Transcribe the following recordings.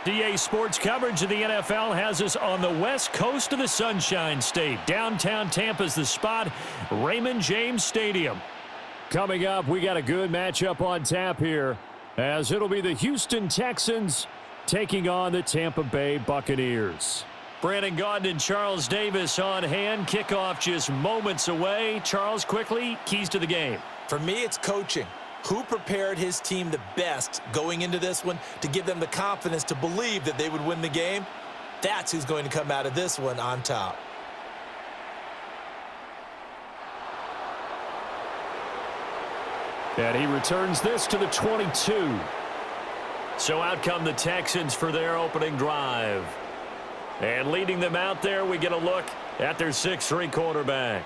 DA Sports coverage of the NFL has us on the west coast of the Sunshine State. Downtown Tampa's the spot, Raymond James Stadium. Coming up, we got a good matchup on tap here, as it'll be the Houston Texans taking on the Tampa Bay Buccaneers. Brandon Gaudin and Charles Davis on hand. Kickoff just moments away. Charles, quickly, keys to the game. For me, it's coaching. Who prepared his team the best going into this one to give them the confidence to believe that they would win the game? That's who's going to come out of this one on top. And he returns this to the 22. So out come the Texans for their opening drive. And leading them out there, we get a look at their 6'3" quarterback.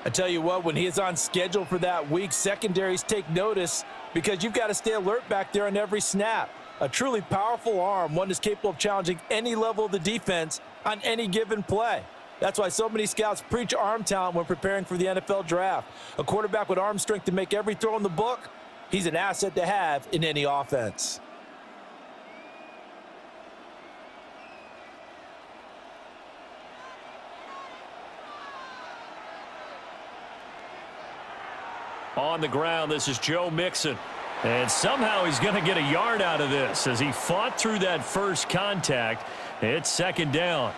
I tell you what, when he is on schedule for that week, secondaries take notice because you've got to stay alert back there on every snap. A truly powerful arm, one that's capable of challenging any level of the defense on any given play. That's why so many scouts preach arm talent when preparing for the NFL draft. A quarterback with arm strength to make every throw in the book, he's an asset to have in any offense. On the ground, this is Joe Mixon. And somehow he's going to get a yard out of this as he fought through that first contact. It's second down.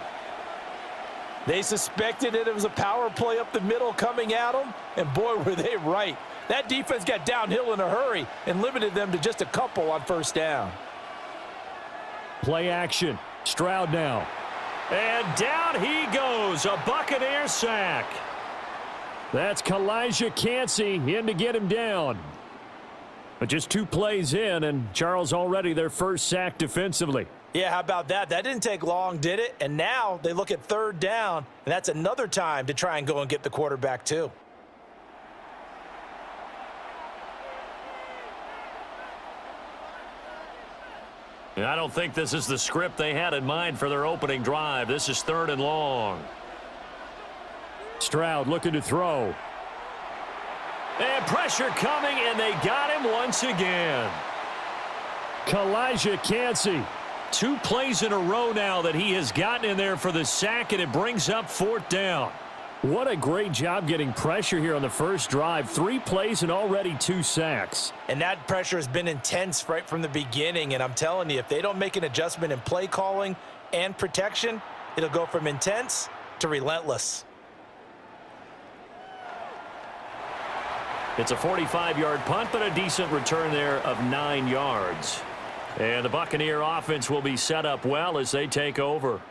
They suspected it was a power play up the middle coming at them, and boy, were they right. That defense got downhill in a hurry and limited them to just a couple on first down. Play action. Stroud now. And down he goes. A Buccaneer sack. That's Kalijah Cansey in to get him down. But just 2 plays in, and Charles already their first sack defensively. Yeah, how about that? That didn't take long, did it? And now they look at third down, and that's another time to try and go and get the quarterback too. I don't think this is the script they had in mind for their opening drive. This is 3rd and long. Stroud looking to throw. And pressure coming, and they got him once again. Kalijah Cansey. 2 plays in a row now that he has gotten in there for the sack, and it brings up 4th down. What a great job getting pressure here on the first drive. 3 plays and already 2 sacks. And that pressure has been intense right from the beginning, and I'm telling you, if they don't make an adjustment in play calling and protection, it'll go from intense to relentless. It's a 45-yard punt, but a decent return there of 9 yards. And the Buccaneer offense will be set up well as they take over.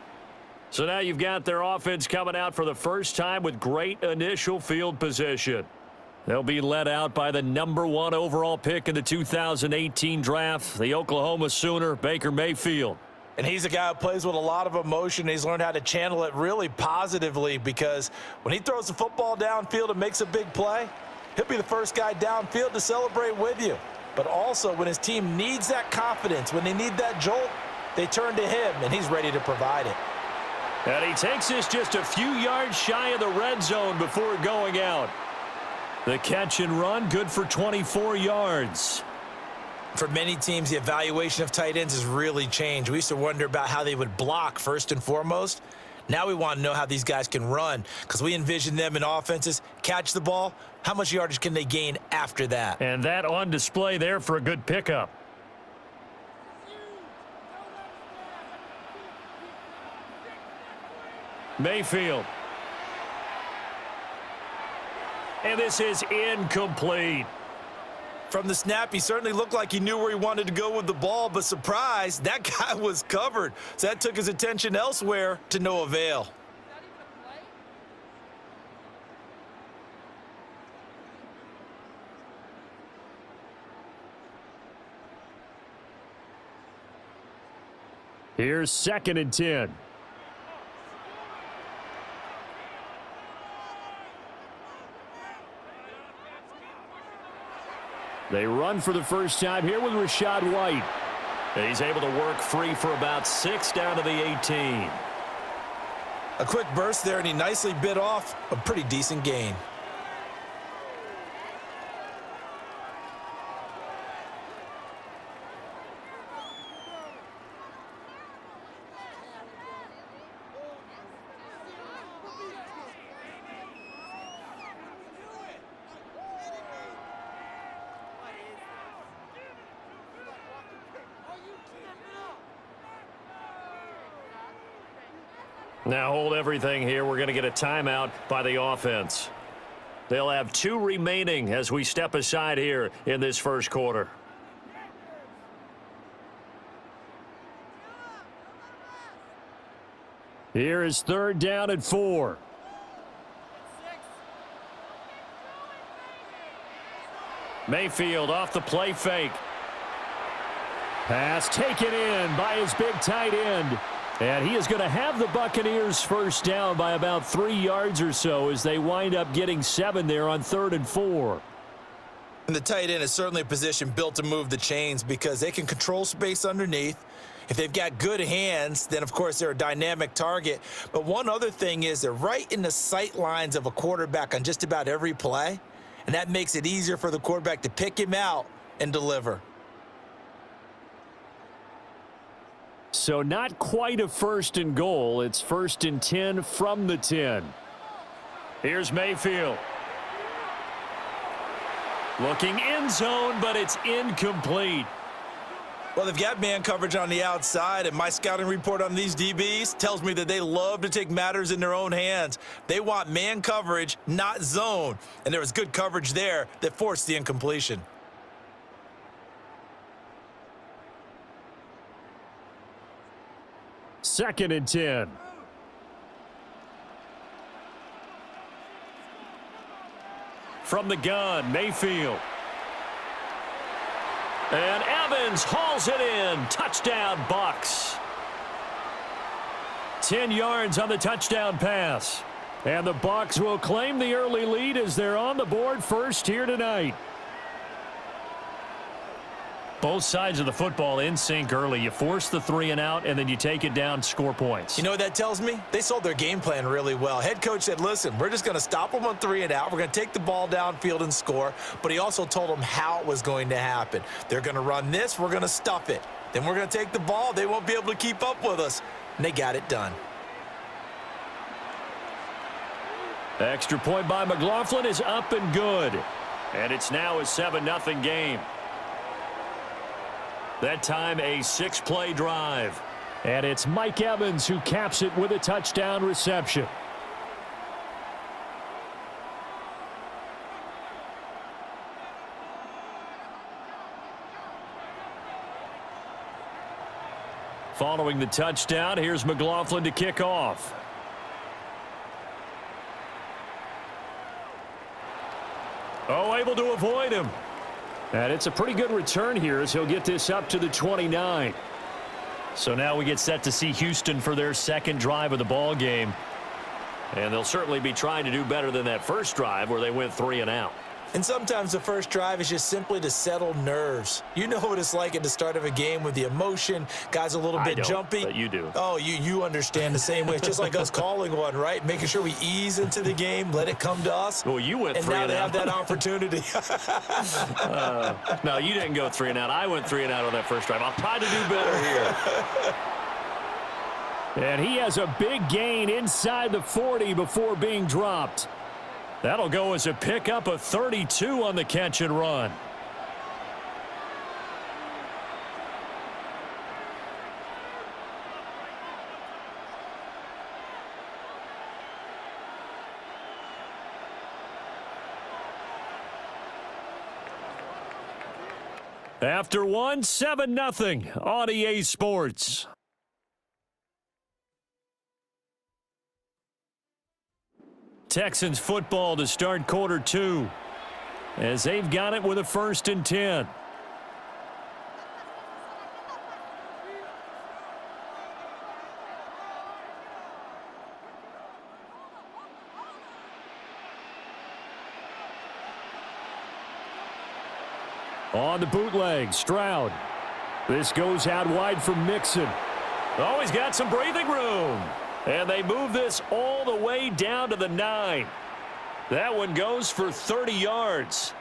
So now you've got their offense coming out for the first time with great initial field position. They'll be led out by the #1 overall pick in the 2018 draft, the Oklahoma Sooner, Baker Mayfield. And he's a guy who plays with a lot of emotion. He's learned how to channel it really positively because when he throws the football downfield and makes a big play, he'll be the first guy downfield to celebrate with you. But also when his team needs that confidence, when they need that jolt, they turn to him, and he's ready to provide it. And he takes this just a few yards shy of the red zone before going out. The catch and run, good for 24 yards. For many teams, the evaluation of tight ends has really changed. We used to wonder about how they would block first and foremost. Now we want to know how these guys can run because we envision them in offenses, catch the ball, how much yardage can they gain after that? And that on display there for a good pickup. Mayfield. And this is incomplete. From the snap, he certainly looked like he knew where he wanted to go with the ball, but surprise, that guy was covered. So that took his attention elsewhere to no avail. Here's 2nd and 10. They run for the first time here with Rachaad White. And he's able to work free for about 6 down to the 18. A quick burst there, and he nicely bit off a pretty decent gain. Now hold everything here. We're going to get a timeout by the offense. They'll have 2 remaining as we step aside here in this first quarter. Here is 3rd down and 4. Mayfield off the play fake. Pass taken in by his big tight end. And he is going to have the Buccaneers first down by about 3 yards or so as they wind up getting 7 there on 3rd and 4. And the tight end is certainly a position built to move the chains because they can control space underneath. If they've got good hands, then, of course, they're a dynamic target. But one other thing is they're right in the sight lines of a quarterback on just about every play, and that makes it easier for the quarterback to pick him out and deliver. So not quite a 1st and goal. It's 1st and 10 from the 10. Here's Mayfield. Looking end zone, but it's incomplete. Well, they've got man coverage on the outside, and my scouting report on these DBs tells me that they love to take matters in their own hands. They want man coverage, not zone. And there was good coverage there that forced the incompletion. Second and 10. From the gun, Mayfield. And Evans hauls it in. Touchdown, Bucks. 10 yards on the touchdown pass. And the Bucks will claim the early lead as they're on the board first here tonight. Both sides of the football in sync early. You force the 3 and out, and then you take it down, score points. You know what that tells me? They sold their game plan really well. Head coach said, listen, we're just going to stop them on 3 and out. We're going to take the ball downfield and score. But he also told them how it was going to happen. They're going to run this. We're going to stuff it. Then we're going to take the ball. They won't be able to keep up with us. And they got it done. Extra point by McLaughlin is up and good. And it's now a 7-0 game. That time a 6-play drive. And it's Mike Evans who caps it with a touchdown reception. Following the touchdown, here's McLaughlin to kick off. Oh, able to avoid him. And it's a pretty good return here as he'll get this up to the 29. So now we get set to see Houston for their second drive of the ball game. And they'll certainly be trying to do better than that first drive where they went 3 and out. And sometimes the first drive is just simply to settle nerves. You know what it's like at the start of a game with the emotion. Guys a little bit jumpy. But you do. Oh, you understand the same way. It's just like us calling one, right? Making sure we ease into the game, let it come to us. Well, you went 3 and out. And now they have that opportunity. No, you didn't go 3 and out. I went 3 and out on that first drive. I'll try to do better here. And he has a big gain inside the 40 before being dropped. That'll go as a pickup of 32 on the catch and run. After one, 7-0 on EA Sports. Texans football to start quarter 2 as they've got it with a 1st and 10. On the bootleg, Stroud. This goes out wide for Mixon. Oh, he's got some breathing room. And they move this all the way down to the 9. That one goes for 30 yards.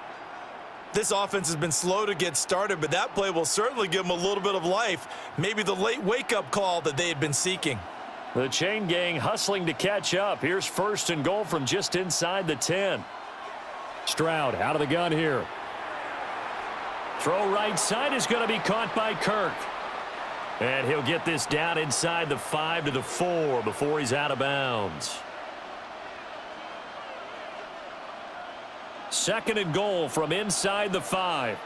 This offense has been slow to get started, but that play will certainly give them a little bit of life. Maybe the late wake-up call that they had been seeking. The chain gang hustling to catch up. Here's 1st and goal from just inside the 10. Stroud out of the gun here. Throw right side is going to be caught by Kirk. And he'll get this down inside the 5 to the 4 before he's out of bounds. 2nd and goal from inside the 5.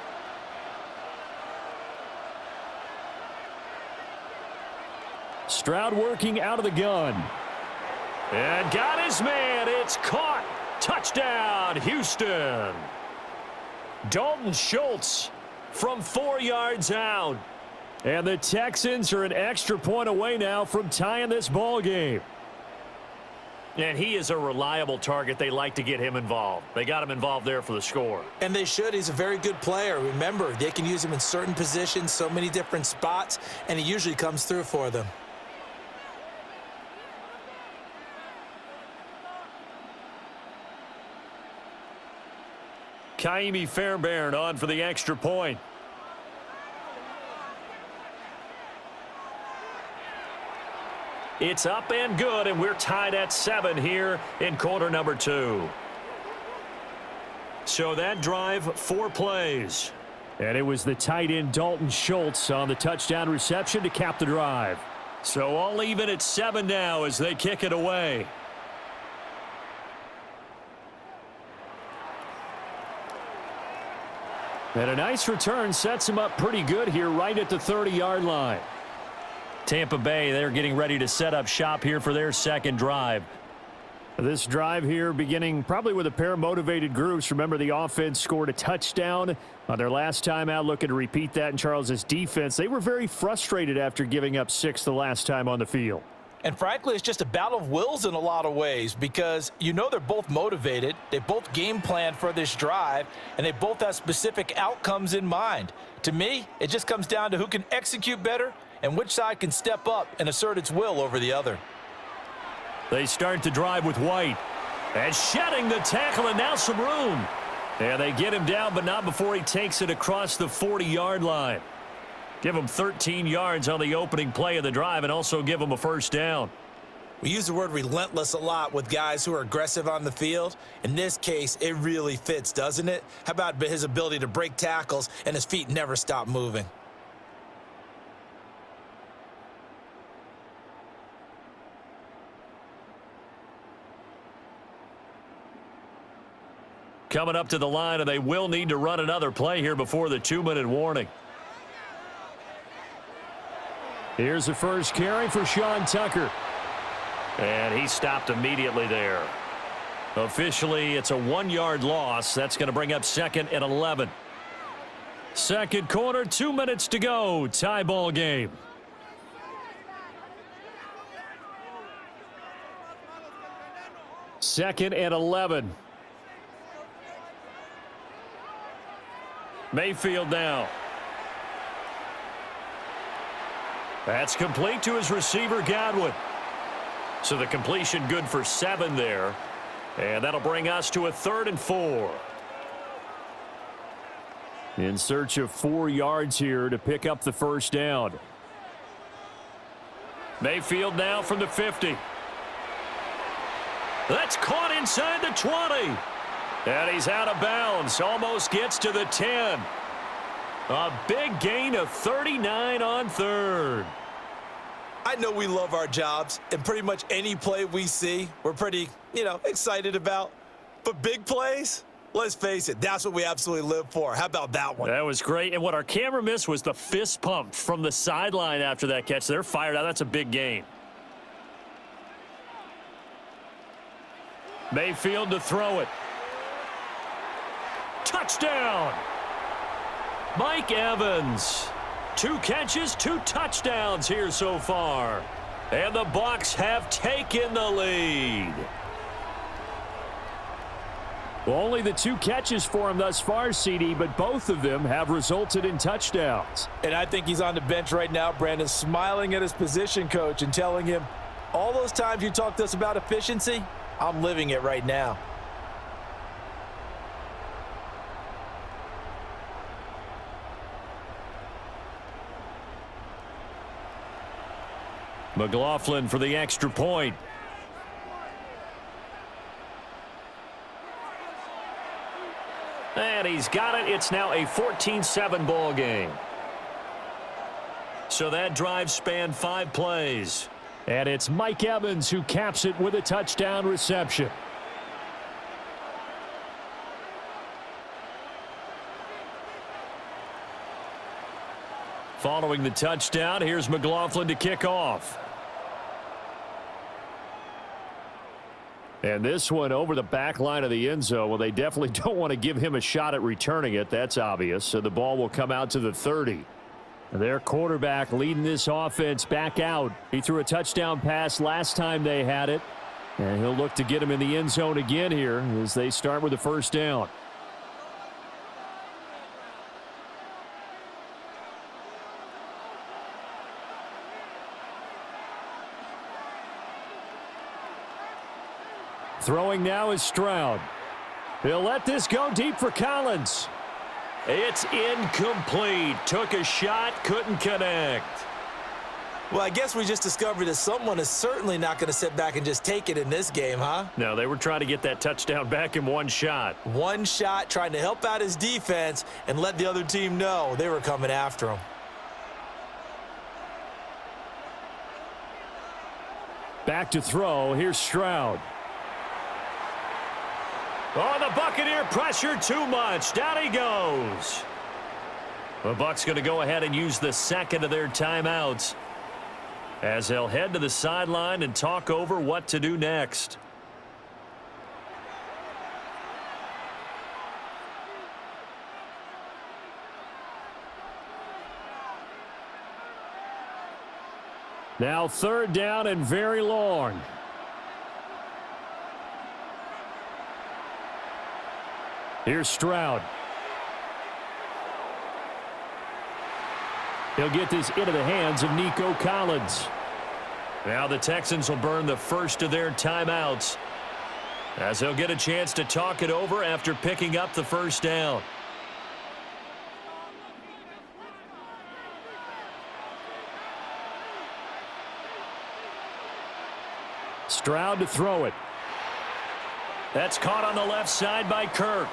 Stroud working out of the gun. And got his man. It's caught. Touchdown, Houston. Dalton Schultz from 4 yards out. And the Texans are an extra point away now from tying this ball game. And he is a reliable target. They like to get him involved. They got him involved there for the score. And they should. He's a very good player. Remember, they can use him in certain positions, so many different spots, and he usually comes through for them. Kaimi Fairbairn on for the extra point. It's up and good, and we're tied at 7 here in quarter number 2. So that drive, 4 plays. And it was the tight end Dalton Schultz on the touchdown reception to cap the drive. So all even at 7 now as they kick it away. And a nice return sets him up pretty good here right at the 30-yard line. Tampa Bay, they're getting ready to set up shop here for their 2nd drive. This drive here beginning probably with a pair of motivated groups. Remember, the offense scored a touchdown on their last time out, looking to repeat that in Charles's defense. They were very frustrated after giving up 6 the last time on the field. And frankly, it's just a battle of wills in a lot of ways because you know they're both motivated. They both game planned for this drive, and they both have specific outcomes in mind. To me, it just comes down to who can execute better and which side can step up and assert its will over the other. They start to drive with White. And shedding the tackle, and now some room. And they get him down, but not before he takes it across the 40-yard line. Give him 13 yards on the opening play of the drive and also give him a first down. We use the word relentless a lot with guys who are aggressive on the field. In this case, it really fits, doesn't it? How about his ability to break tackles and his feet never stop moving? Coming up to the line, and they will need to run another play here before the 2-minute warning. Here's the first carry for Sean Tucker. And he stopped immediately there. Officially, it's a 1-yard loss. That's going to bring up 2nd and 11. Second quarter, 2 minutes to go. Tie ball game. Second and 11. Mayfield now. That's complete to his receiver, Godwin. So the completion good for 7 there. And that'll bring us to a 3rd and 4. In search of 4 yards here to pick up the first down. Mayfield now from the 50. That's caught inside the 20. And he's out of bounds. Almost gets to the 10. A big gain of 39 on 3rd. I know we love our jobs, and pretty much any play we see, we're pretty, excited about. But big plays, let's face it, that's what we absolutely live for. How about that one? That was great. And what our camera missed was the fist pump from the sideline after that catch. They're fired out. That's a big gain. Mayfield to throw it. Touchdown! Mike Evans. 2 catches, 2 touchdowns here so far. And the Bucks have taken the lead. Well, only the 2 catches for him thus far, CD, but both of them have resulted in touchdowns. And I think he's on the bench right now, Brandon, smiling at his position coach and telling him, all those times you talked to us about efficiency, I'm living it right now. McLaughlin for the extra point. And he's got it. It's now a 14-7 ball game. So that drive spanned 5 plays. And it's Mike Evans who caps it with a touchdown reception. Following the touchdown, here's McLaughlin to kick off. And this one over the back line of the end zone. Well, they definitely don't want to give him a shot at returning it. That's obvious. So the ball will come out to the 30. Their quarterback leading this offense back out. He threw a touchdown pass last time they had it. And he'll look to get him in the end zone again here as they start with the first down. Throwing now is Stroud. He'll let this go deep for Collins. It's incomplete. Took a shot, couldn't connect. Well, I guess we just discovered that someone is certainly not going to sit back and just take it in this game, huh? No, they were trying to get that touchdown back in one shot. One shot, trying to help out his defense and let the other team know they were coming after him. Back to throw. Here's Stroud. Oh, the Buccaneer pressure too much. Down he goes. The Bucks going to go ahead and use the second of their timeouts as they'll head to the sideline and talk over what to do next. Now third down and very long. Here's Stroud. He'll get this into the hands of Nico Collins. Now the Texans will burn the first of their timeouts as they'll get a chance to talk it over after picking up the first down. Stroud to throw it. That's caught on the left side by Kirk.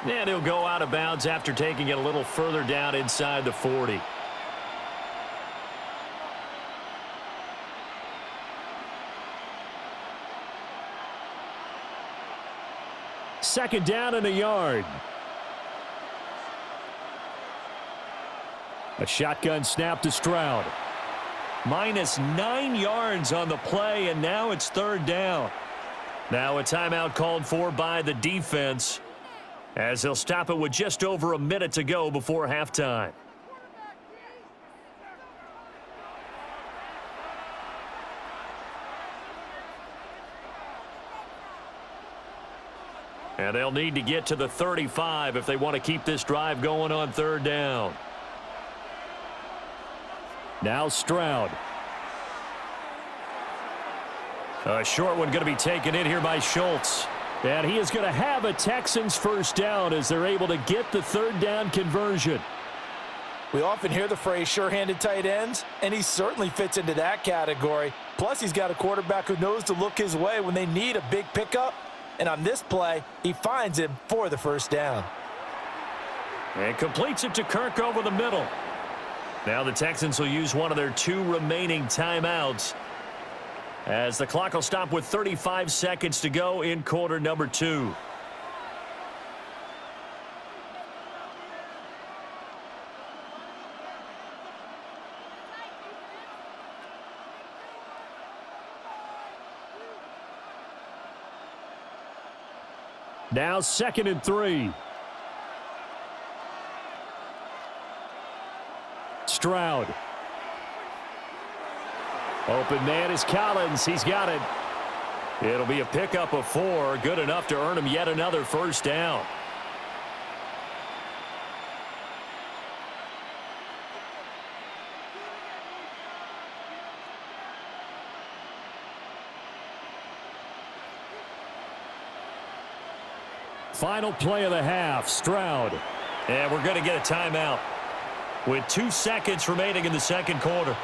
And he'll go out of bounds after taking it a little further down inside the 40. Second down and a yard. A shotgun snap to Stroud. -9 yards on the play, and now it's third down. Now a timeout called for by the defense as they'll stop it with just over a minute to go before halftime. And they'll need to get to the 35 if they want to keep this drive going on third down. Now Stroud. A short one going to be taken in here by Schultz. And he is going to have a Texans first down as they're able to get the third down conversion. We often hear the phrase sure-handed tight ends, and he certainly fits into that category. Plus, he's got a quarterback who knows to look his way when they need a big pickup. And on this play, he finds him for the first down. And completes it to Kirk over the middle. Now the Texans will use one of their 2 remaining timeouts as the clock will stop with 35 seconds to go in quarter number 2. Now 2nd and 3. Stroud. Open man is Collins. He's got it. It'll be a pickup of 4. Good enough to earn him yet another first down. Final play of the half. Stroud. And we're going to get a timeout with 2 seconds remaining in the second quarter.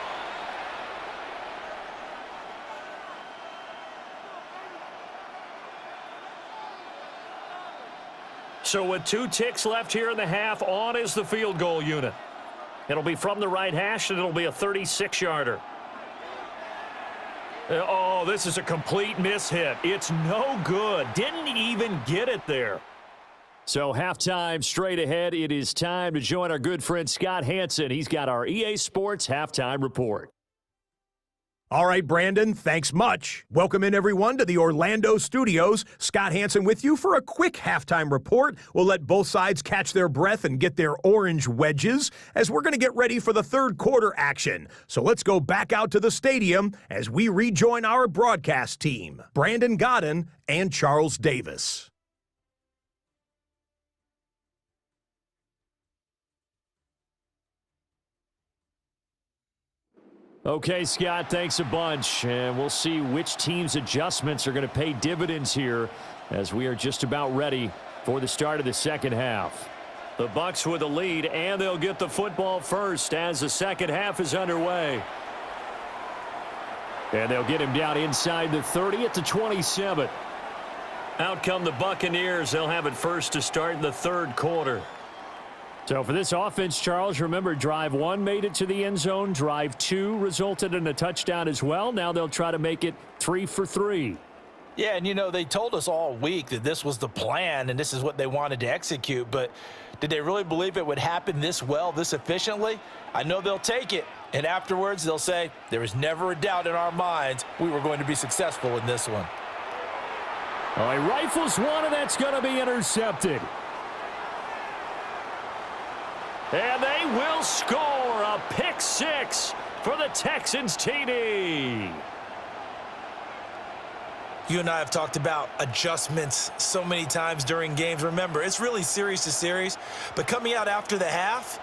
So with 2 ticks left here in the half, on is the field goal unit. It'll be from the right hash, and it'll be a 36-yarder. Oh, this is a complete mishit. It's no good. Didn't even get it there. So halftime straight ahead. It is time to join our good friend Scott Hanson. He's got our EA Sports halftime report. All right, Brandon, thanks much. Welcome in, everyone, to the Orlando studios. Scott Hanson with you for a quick halftime report. We'll let both sides catch their breath and get their orange wedges as we're going to get ready for the third quarter action. So let's go back out to the stadium as we rejoin our broadcast team, Brandon Godden and Charles Davis. Okay, Scott, thanks a bunch. And we'll see which team's adjustments are going to pay dividends here as we are just about ready for the start of the second half. The Bucks with the lead, and they'll get the football first as the second half is underway. And they'll get him down inside the 30 at the 27. Out come the Buccaneers. They'll have it first to start in the third quarter. So for this offense, Charles, remember, drive 1 made it to the end zone. Drive 2 resulted in a touchdown as well. Now they'll try to make it 3 for 3. Yeah, and, you know, they told us all week that this was the plan and this is what they wanted to execute, but did they really believe it would happen this well, this efficiently? I know they'll take it, and afterwards they'll say, there was never a doubt in our minds we were going to be successful in this one. All right, rifles one, and that's going to be intercepted. And they will score a pick 6 for the Texans TD. You and I have talked about adjustments so many times during games. Remember, it's really series to series, but coming out after the half,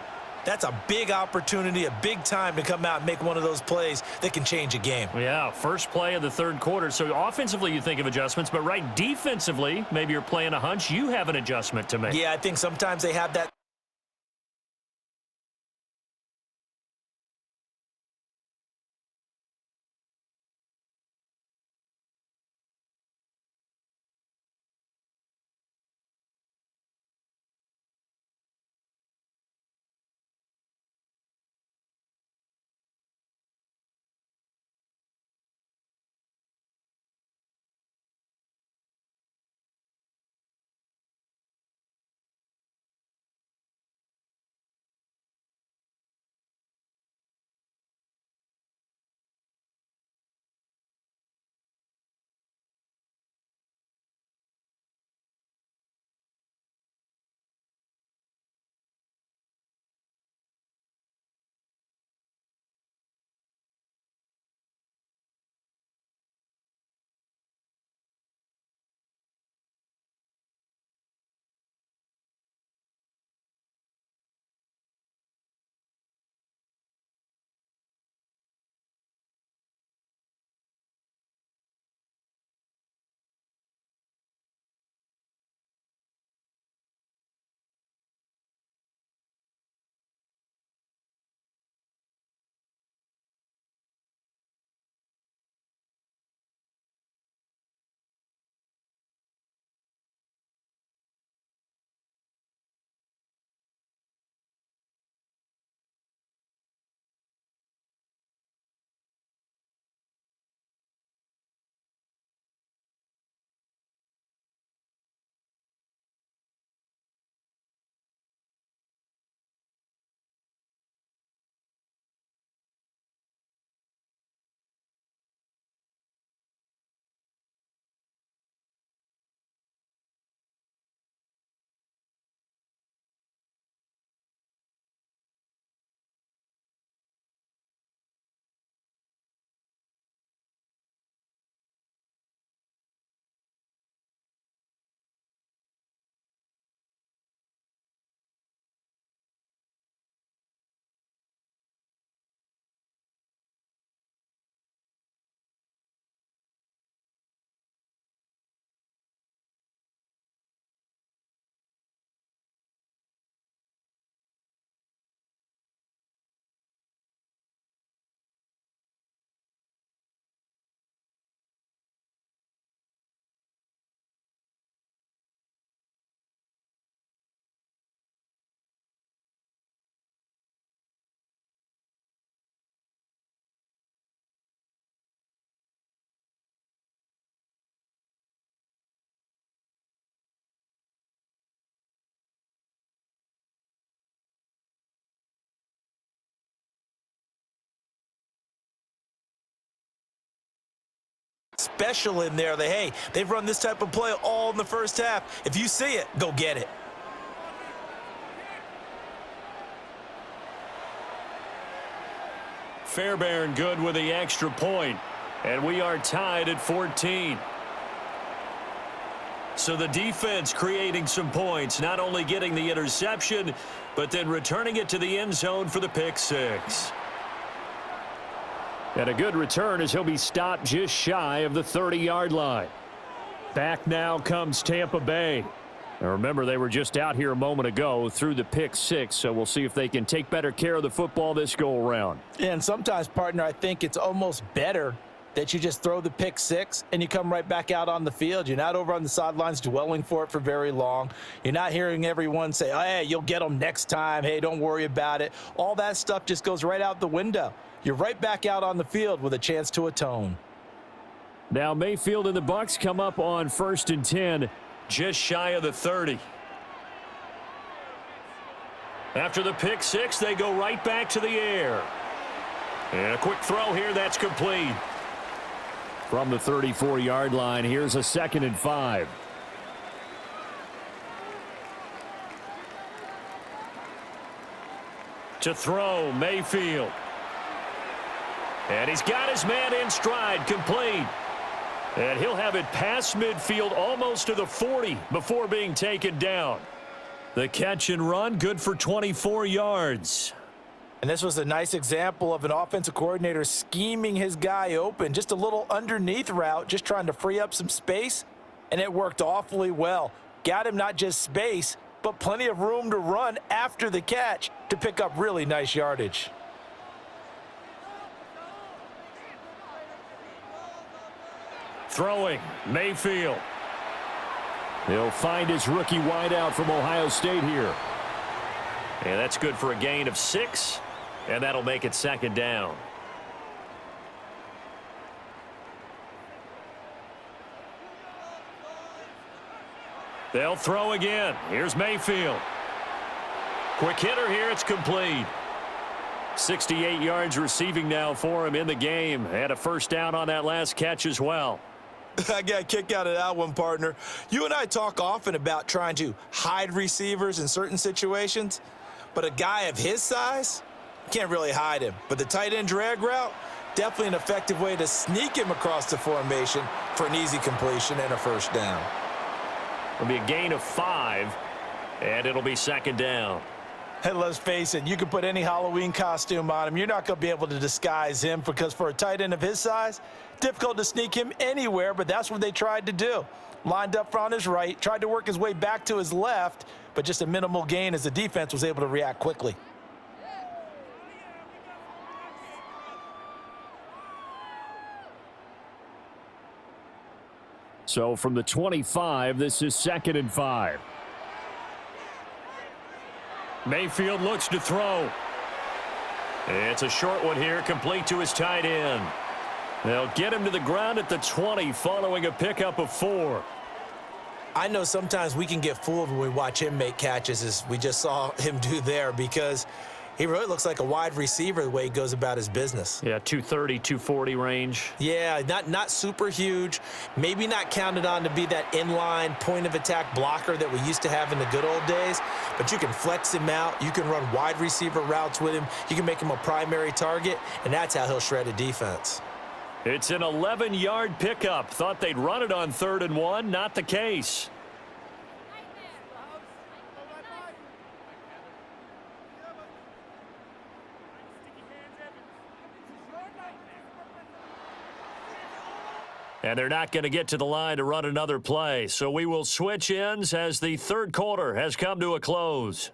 that's a big opportunity, a big time to come out and make one of those plays that can change a game. Yeah, first play of the third quarter. So offensively you think of adjustments, but right defensively, maybe you're playing a hunch. You have an adjustment to make. Yeah, I think sometimes they have that special in there. They've run this type of play all in the first half. If you see it, go get it. Fairbairn good with the extra point, and we are tied at 14. So the defense creating some points, not only getting the interception, but then returning it to the end zone for the pick six. And a good return as he'll be stopped just shy of the 30-yard line. Back now comes Tampa Bay. Now remember, they were just out here a moment ago through the pick six, so we'll see if they can take better care of the football this go-around. And sometimes, partner, I think it's almost better that you just throw the pick six and you come right back out on the field. You're not over on the sidelines dwelling for it for very long. You're not hearing everyone say, oh, hey, you'll get them next time. Hey, don't worry about it. All that stuff just goes right out the window. You're right back out on the field with a chance to atone. Now Mayfield and the Bucks come up on 1st and 10. Just shy of the 30. After the pick six, they go right back to the air. And a quick throw here, that's complete. From the 34-yard line, here's a 2nd and 5. To throw, Mayfield. And he's got his man in stride, complete. And he'll have it past midfield almost to the 40 before being taken down. The catch and run, good for 24 yards. And this was a nice example of an offensive coordinator scheming his guy open. Just a little underneath route, just trying to free up some space. And it worked awfully well. Got him not just space, but plenty of room to run after the catch to pick up really nice yardage. Throwing, Mayfield. He'll find his rookie wideout from Ohio State here. And that's good for a gain of 6, and that'll make it 2nd down. They'll throw again. Here's Mayfield. Quick hitter here, it's complete. 68 yards receiving now for him in the game. Had a 1st down on that last catch as well. I got a kick out of that one, partner. You and I talk often about trying to hide receivers in certain situations, but a guy of his size, can't really hide him. But the tight end drag route, definitely an effective way to sneak him across the formation for an easy completion and a 1st down. It'll be a gain of 5, and it'll be 2nd down. And let's face it, you can put any Halloween costume on him. You're not going to be able to disguise him because for a tight end of his size, difficult to sneak him anywhere, but that's what they tried to do. Lined up on his right, tried to work his way back to his left, but just a minimal gain as the defense was able to react quickly. So from the 25, this is 2nd and 5. Mayfield looks to throw. It's a short one here, complete to his tight end. They'll get him to the ground at the 20 following a pickup of 4. I know sometimes we can get fooled when we watch him make catches, as we just saw him do there, because he really looks like a wide receiver the way he goes about his business. Yeah, 230, 240 range. Yeah, not super huge. Maybe not counted on to be that inline point-of-attack blocker that we used to have in the good old days, but you can flex him out. You can run wide receiver routes with him. You can make him a primary target, and that's how he'll shred a defense. It's an 11-yard pickup. Thought they'd run it on 3rd and 1. Not the case. And they're not going to get to the line to run another play. So we will switch ends as the 3rd quarter has come to a close.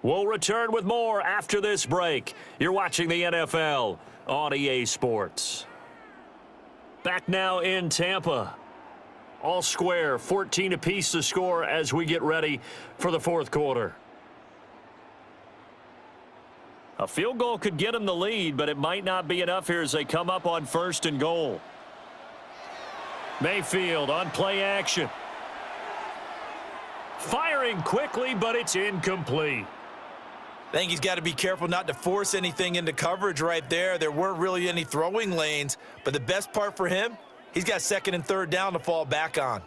We'll return with more after this break. You're watching the NFL on EA Sports. Back now in Tampa. All square, 14 apiece to score as we get ready for the 4th quarter. A field goal could get them the lead, but it might not be enough here as they come up on 1st and goal. Mayfield on play action. Firing quickly, but it's incomplete. I think he's got to be careful not to force anything into coverage right there. There weren't really any throwing lanes, but the best part for him, He's got second and third down to fall back on.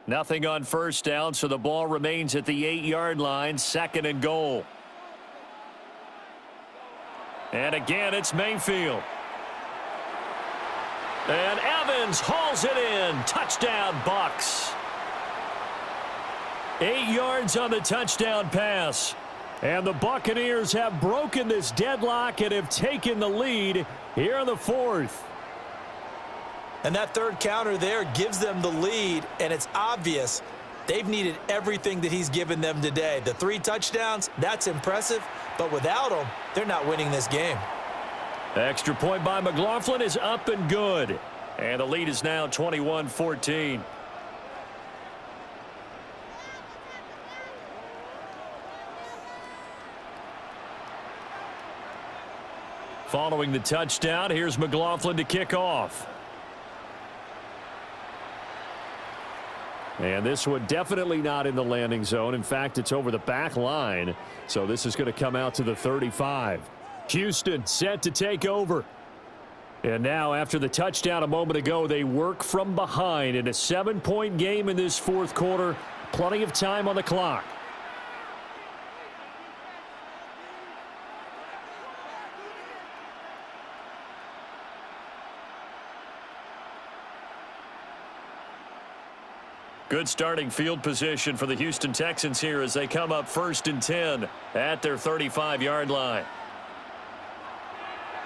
Nothing on first down, so the ball remains at the 8-yard line, 2nd and goal. And again, it's Mayfield. And Evans hauls it in. Touchdown, Bucks. 8 yards on the touchdown pass. And the Buccaneers have broken this deadlock and have taken the lead here in the 4th. And that third counter there gives them the lead, and it's obvious they've needed everything that he's given them today. The 3 touchdowns, that's impressive, but without him, they're not winning this game. Extra point by McLaughlin is up and good. And the lead is now 21-14. Following the touchdown, here's McLaughlin to kick off. And this one definitely not in the landing zone. In fact, it's over the back line. So this is going to come out to the 35. Houston set to take over. And now after the touchdown a moment ago, they work from behind in a 7-point game in this 4th quarter. Plenty of time on the clock. Good starting field position for the Houston Texans here as they come up 1st and 10 at their 35-yard line.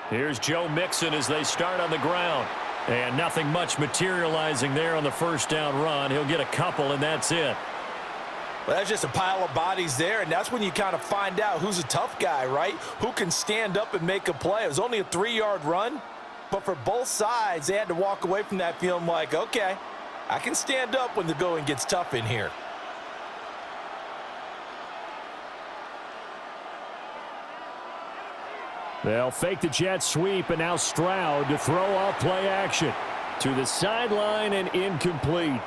Here's Joe Mixon as they start on the ground. And nothing much materializing there on the first down run. He'll get a couple, and that's it. Well, that's just a pile of bodies there, and that's when you kind of find out who's a tough guy, right? Who can stand up and make a play. It was only a 3-yard run, but for both sides, they had to walk away from that feeling like, okay, I can stand up when the going gets tough in here. They'll fake the jet sweep, and now Stroud to throw off play action. To the sideline and incomplete.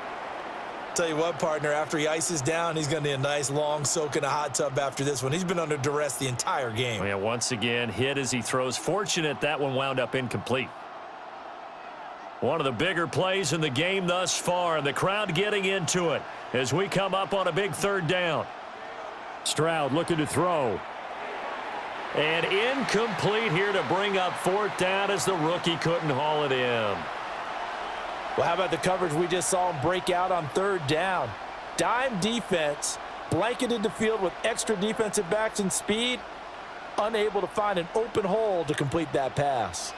Tell you what, partner, after he ices down, he's going to need a nice long soak in a hot tub after this one. He's been under duress the entire game. Yeah, once again, hit as he throws. Fortunate that one wound up incomplete. One of the bigger plays in the game thus far, and the crowd getting into it as we come up on a big 3rd down. Stroud looking to throw. And incomplete here to bring up 4th down as the rookie couldn't haul it in. Well, how about the coverage we just saw him break out on 3rd down? Dime defense, blanketed the field with extra defensive backs and speed, unable to find an open hole to complete that pass.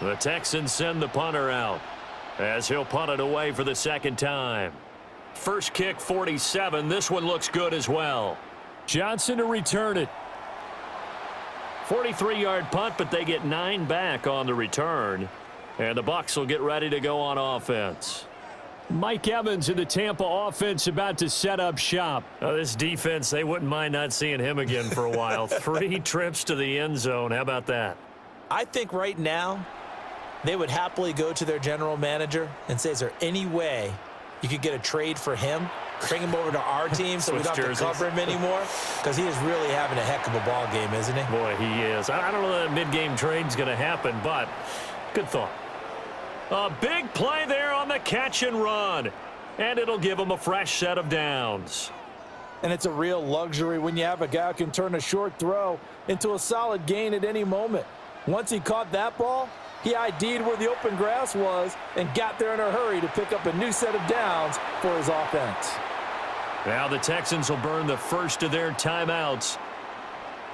The Texans send the punter out as he'll punt it away for the 2nd time. First kick 47. This one looks good as well. Johnson to return it. 43-yard punt, but they get 9 back on the return. And the Bucks will get ready to go on offense. Mike Evans in the Tampa offense about to set up shop. This defense, they wouldn't mind not seeing him again for a while. 3 trips to the end zone. How about that? I think right now they would happily go to their general manager and say, is there any way you could get a trade for him? Bring him over to our team so we don't have to cover him anymore? Because he is really having a heck of a ball game, isn't he? Boy, he is. I don't know that mid-game trade's going to happen, but good thought. A big play there on the catch and run. And it'll give him a fresh set of downs. And it's a real luxury when you have a guy who can turn a short throw into a solid gain at any moment. Once he caught that ball, he ID'd where the open grass was and got there in a hurry to pick up a new set of downs for his offense. Now the Texans will burn the first of their timeouts.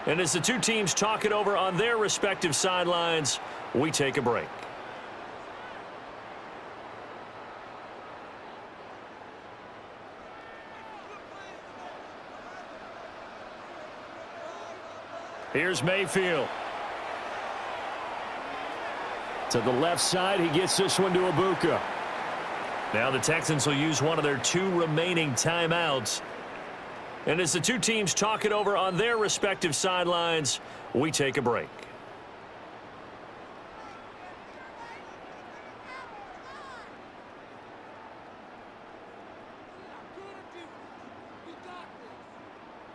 And as the two teams talk it over on their respective sidelines, we take a break. Here's Mayfield. To the left side, he gets this one to Ibuka. Now the Texans will use one of their 2 remaining timeouts. And as the two teams talk it over on their respective sidelines, we take a break.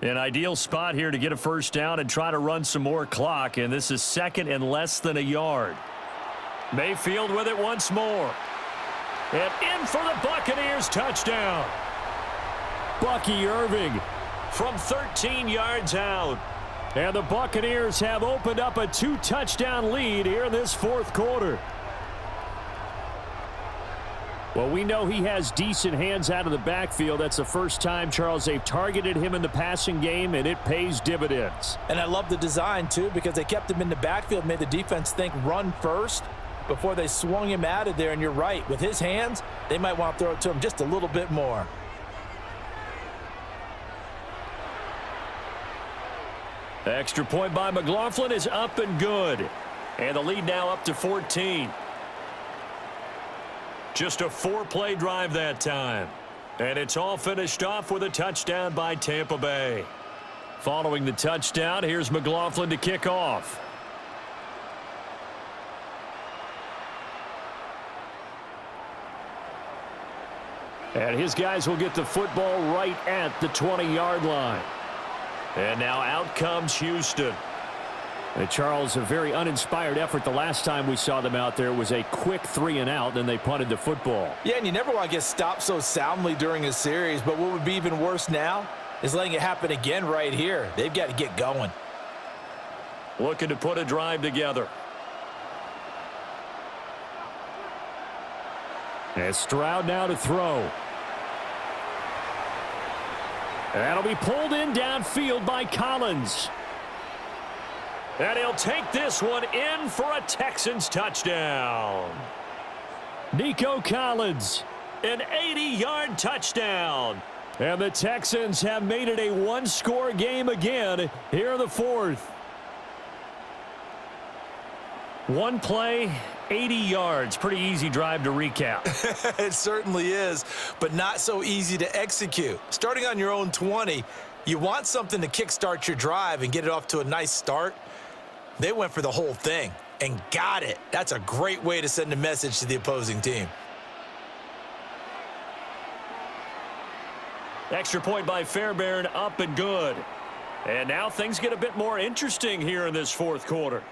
An ideal spot here to get a first down and try to run some more clock, and this is 2nd and less than a yard. Mayfield with it once more. And in for the Buccaneers touchdown. Bucky Irving from 13 yards out. And the Buccaneers have opened up a 2-touchdown lead here in this fourth quarter. Well, we know he has decent hands out of the backfield. That's the first time, Charles, they've targeted him in the passing game, and it pays dividends. And I love the design, too, because they kept him in the backfield, made the defense think run first before they swung him out of there. And you're right, with his hands, they might want to throw it to him just a little bit more. Extra point by McLaughlin is up and good. And the lead now up to 14. Just a 4-play drive that time. And it's all finished off with a touchdown by Tampa Bay. Following the touchdown, here's McLaughlin to kick off. And his guys will get the football right at the 20-yard line. And now out comes Houston. And Charles, a very uninspired effort. The last time we saw them out there was a quick 3-and-out, and they punted the football. Yeah, and you never want to get stopped so soundly during a series, but what would be even worse now is letting it happen again right here. They've got to get going. Looking to put a drive together. And Stroud now to throw. That'll be pulled in downfield by Collins. And he'll take this one in for a Texans touchdown. Nico Collins, an 80-yard touchdown. And the Texans have made it a one-score game again here in the fourth. One play, 80 yards. Pretty easy drive to recap. It certainly is, but not so easy to execute. Starting on your own 20, you want something to kickstart your drive and get it off to a nice start. They went for the whole thing and got it. That's a great way to send a message to the opposing team. Extra point by Fairbairn, up and good. And now things get a bit more interesting here in this fourth quarter.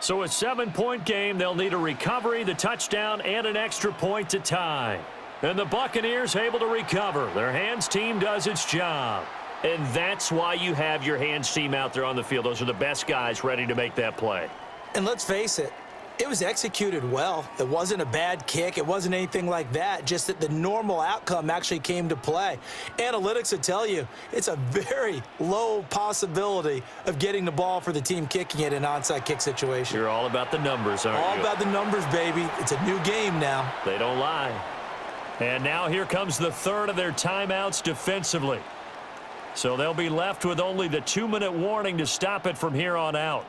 So a 7-point game, they'll need a recovery, the touchdown, and an extra point to tie. And the Buccaneers able to recover. Their hands team does its job. And that's why you have your hands team out there on the field. Those are the best guys ready to make that play. And let's face it, it was executed well. It wasn't a bad kick. It wasn't anything like that, just that the normal outcome actually came to play. Analytics will tell you it's a very low possibility of getting the ball for the team kicking it in an onside kick situation. You're all about the numbers, aren't you? All about the numbers, baby. It's a new game now. They don't lie. And now here comes the third of their timeouts defensively. So they'll be left with only the 2-minute warning to stop it from here on out.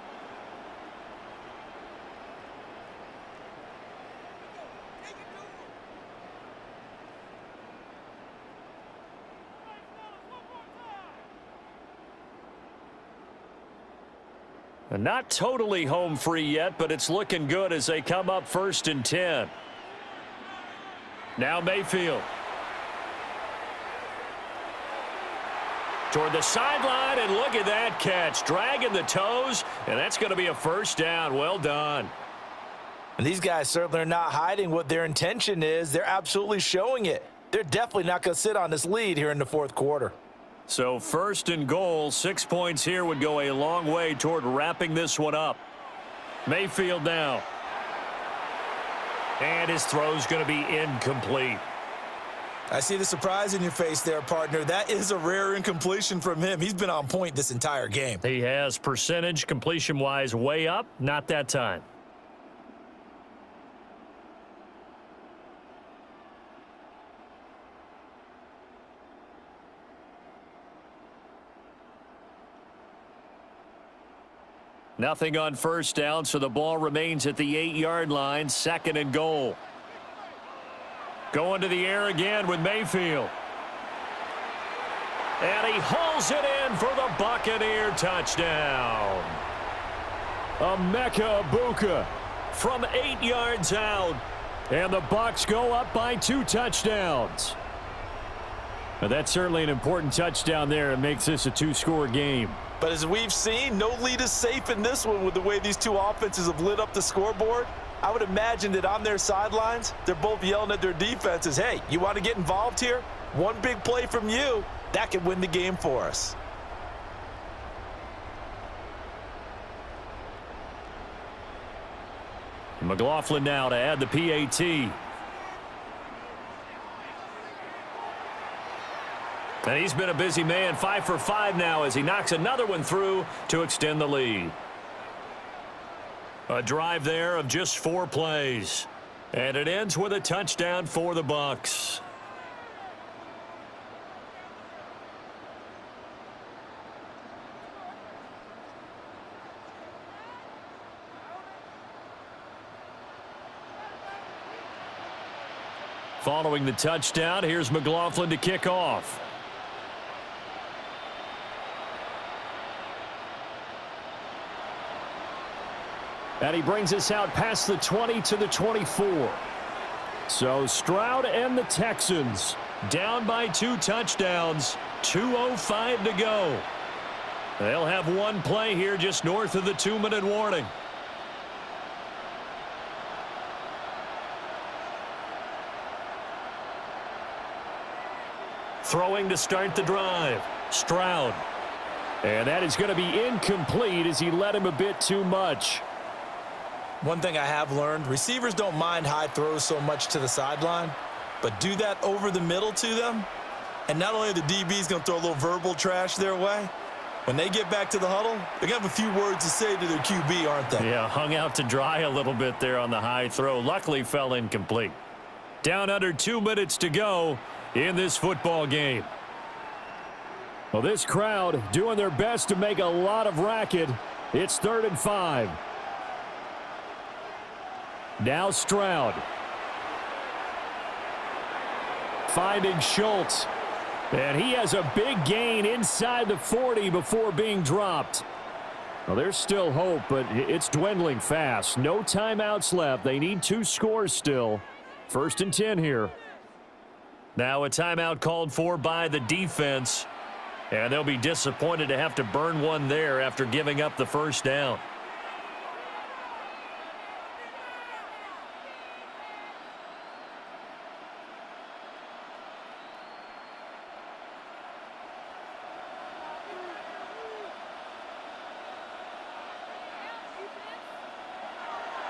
Not totally home free yet, but it's looking good as they come up 1st and 10. Now Mayfield. Toward the sideline, and look at that catch. Dragging the toes, and that's going to be a first down. Well done. And these guys certainly are not hiding what their intention is. They're absolutely showing it. They're definitely not going to sit on this lead here in the fourth quarter. So 1st and goal, 6 points here would go a long way toward wrapping this one up. Mayfield now. And his throw's going to be incomplete. I see the surprise in your face there, partner. That is a rare incompletion from him. He's been on point this entire game. He has percentage completion-wise way up, not that time. Nothing on first down, so the ball remains at the 8-yard line, 2nd and goal. Going to the air again with Mayfield. And he hauls it in for the Buccaneer touchdown. Emeka Egbuka from 8 yards out. And the Bucks go up by 2 touchdowns. Now, that's certainly an important touchdown there. It makes this a 2-score game. But as we've seen, no lead is safe in this one with the way these two offenses have lit up the scoreboard. I would imagine that on their sidelines, they're both yelling at their defenses, hey, you want to get involved here? One big play from you, that could win the game for us. McLaughlin now to add the PAT. And he's been a busy man, 5 for 5 now as he knocks another one through to extend the lead. A drive there of just 4 plays. And it ends with a touchdown for the Bucks. Following the touchdown, here's McLaughlin to kick off. And he brings us out past the 20 to the 24. So Stroud and the Texans down by 2 touchdowns, 2:05 to go. They'll have one play here just north of the 2-minute warning. Throwing to start the drive, Stroud. And that is going to be incomplete as he led him a bit too much. One thing I have learned, receivers don't mind high throws so much to the sideline, but do that over the middle to them, and not only are the DBs going to throw a little verbal trash their way, when they get back to the huddle, they're going to have a few words to say to their QB, aren't they? Yeah, hung out to dry a little bit there on the high throw. Luckily fell incomplete. Down under 2 minutes to go in this football game. Well, this crowd doing their best to make a lot of racket. It's 3rd and 5. Now Stroud. Finding Schultz. And he has a big gain inside the 40 before being dropped. Well, there's still hope, but it's dwindling fast. No timeouts left. They need 2 scores still. 1st and 10 here. Now a timeout called for by the defense. And they'll be disappointed to have to burn one there after giving up the 1st down.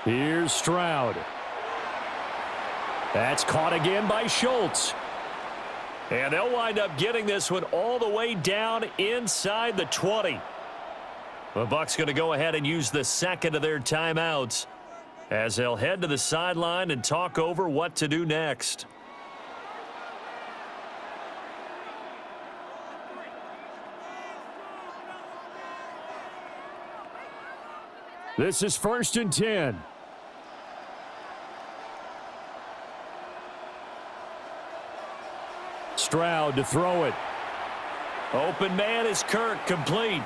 Here's Stroud. That's caught again by Schultz. And they'll wind up getting this one all the way down inside the 20. The Bucks going to go ahead and use the 2nd of their timeouts as they'll head to the sideline and talk over what to do next. This is 1st and 10. Stroud to throw it. Open man is Kirk, complete.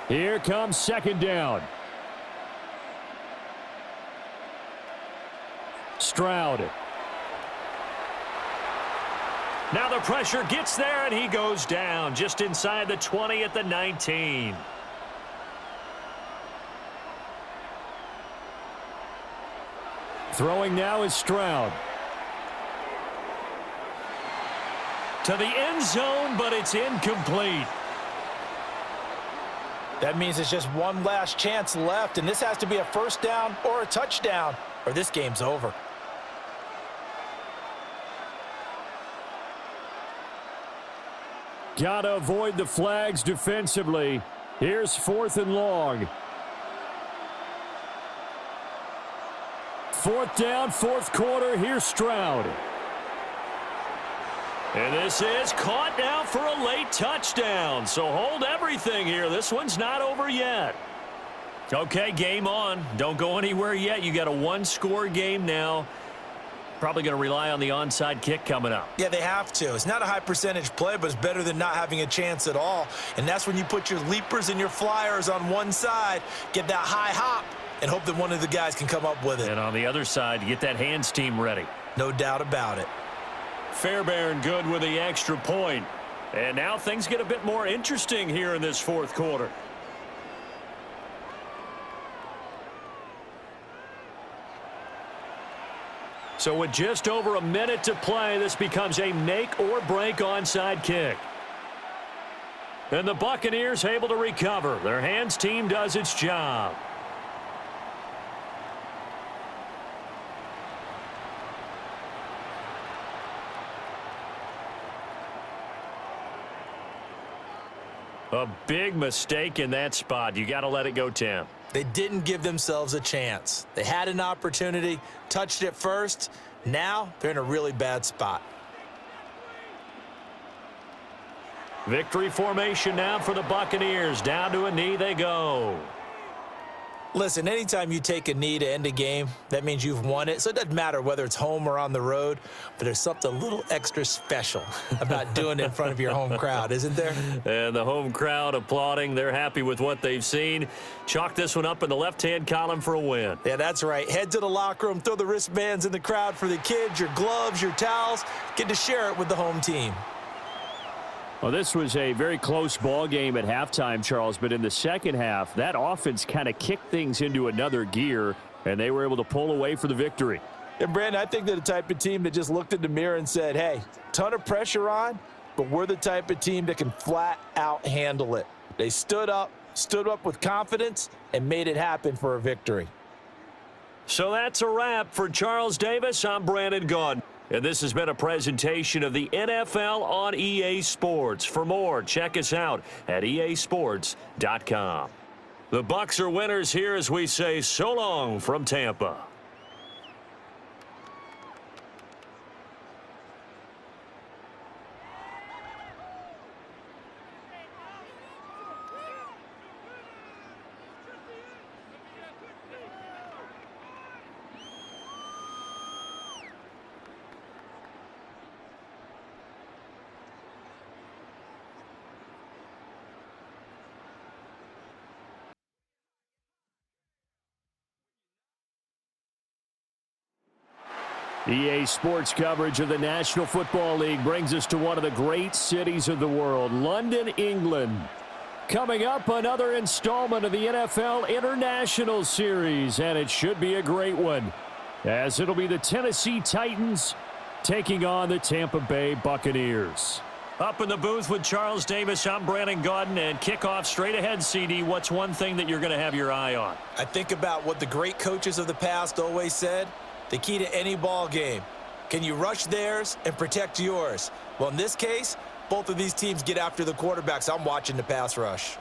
Here comes 2nd down. Stroud. Now the pressure gets there and he goes down just inside the 20 at the 19. Throwing now is Stroud. To the end zone, but it's incomplete. That means it's just one last chance left, and this has to be a 1st down or a touchdown, or this game's over. Gotta avoid the flags defensively. Here's 4th and long. 4th down, 4th quarter. Here's Stroud. And this is caught now for a late touchdown. So hold everything here. This one's not over yet. Okay, game on. Don't go anywhere yet. You got a 1-score game now. Probably going to rely on the onside kick coming up. Yeah, they have to. It's not a high percentage play, but it's better than not having a chance at all. And that's when you put your leapers and your flyers on one side, get that high hop, and hope that one of the guys can come up with it. And on the other side, get that hands team ready. No doubt about it. Fairbairn good with the extra point. And now things get a bit more interesting here in this fourth quarter. So with just over a minute to play, this becomes a make or break onside kick. And the Buccaneers able to recover. Their hands team does its job. A big mistake in that spot. You got to let it go, Tim. They didn't give themselves a chance. They had an opportunity, touched it first. Now they're in a really bad spot. Victory formation now for the Buccaneers. Down to a knee they go. Listen, anytime you take a knee to end a game, that means you've won it. So it doesn't matter whether it's home or on the road, but there's something a little extra special about doing it in front of your home crowd, isn't there? And the home crowd applauding. They're happy with what they've seen. Chalk this one up in the left-hand column for a win. Yeah, that's right. Head to the locker room, throw the wristbands in the crowd for the kids, your gloves, your towels. Get to share it with the home team. Well, this was a very close ball game at halftime, Charles, but in the second half, that offense kind of kicked things into another gear, and they were able to pull away for the victory. And, Brandon, I think they're the type of team that just looked in the mirror and said, hey, ton of pressure on, but we're the type of team that can flat out handle it. They stood up with confidence, and made it happen for a victory. So that's a wrap for Charles Davis. I'm Brandon Gaudin. And this has been a presentation of the NFL on EA Sports. For more, check us out at easports.com. The Bucks are winners here as we say so long from Tampa. EA Sports coverage of the National Football League brings us to one of the great cities of the world, London, England. Coming up, another installment of the NFL International Series, and it should be a great one, as it'll be the Tennessee Titans taking on the Tampa Bay Buccaneers. Up in the booth with Charles Davis, I'm Brandon Gaudin, and kickoff straight ahead, CD. What's one thing that you're going to have your eye on? I think about what the great coaches of the past always said. The key to any ball game. Can you rush theirs and protect yours? Well, in this case, both of these teams get after the quarterbacks. I'm watching the pass rush.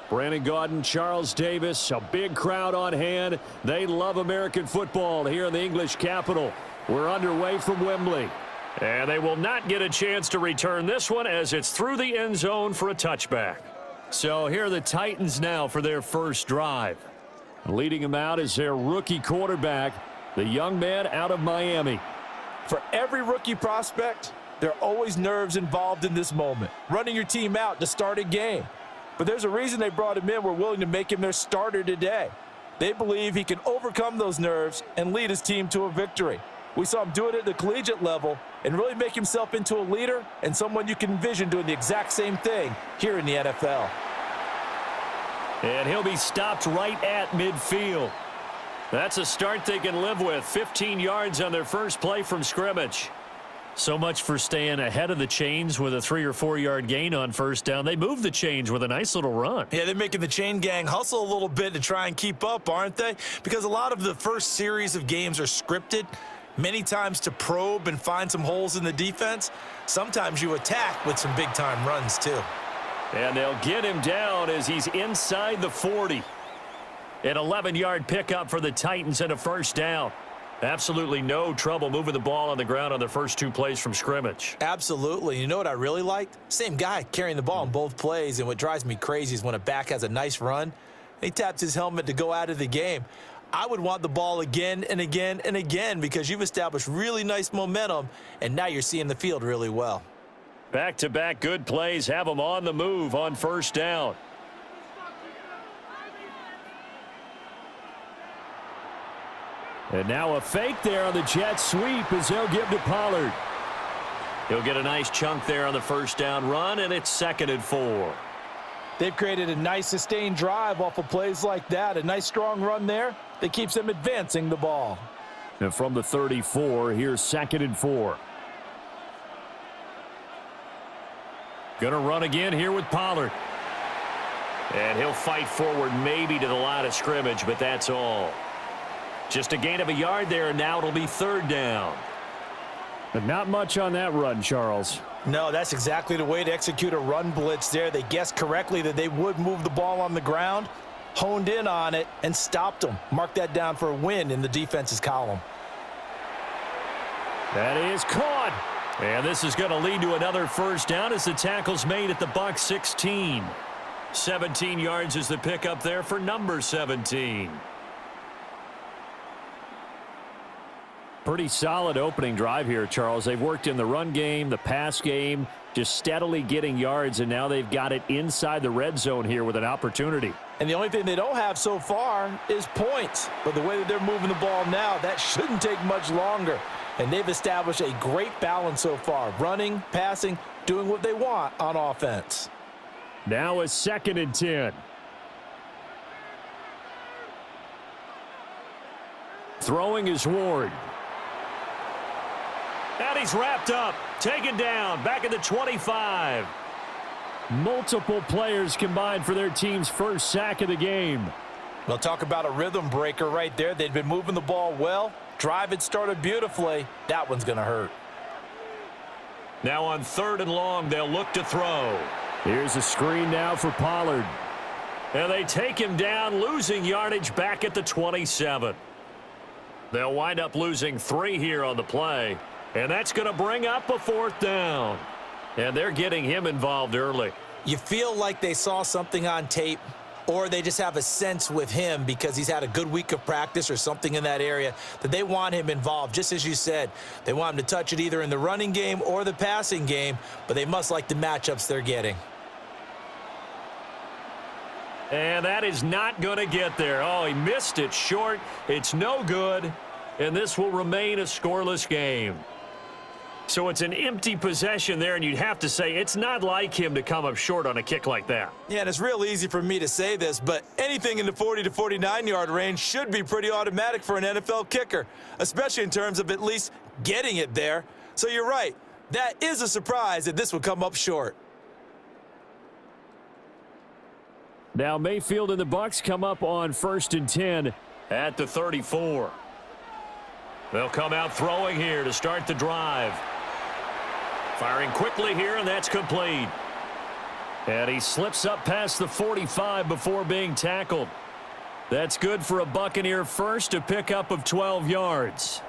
Brandon Gaudin, Charles Davis, a big crowd on hand. They love American football here in the English capital. We're underway from Wembley. And they will not get a chance to return this one as it's through the end zone for a touchback. So here are the Titans now for their first drive. Leading them out is their rookie quarterback, the young man out of Miami. For every rookie prospect, there are always nerves involved in this moment. Running your team out to start a game. But there's a reason they brought him in. We're willing to make him their starter today. They believe he can overcome those nerves and lead his team to a victory. We saw him do it at the collegiate level and really make himself into a leader and someone you can envision doing the exact same thing here in the NFL. And he'll be stopped right at midfield. That's a start they can live with. 15 yards on their first play from scrimmage. So much for staying ahead of the chains with a 3 or 4 yard gain on first down. They moved the chains with a nice little run. Yeah, they're making the chain gang hustle a little bit to try and keep up, aren't they? Because a lot of the first series of games are scripted, many times to probe and find some holes in the defense. Sometimes you attack with some big-time runs, too. And they'll get him down as he's inside the 40. An 11-yard pickup for the Titans and a first down. Absolutely no trouble moving the ball on the ground on their first 2 plays from scrimmage. Absolutely. You know what I really liked? Same guy carrying the ball in both plays, and what drives me crazy is when a back has a nice run, he taps his helmet to go out of the game. I would want the ball again and again and again because you've established really nice momentum, and now you're seeing the field really well. Back-to-back good plays have them on the move on first down. And now a fake there on the jet sweep as they'll give to Pollard. He'll get a nice chunk there on the first down run, and it's 2nd and 4. They've created a nice sustained drive off of plays like that. A nice strong run there that keeps them advancing the ball. And from the 34, here's 2nd and 4. Gonna run again here with Pollard. And he'll fight forward maybe to the line of scrimmage, but that's all. Just a gain of a yard there, and now it'll be 3rd down. But not much on that run, Charles. No, that's exactly the way to execute a run blitz there. They guessed correctly that they would move the ball on the ground, honed in on it, and stopped them. Mark that down for a win in the defense's column. That is caught. And this is going to lead to another first down as the tackle's made at the Bucks 16. 17 yards is the pickup there for number 17. Pretty solid opening drive here, Charles. They've worked in the run game, the pass game, just steadily getting yards, and now they've got it inside the red zone here with an opportunity. And the only thing they don't have so far is points. But the way that they're moving the ball now, that shouldn't take much longer. And they've established a great balance so far, running, passing, doing what they want on offense. Now a 2nd and 10. Throwing is Ward. And he's wrapped up, taken down, back at the 25. Multiple players combined for their team's first sack of the game. We'll talk about a rhythm breaker right there. They've been moving the ball well. Drive had started beautifully. That one's going to hurt. Now on 3rd and long, they'll look to throw. Here's a screen now for Pollard. And they take him down, losing yardage back at the 27. They'll wind up losing 3 here on the play. And that's going to bring up a 4th down. And they're getting him involved early. You feel like they saw something on tape, or they just have a sense with him because he's had a good week of practice or something in that area that they want him involved. Just as you said, they want him to touch it either in the running game or the passing game, but they must like the matchups they're getting. And that is not going to get there. Oh, he missed it short. It's no good. And this will remain a scoreless game. So it's an empty possession there, and you'd have to say it's not like him to come up short on a kick like that. Yeah, and it's real easy for me to say this, but anything in the 40 to 49-yard range should be pretty automatic for an NFL kicker, especially in terms of at least getting it there. So you're right. That is a surprise that this would come up short. Now Mayfield and the Bucks come up on 1st and 10 at the 34. They'll come out throwing here to start the drive. Firing quickly here, and that's complete. And he slips up past the 45 before being tackled. That's good for a Buccaneer first, a pickup of 12 yards.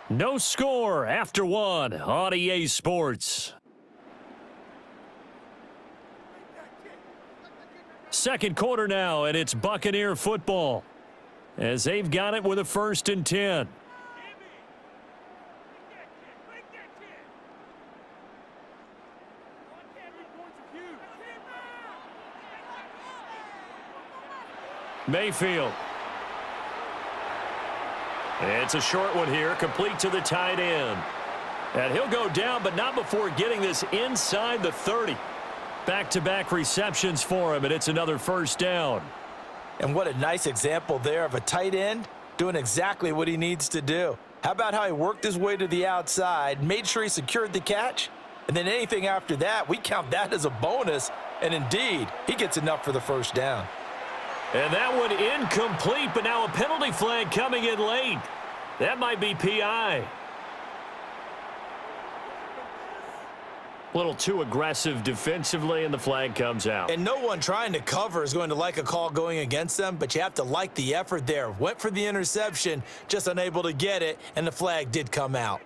No score after 1 on EA Sports. Second quarter now, and it's Buccaneer football as they've got it with a 1st and 10. Mayfield. It's a short one here, complete to the tight end. And he'll go down, but not before getting this inside the 30. Back-to-back receptions for him, and it's another first down. And what a nice example there of a tight end doing exactly what he needs to do. How about how he worked his way to the outside, made sure he secured the catch, and then anything after that, we count that as a bonus. And indeed, he gets enough for the first down. And that one incomplete, but now a penalty flag coming in late. That might be PI. A little too aggressive defensively, and the flag comes out. And no one trying to cover is going to like a call going against them, but you have to like the effort there. Went for the interception, just unable to get it, and the flag did come out.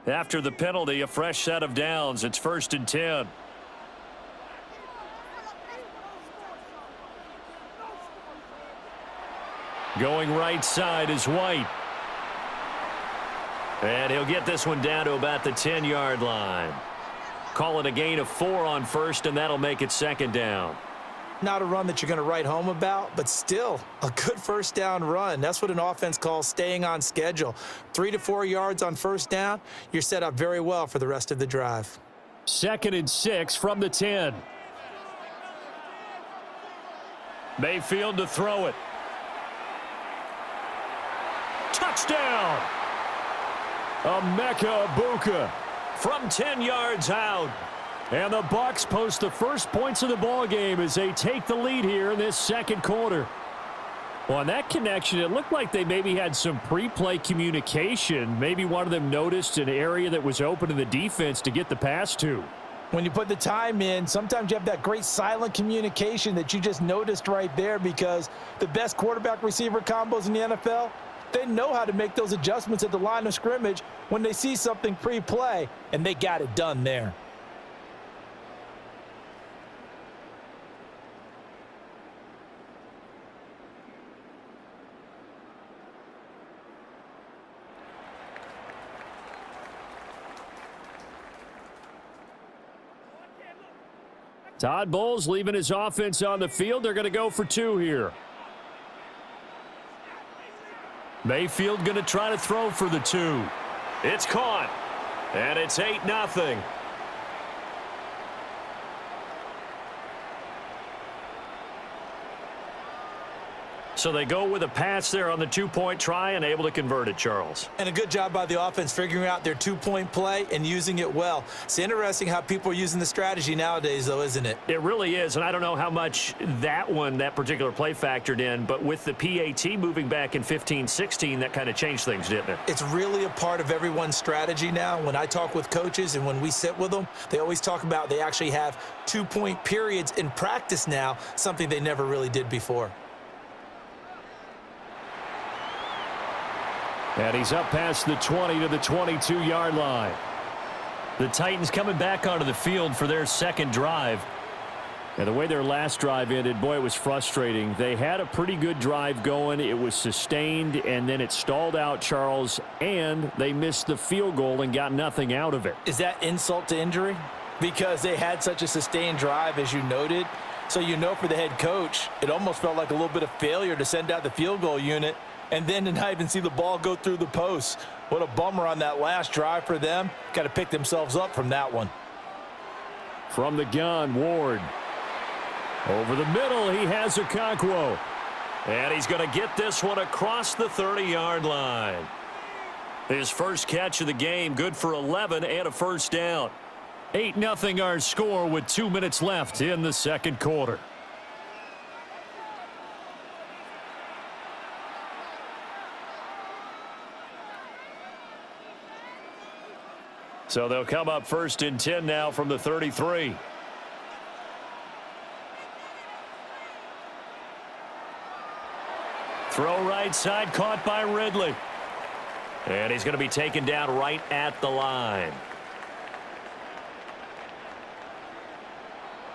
After the penalty, a fresh set of downs. It's 1st and 10. Going right side is White. And he'll get this one down to about the 10-yard line. Call it a gain of 4 on 1st, and that'll make it 2nd down. Not a run that you're going to write home about, but still a good 1st down run. That's what an offense calls staying on schedule. 3 to 4 yards on 1st down, you're set up very well for the rest of the drive. 2nd and 6 from the 10. Mayfield to throw it. Touchdown! Emeka Egbuka From 10 yards out. And the Bucks post the first points of the ball game as they take the lead here in this 2nd quarter. Well, on that connection, it looked like they maybe had some pre-play communication. Maybe one of them noticed an area that was open in the defense to get the pass to. When you put the time in, sometimes you have that great silent communication that you just noticed right there, because the best quarterback-receiver combos in the NFL, they know how to make those adjustments at the line of scrimmage when they see something pre-play, and they got it done there. Todd Bowles leaving his offense on the field. They're going to go for 2 here. Mayfield going to try to throw for the 2. It's caught. And it's 8-0. So they go with a pass there on the 2-point try and able to convert it, Charles. And a good job by the offense figuring out their 2-point play and using it well. It's interesting how people are using the strategy nowadays, though, isn't it? It really is, and I don't know how much that particular play factored in, but with the PAT moving back in 15-16, that kind of changed things, didn't it? It's really a part of everyone's strategy now. When I talk with coaches and when we sit with them, they always talk about they actually have 2-point periods in practice now, something they never really did before. And he's up past the 20 to the 22-yard line. The Titans coming back onto the field for their 2nd drive. And the way their last drive ended, boy, it was frustrating. They had a pretty good drive going. It was sustained, and then it stalled out, Charles, and they missed the field goal and got nothing out of it. Is that insult to injury? Because they had such a sustained drive, as you noted. So you know, for the head coach, it almost felt like a little bit of failure to send out the field goal unit and then to not even see the ball go through the posts. What a bummer on that last drive for them. Got to pick themselves up from that one. From the gun, Ward. Over the middle, he has Okonkwo. And he's going to get this one across the 30-yard line. His first catch of the game, good for 11 and a 1st down. 8-0 our score with 2 minutes left in the 2nd quarter. So they'll come up 1st and 10 now from the 33. Throw right side, caught by Ridley. And he's going to be taken down right at the line.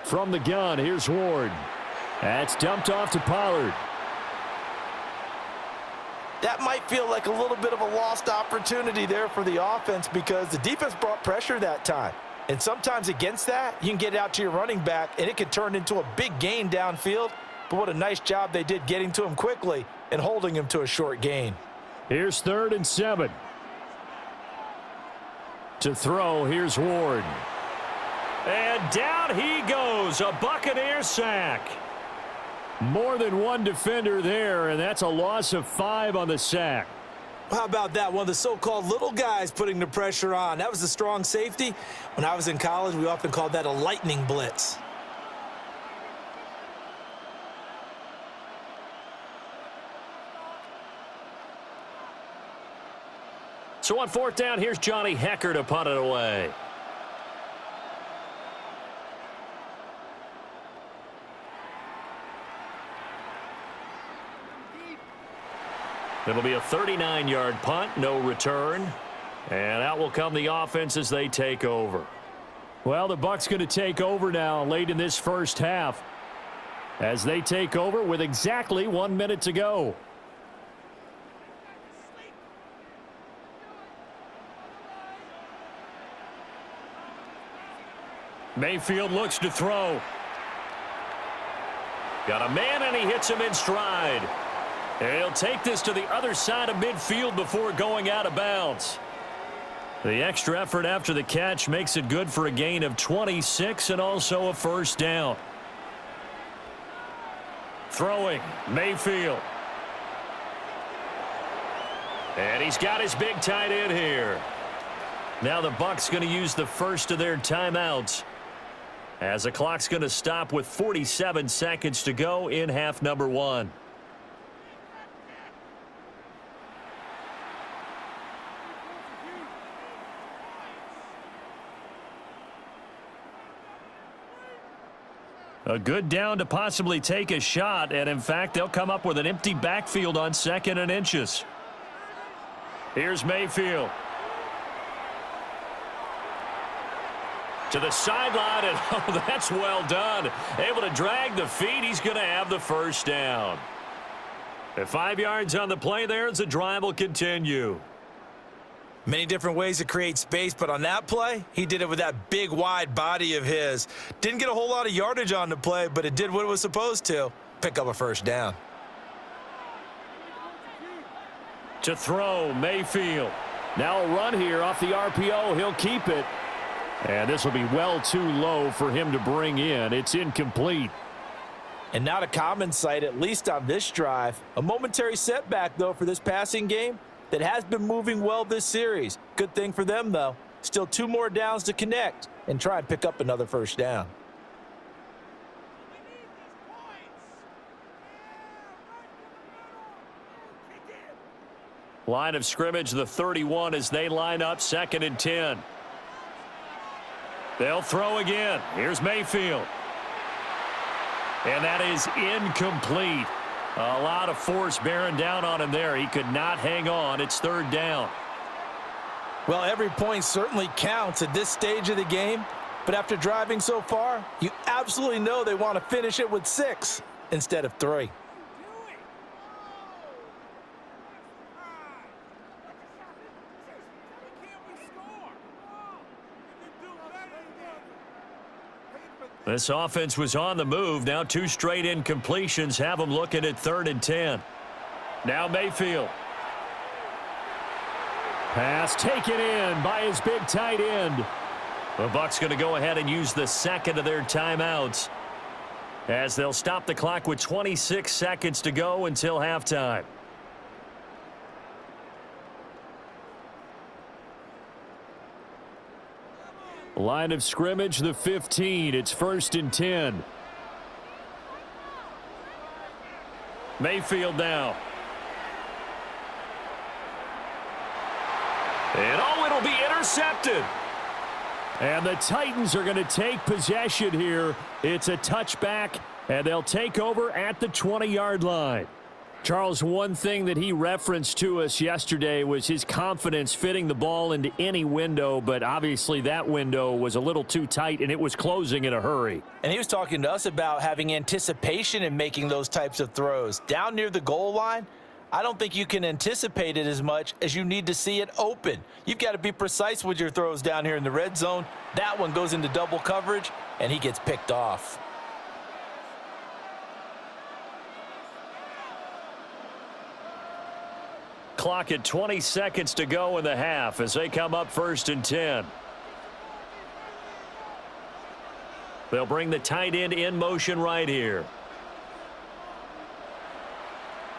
From the gun, here's Ward. That's dumped off to Pollard. That might feel like a little bit of a lost opportunity there for the offense, because the defense brought pressure that time. And sometimes against that, you can get it out to your running back, and it could turn into a big gain downfield. But what a nice job they did getting to him quickly and holding him to a short gain. Here's 3rd and 7. To throw, here's Ward. And down he goes, a Buccaneer sack. More than one defender there, and that's a loss of 5 on the sack. How about that? One of the so-called little guys putting the pressure on. That was a strong safety. When I was in college, we often called that a lightning blitz. So on fourth down, here's Johnny Hecker to punt it away. It'll be a 39-yard punt, no return. And out will come the offense as they take over. Well, the Bucks going to take over now late in this first half as they take over with exactly 1 minute to go. Mayfield looks to throw. Got a man, and he hits him in stride. He'll take this to the other side of midfield before going out of bounds. The extra effort after the catch makes it good for a gain of 26 and also a first down. Throwing, Mayfield. And he's got his big tight end here. Now the Bucks going to use the first of their timeouts as the clock's going to stop with 47 seconds to go in half number 1. A good down to possibly take a shot, and in fact, they'll come up with an empty backfield on 2nd and inches. Here's Mayfield. To the sideline, and oh, that's well done. Able to drag the feet. He's going to have the first down. At 5 yards on the play there as the drive will continue. Many different ways to create space, but on that play, he did it with that big, wide body of his. Didn't get a whole lot of yardage on the play, but it did what it was supposed to. Pick up a first down. To throw, Mayfield. Now a run here off the RPO. He'll keep it. And this will be well too low for him to bring in. It's incomplete. And not a common sight, at least on this drive. A momentary setback, though, for this passing game that has been moving well this series. Good thing for them, though. Still 2 more downs to connect and try and pick up another first down. Line of scrimmage, the 31 as they line up 2nd and 10. They'll throw again. Here's Mayfield. And that is incomplete. A lot of force bearing down on him there. He could not hang on. It's 3rd down. Well, every point certainly counts at this stage of the game. But after driving so far, you absolutely know they want to finish it with 6 instead of 3. This offense was on the move. Now 2 straight incompletions have them looking at 3rd and 10. Now Mayfield. Pass taken in by his big tight end. The Bucks going to go ahead and use the 2nd of their timeouts as they'll stop the clock with 26 seconds to go until halftime. Line of scrimmage, the 15. It's 1st and 10. Mayfield now. And oh, it'll be intercepted. And the Titans are going to take possession here. It's a touchback, and they'll take over at the 20-yard line. Charles, one thing that he referenced to us yesterday was his confidence fitting the ball into any window, but obviously that window was a little too tight, and it was closing in a hurry. And he was talking to us about having anticipation in making those types of throws. Down near the goal line, I don't think you can anticipate it as much as you need to see it open. You've got to be precise with your throws down here in the red zone. That one goes into double coverage, and he gets picked off. Clock at 20 seconds to go in the half as they come up 1st and 10. They'll bring the tight end in motion right here.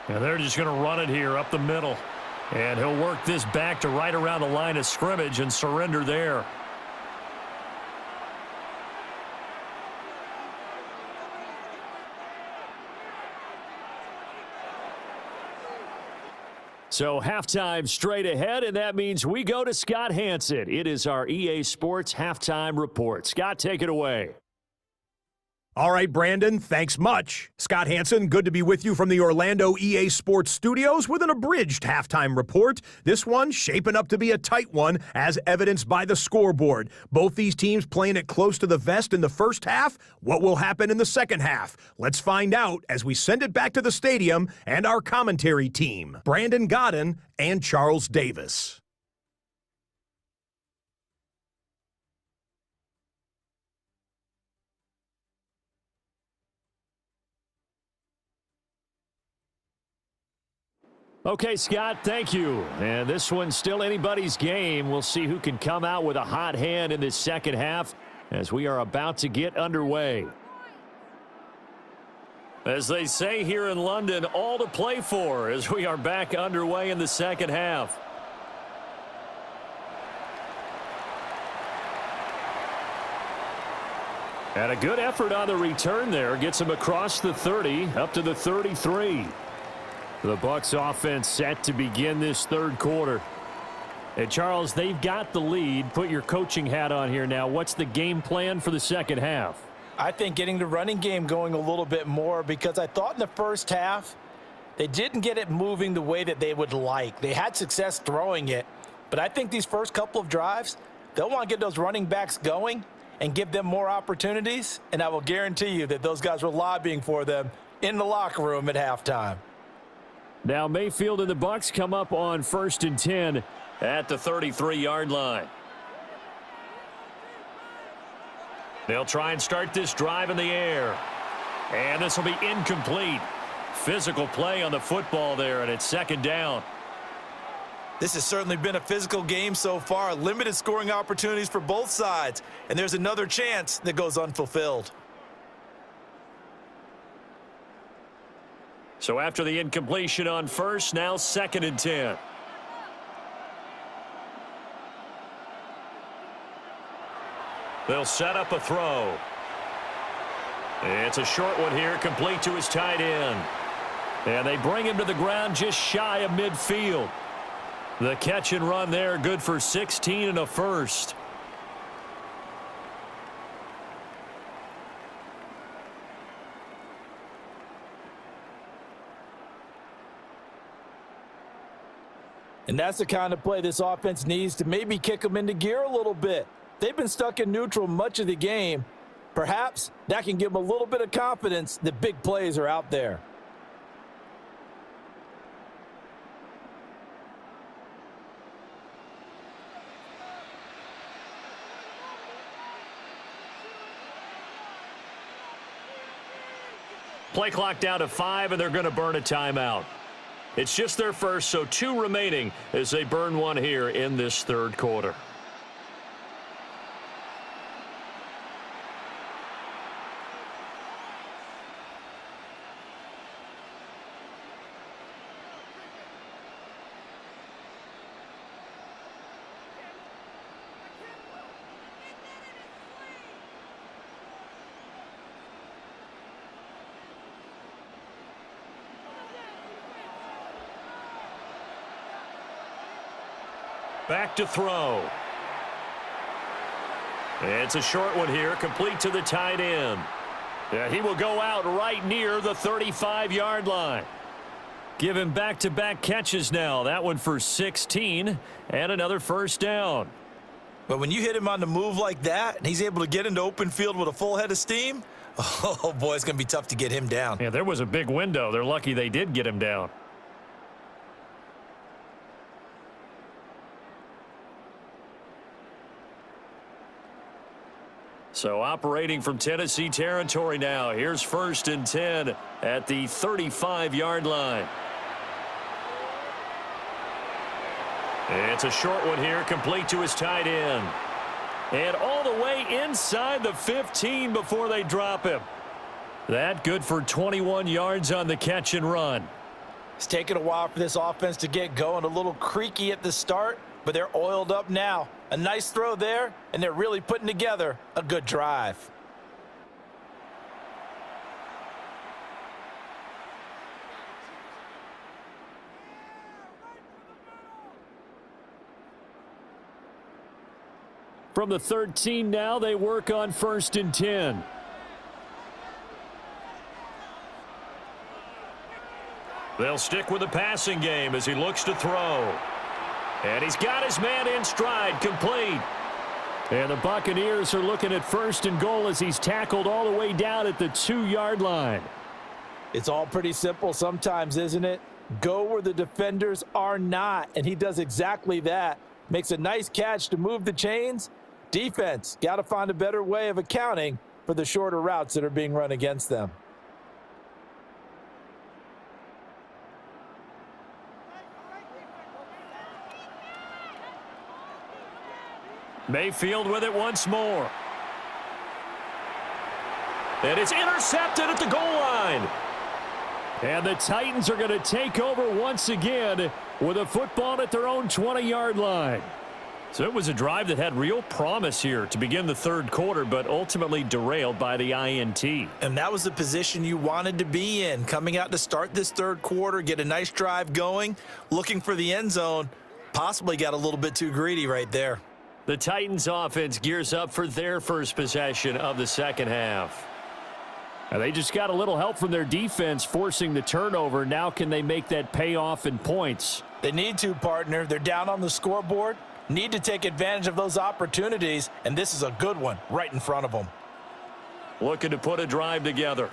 And they're just going to run it here up the middle. And he'll work this back to right around the line of scrimmage and surrender there. So halftime straight ahead, and that means we go to Scott Hanson. It is our EA Sports halftime report. Scott, take it away. All right, Brandon, thanks much. Scott Hanson, good to be with you from the Orlando EA Sports Studios with an abridged halftime report. This one shaping up to be a tight one, as evidenced by the scoreboard. Both these teams playing it close to the vest in the first half. What will happen in the second half? Let's find out as we send it back to the stadium and our commentary team, Brandon Godden and Charles Davis. Okay, Scott, thank you. And this one's still anybody's game. We'll see who can come out with a hot hand in this second half as we are about to get underway. As they say here in London, all to play for as we are back underway in the second half. And a good effort on the return there. Gets him across the 30, up to the 33. The Bucks offense set to begin this third quarter. And Charles, they've got the lead. Put your coaching hat on here now. What's the game plan for the second half? I think getting the running game going a little bit more, because I thought in the first half they didn't get it moving the way that they would like. They had success throwing it, but I think these first couple of drives, they'll want to get those running backs going and give them more opportunities, and I will guarantee you that those guys were lobbying for them in the locker room at halftime. Now Mayfield and the Bucks come up on 1st and 10 at the 33-yard line. They'll try and start this drive in the air. And this will be incomplete. Physical play on the football there, and it's second down. This has certainly been a physical game so far. Limited scoring opportunities for both sides. And there's another chance that goes unfulfilled. So after the incompletion on first, now 2nd and 10. They'll set up a throw. It's a short one here, complete to his tight end. And they bring him to the ground just shy of midfield. The catch and run there, good for 16 and a first. And that's the kind of play this offense needs to maybe kick them into gear a little bit. They've been stuck in neutral much of the game. Perhaps that can give them a little bit of confidence that big plays are out there. Play clock down to 5, and they're going to burn a timeout. It's just their first, so 2 remaining as they burn one here in this third quarter. Back to throw. It's a short one here, complete to the tight end. Yeah, he will go out right near the 35-yard line. Give him back-to-back catches now. That one for 16 and another first down. But when you hit him on the move like that and he's able to get into open field with a full head of steam, oh boy, it's going to be tough to get him down. Yeah, there was a big window. They're lucky they did get him down. So operating from Tennessee territory now. Here's 1st and 10 at the 35-yard line. It's a short one here, complete to his tight end. And all the way inside the 15 before they drop him. That good for 21 yards on the catch and run. It's taken a while for this offense to get going. A little creaky at the start, but they're oiled up now. A nice throw there, and they're really putting together a good drive. From the 13 now, they work on 1st and 10. They'll stick with the passing game as he looks to throw. And he's got his man in stride, complete. And the Buccaneers are looking at 1st and goal as he's tackled all the way down at the 2-yard line. It's all pretty simple sometimes, isn't it? Go where the defenders are not, and he does exactly that. Makes a nice catch to move the chains. Defense, got to find a better way of accounting for the shorter routes that are being run against them. Mayfield with it once more. And it's intercepted at the goal line. And the Titans are going to take over once again with a football at their own 20-yard line. So it was a drive that had real promise here to begin the third quarter, but ultimately derailed by the INT. And that was the position you wanted to be in, coming out to start this third quarter, get a nice drive going, looking for the end zone. Possibly got a little bit too greedy right there. The Titans offense gears up for their first possession of the second half. And they just got a little help from their defense forcing the turnover. Now can they make that pay off in points? They need to, partner. They're down on the scoreboard. Need to take advantage of those opportunities, and this is a good one right in front of them. Looking to put a drive together.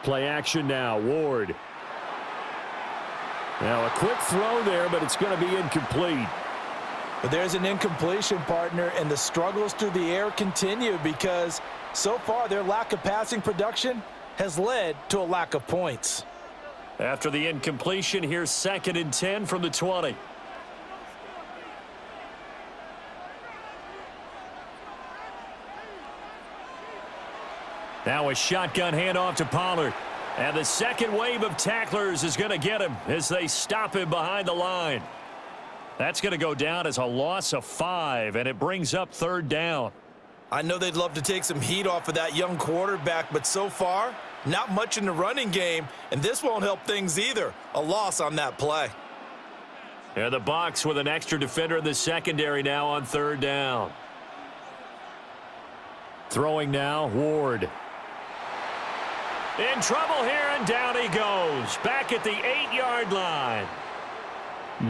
Play action now. Ward. Now a quick throw there, but it's going to be incomplete. But there's an incompletion, partner, and the struggles through the air continue because so far their lack of passing production has led to a lack of points. After the incompletion, here's 2nd and 10 from the 20. Now a shotgun handoff to Pollard. And the second wave of tacklers is going to get him as they stop him behind the line. That's going to go down as a loss of 5, and it brings up 3rd down. I know they'd love to take some heat off of that young quarterback, but so far, not much in the running game, and this won't help things either. A loss on that play. And the Bucks with an extra defender in the secondary now on 3rd down. Throwing now, Ward. In trouble here, and down he goes. Back at the 8-yard line.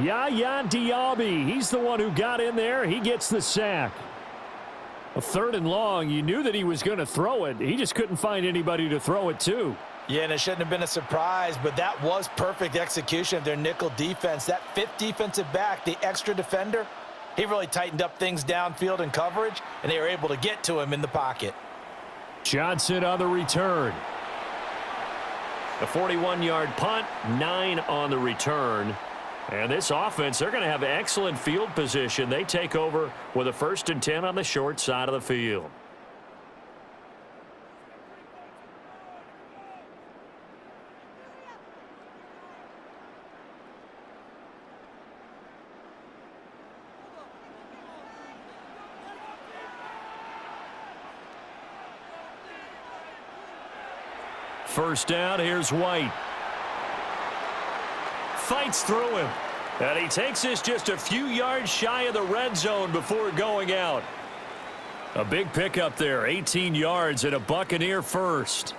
Yaya Diaby, he's the one who got in there. He gets the sack. A 3rd and long, you knew that he was going to throw it. He just couldn't find anybody to throw it to. Yeah, and it shouldn't have been a surprise, but that was perfect execution of their nickel defense. That 5th defensive back, the extra defender, he really tightened up things downfield in coverage, and they were able to get to him in the pocket. Johnson on the return. A 41-yard punt, 9 on the return. And this offense, they're going to have excellent field position. They take over with a 1st and 10 on the short side of the field. First down, here's White. Fights through him. And he takes this just a few yards shy of the red zone before going out. A big pickup there, 18 yards and a Buccaneer first.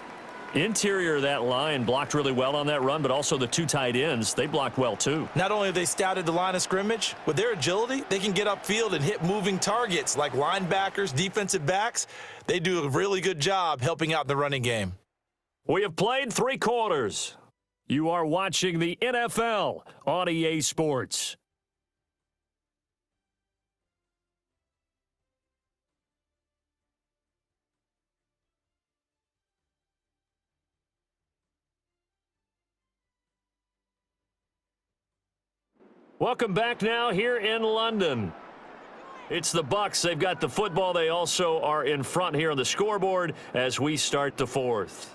Interior of that line blocked really well on that run, but also the 2 tight ends, they blocked well too. Not only have they scouted the line of scrimmage, with their agility, they can get upfield and hit moving targets like linebackers, defensive backs. They do a really good job helping out the running game. We have played 3 quarters. You are watching the NFL on EA Sports. Welcome back now here in London. It's the Bucks. They've got the football. They also are in front here on the scoreboard as we start the fourth.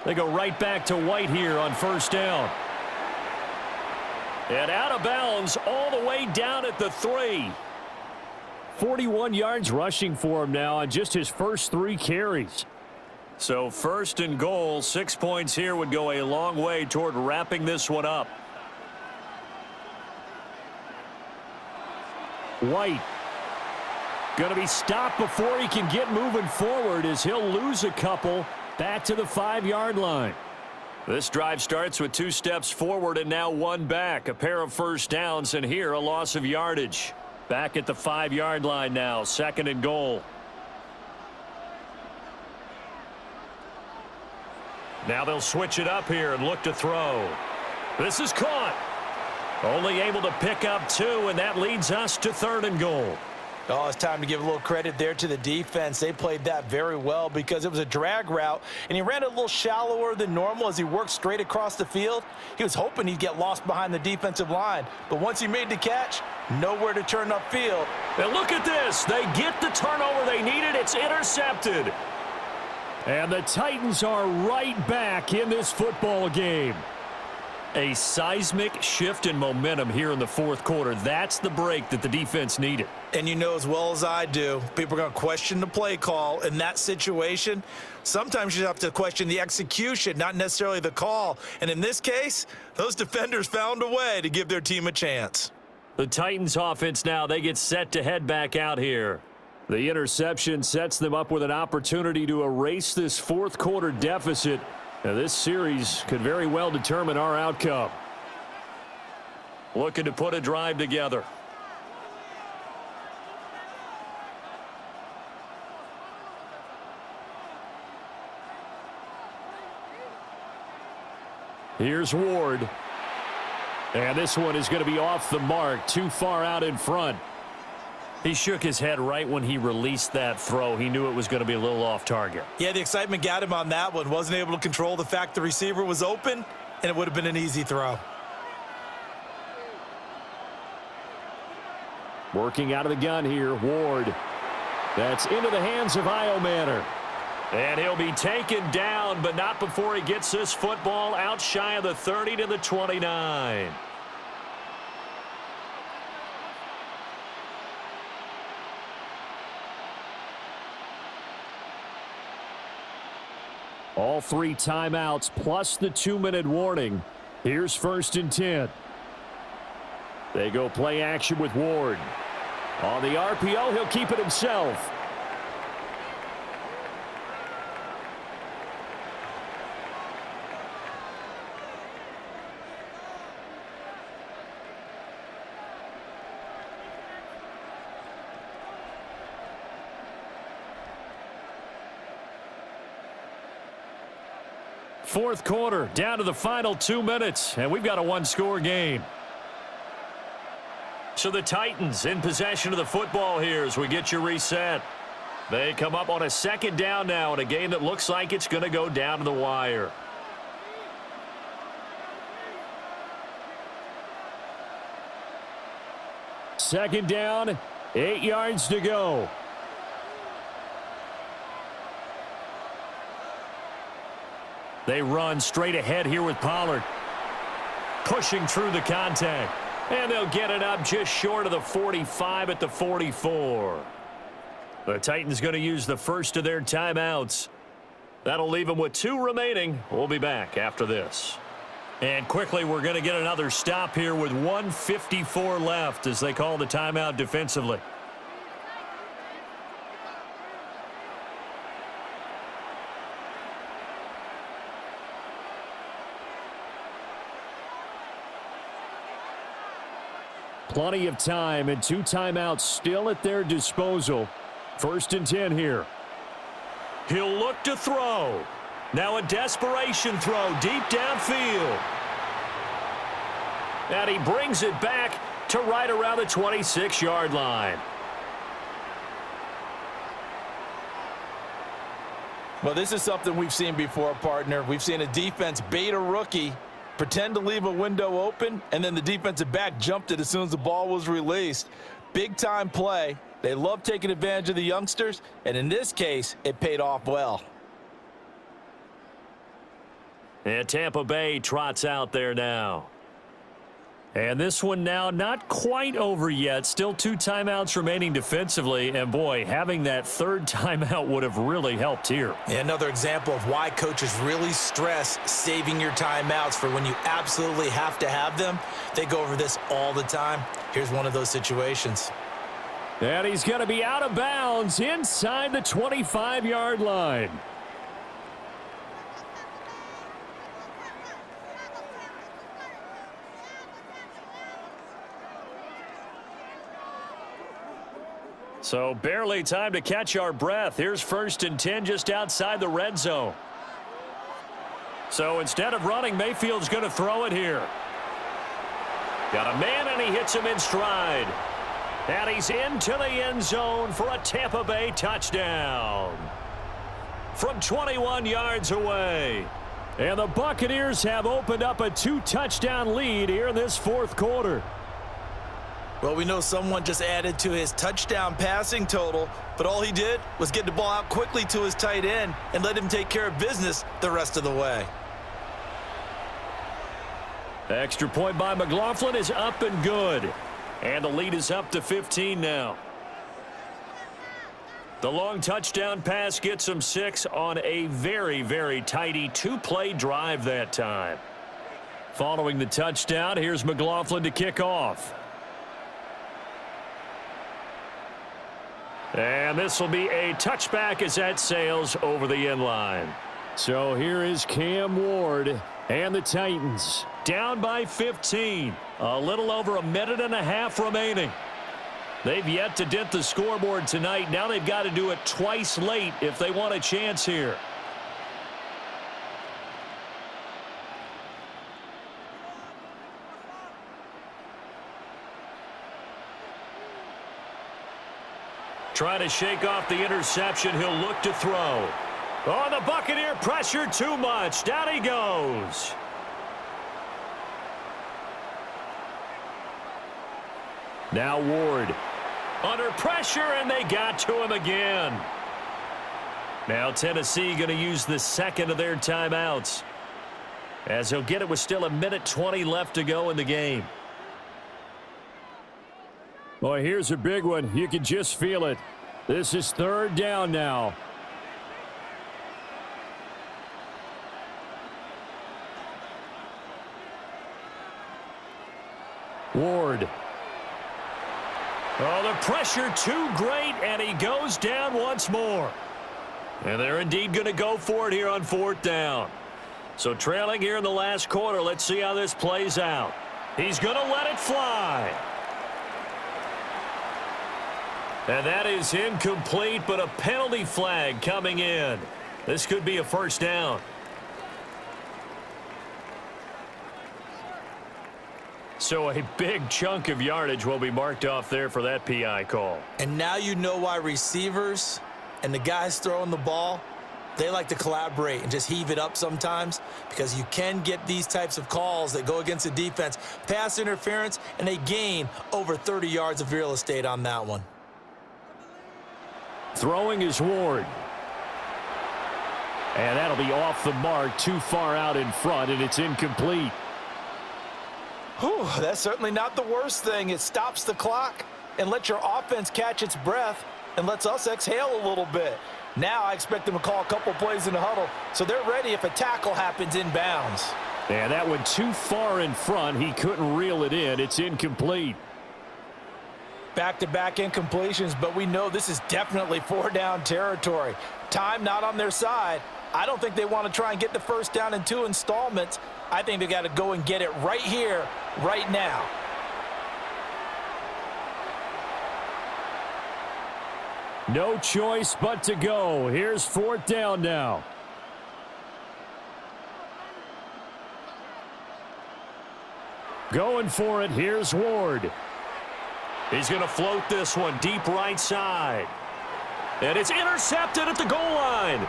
They go right back to White here on first down. And out of bounds all the way down at the 3. 41 yards rushing for him now on just his first 3 carries. So first and goal, 6 points here would go a long way toward wrapping this one up. White going to be stopped before he can get moving forward as he'll lose a couple back to the 5-yard line. This drive starts with 2 steps forward and now 1 back. A pair of first downs, and here a loss of yardage. Back at the 5-yard line now, second and goal. Now they'll switch it up here and look to throw. This is caught. Only able to pick up 2, and that leads us to third and goal. Oh, it's time to give a little credit there to the defense. They played that very well because it was a drag route, and he ran it a little shallower than normal as he worked straight across the field. He was hoping he'd get lost behind the defensive line, but once he made the catch, nowhere to turn upfield. And look at this. They get the turnover they needed. It's intercepted. And the Titans are right back in this football game. A seismic shift in momentum here in the fourth quarter. That's the break that the defense needed. And you know as well as I do, people are going to question the play call in that situation. Sometimes you have to question the execution, not necessarily the call. And in this case, those defenders found a way to give their team a chance. The Titans offense now, they get set to head back out here. The interception sets them up with an opportunity to erase this fourth quarter deficit. Now, this series could very well determine our outcome. Looking to put a drive together. Here's Ward. And this one is going to be off the mark, too far out in front. He shook his head right when he released that throw. He knew it was going to be a little off target. Yeah, the excitement got him on that one. Wasn't able to control the fact the receiver was open, and it would have been an easy throw. Working out of the gun here, Ward. That's into the hands of Iomanner. And he'll be taken down, but not before he gets this football out shy of the 30 to the 29. All 3 timeouts plus the 2-minute warning. Here's first and 10. They go play action with Ward. On the RPO, he'll keep it himself. Fourth quarter, down to the final 2 minutes, and we've got a 1-score game. So the Titans in possession of the football here as we get you reset. They come up on a second down now in a game that looks like it's going to go down to the wire. Second down, 8 yards to go. They run straight ahead here with Pollard. Pushing through the contact. And they'll get it up just short of the 45 at the 44. The Titans going to use the first of their timeouts. That'll leave them with 2 remaining. We'll be back after this. And quickly, we're going to get another stop here with 1:54 left as they call the timeout defensively. Plenty of time and 2 timeouts still at their disposal. First and 10 here. He'll look to throw. Now a desperation throw deep downfield. And he brings it back to right around the 26-yard line. Well, this is something we've seen before, partner. We've seen a defense bait a rookie, pretend to leave a window open, and then the defensive back jumped it as soon as the ball was released. Big-time play. They love taking advantage of the youngsters, and in this case, it paid off well. And Tampa Bay trots out there now. And this one now not quite over yet. Still 2 timeouts remaining defensively. And, boy, having that 3rd timeout would have really helped here. Yeah, another example of why coaches really stress saving your timeouts for when you absolutely have to have them. They go over this all the time. Here's one of those situations. And he's going to be out of bounds inside the 25-yard line. So barely time to catch our breath. Here's 1st and 10 just outside the red zone. So instead of running, Mayfield's going to throw it here. Got a man, and he hits him in stride. And he's into the end zone for a Tampa Bay touchdown. From 21 yards away. And the Buccaneers have opened up a 2-touchdown lead here in this 4th quarter. Well, we know someone just added to his touchdown passing total, but all he did was get the ball out quickly to his tight end and let him take care of business the rest of the way. The extra point by McLaughlin is up and good. And the lead is up to 15 now. The long touchdown pass gets him 6 on a very, very tidy 2-play drive that time. Following the touchdown, here's McLaughlin to kick off. And this will be a touchback as that sails over the end line. So here is Cam Ward and the Titans down by 15. A little over a minute and a half remaining. They've yet to dent the scoreboard tonight. Now they've got to do it twice late if they want a chance here. Trying to shake off the interception. He'll look to throw. Oh, the Buccaneer pressure too much. Down he goes. Now Ward. Under pressure, and they got to him again. Now Tennessee going to use the 2nd of their timeouts, as he'll get it with still 1:20 left to go in the game. Boy, here's a big one. You can just feel it. This is 3rd down now. Ward. Oh, the pressure too great, and he goes down once more. And they're indeed going to go for it here on 4th down. So trailing here in the last quarter, let's see how this plays out. He's going to let it fly. And that is incomplete, but a penalty flag coming in. This could be a 1st down. So a big chunk of yardage will be marked off there for that PI call. And now you know why receivers and the guys throwing the ball, they like to collaborate and just heave it up sometimes, because you can get these types of calls that go against the defense. Pass interference, and they gain over 30 yards of real estate on that one. Throwing is Ward. And that'll be off the mark, too far out in front, and it's incomplete. Whew, that's certainly not the worst thing. It stops the clock and lets your offense catch its breath and lets us exhale a little bit. Now I expect them to call a couple plays in the huddle, so they're ready if a tackle happens inbounds. And that one too far in front. He couldn't reel it in. It's incomplete. Back-to-back incompletions, but we know this is definitely 4-down territory. Time not on their side. I don't think they want to try and get the 1st down in 2 installments. I think they got to go and get it right here, right now. No choice but to go. Here's 4th down now. Going for it. Here's Ward. He's going to float this one deep right side. And it's intercepted at the goal line.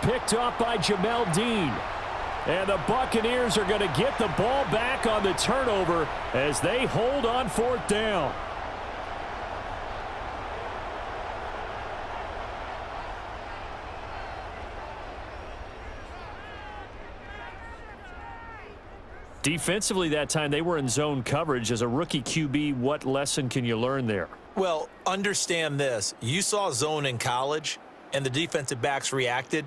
Picked up by Jamel Dean. And the Buccaneers are going to get the ball back on the turnover as they hold on 4th down. Defensively that time, they were in zone coverage. As a rookie QB, what lesson can you learn there? Well, understand this. You saw zone in college, and the defensive backs reacted,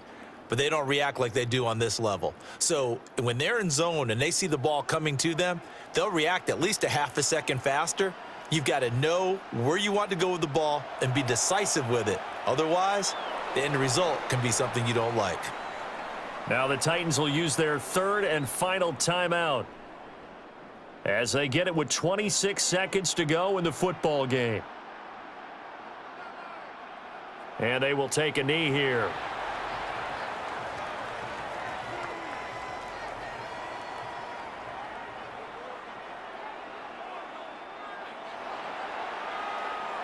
but they don't react like they do on this level. So when they're in zone and they see the ball coming to them, they'll react at least a half a second faster. You've got to know where you want to go with the ball and be decisive with it. Otherwise, the end result can be something you don't like. Now the Titans will use their 3rd and final timeout as they get it with 26 seconds to go in the football game. And they will take a knee here.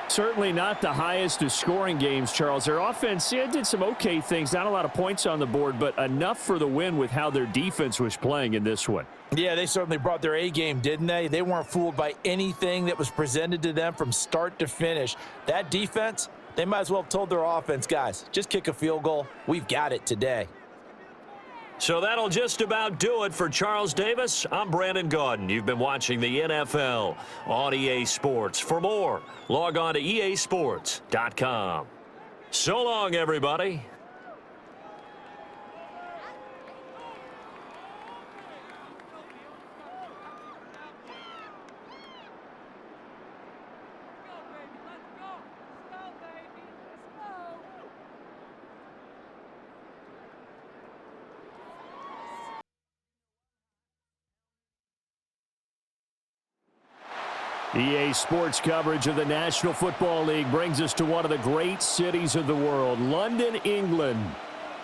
Certainly not the highest of scoring games, Charles. Their offense did some okay things. Not a lot of points on the board, but enough for the win with how their defense was playing in this one. Yeah, they certainly brought their A game, didn't they? They weren't fooled by anything that was presented to them from start to finish. That defense, they might as well have told their offense, guys, just kick a field goal. We've got it today. So that'll just about do it for Charles Davis. I'm Brandon Gaudin. You've been watching the NFL on EA Sports. For more, log on to easports.com. So long, everybody. EA Sports coverage of the National Football League brings us to one of the great cities of the world, London, England.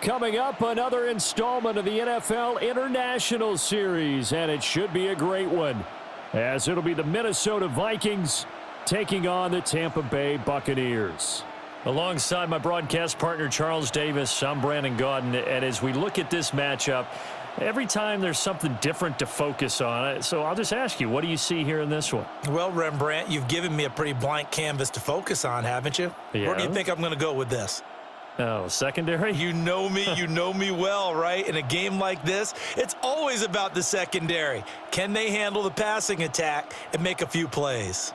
Coming up, another installment of the NFL International Series, and it should be a great one, as it'll be the Minnesota Vikings taking on the Tampa Bay Buccaneers. Alongside my broadcast partner, Charles Davis, I'm Brandon Gaudin, and as we look at this matchup, every time there's something different to focus on. So I'll just ask you, what do you see here in this one? Well, Rembrandt, you've given me a pretty blank canvas to focus on, haven't you? Yeah. Where do you think I'm going to go with this? Oh, secondary? You know me well, right? In a game like this, it's always about the secondary. Can they handle the passing attack and make a few plays?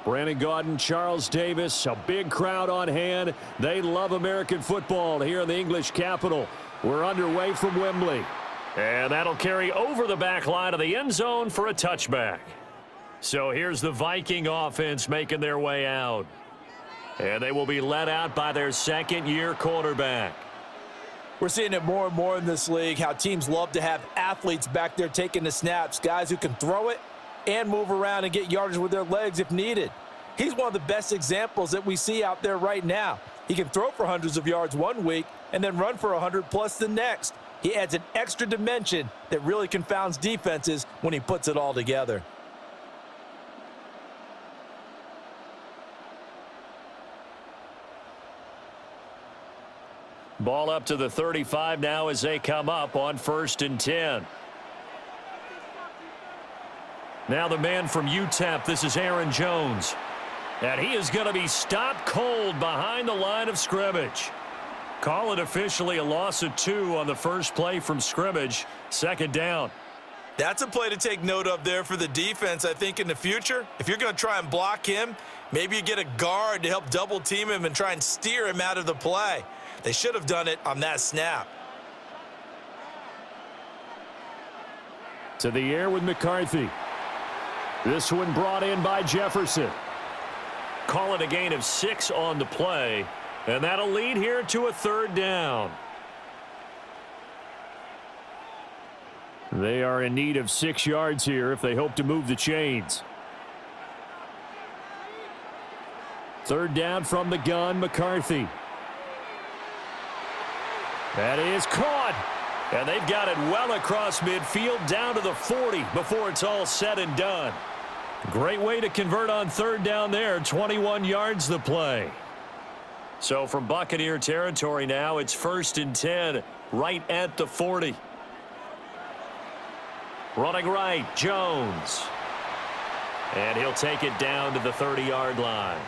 Brandon Gaudin, Charles Davis, a big crowd on hand. They love American football here in the English capital. We're underway from Wembley. And that'll carry over the back line of the end zone for a touchback. So here's the Viking offense making their way out. And they will be led out by their second-year quarterback. We're seeing it more and more in this league, how teams love to have athletes back there taking the snaps, guys who can throw it and move around and get yardage with their legs if needed. He's one of the best examples that we see out there right now. He can throw for hundreds of yards one week and then run for 100+ the next. He adds an extra dimension that really confounds defenses when he puts it all together. Ball up to the 35 now as they come up on 1st and 10. Now the man from UTEP, this is Aaron Jones. And he is going to be stopped cold behind the line of scrimmage. Call it officially a loss of 2 on the first play from scrimmage. 2nd down. That's a play to take note of there for the defense, I think, in the future. If you're going to try and block him, maybe you get a guard to help double team him and try and steer him out of the play. They should have done it on that snap. To the air with McCarthy. This one brought in by Jefferson. Call it a gain of 6 on the play. And that'll lead here to a third down. They are in need of 6 yards here if they hope to move the chains. Third down from the gun, McCarthy. That is caught. And they've got it well across midfield down to the 40 before it's all said and done. Great way to convert on third down there. 21 yards the play. So from Buccaneer territory now, it's 1st and 10 right at the 40. Running right, Jones. And he'll take it down to the 30-yard line.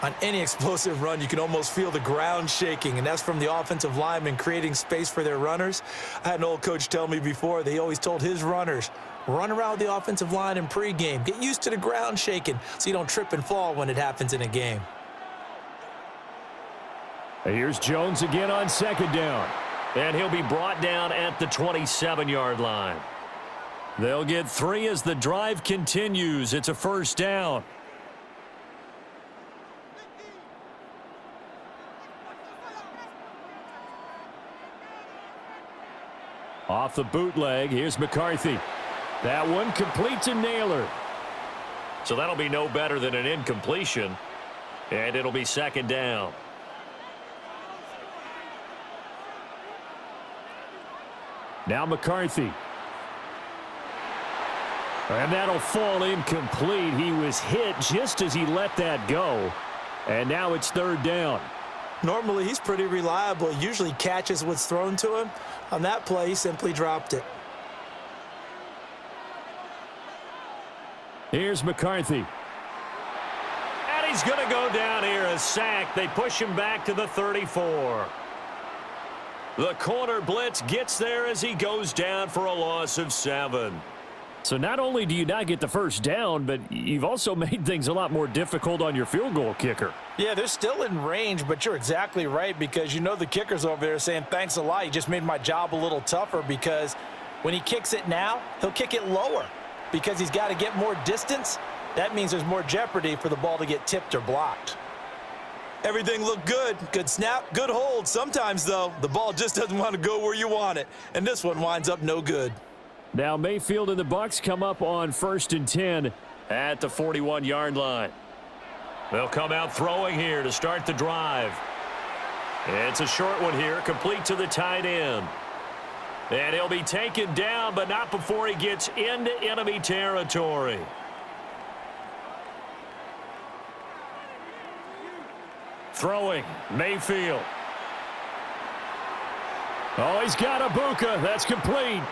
On any explosive run, you can almost feel the ground shaking, and that's from the offensive linemen creating space for their runners. I had an old coach tell me before, they always told his runners, run around the offensive line in pregame. Get used to the ground shaking so you don't trip and fall when it happens in a game. Here's Jones again on second down. And he'll be brought down at the 27-yard line. They'll get 3 as the drive continues. It's a first down. Off the bootleg, here's McCarthy. That one complete to Naylor. So that'll be no better than an incompletion. And it'll be second down. Now McCarthy. And that'll fall incomplete. He was hit just as he let that go. And now it's third down. Normally, he's pretty reliable. He usually catches what's thrown to him. On that play, he simply dropped it. Here's McCarthy. And he's going to go down here, a sack. They push him back to the 34. The corner blitz gets there as he goes down for a loss of 7. So not only do you not get the first down, but you've also made things a lot more difficult on your field goal kicker. Yeah, they're still in range, but you're exactly right because you know the kicker's over there saying, thanks a lot. You just made my job a little tougher because when he kicks it now, he'll kick it lower because he's got to get more distance. That means there's more jeopardy for the ball to get tipped or blocked. Everything looked good. Good snap, good hold. Sometimes, though, the ball just doesn't want to go where you want it, and this one winds up no good. Now Mayfield and the Bucks come up on 1st and 10 at the 41-yard line. They'll come out throwing here to start the drive. It's a short one here, complete to the tight end. And he'll be taken down, but not before he gets into enemy territory. Throwing, Mayfield. Oh, he's got Ibuka. That's complete.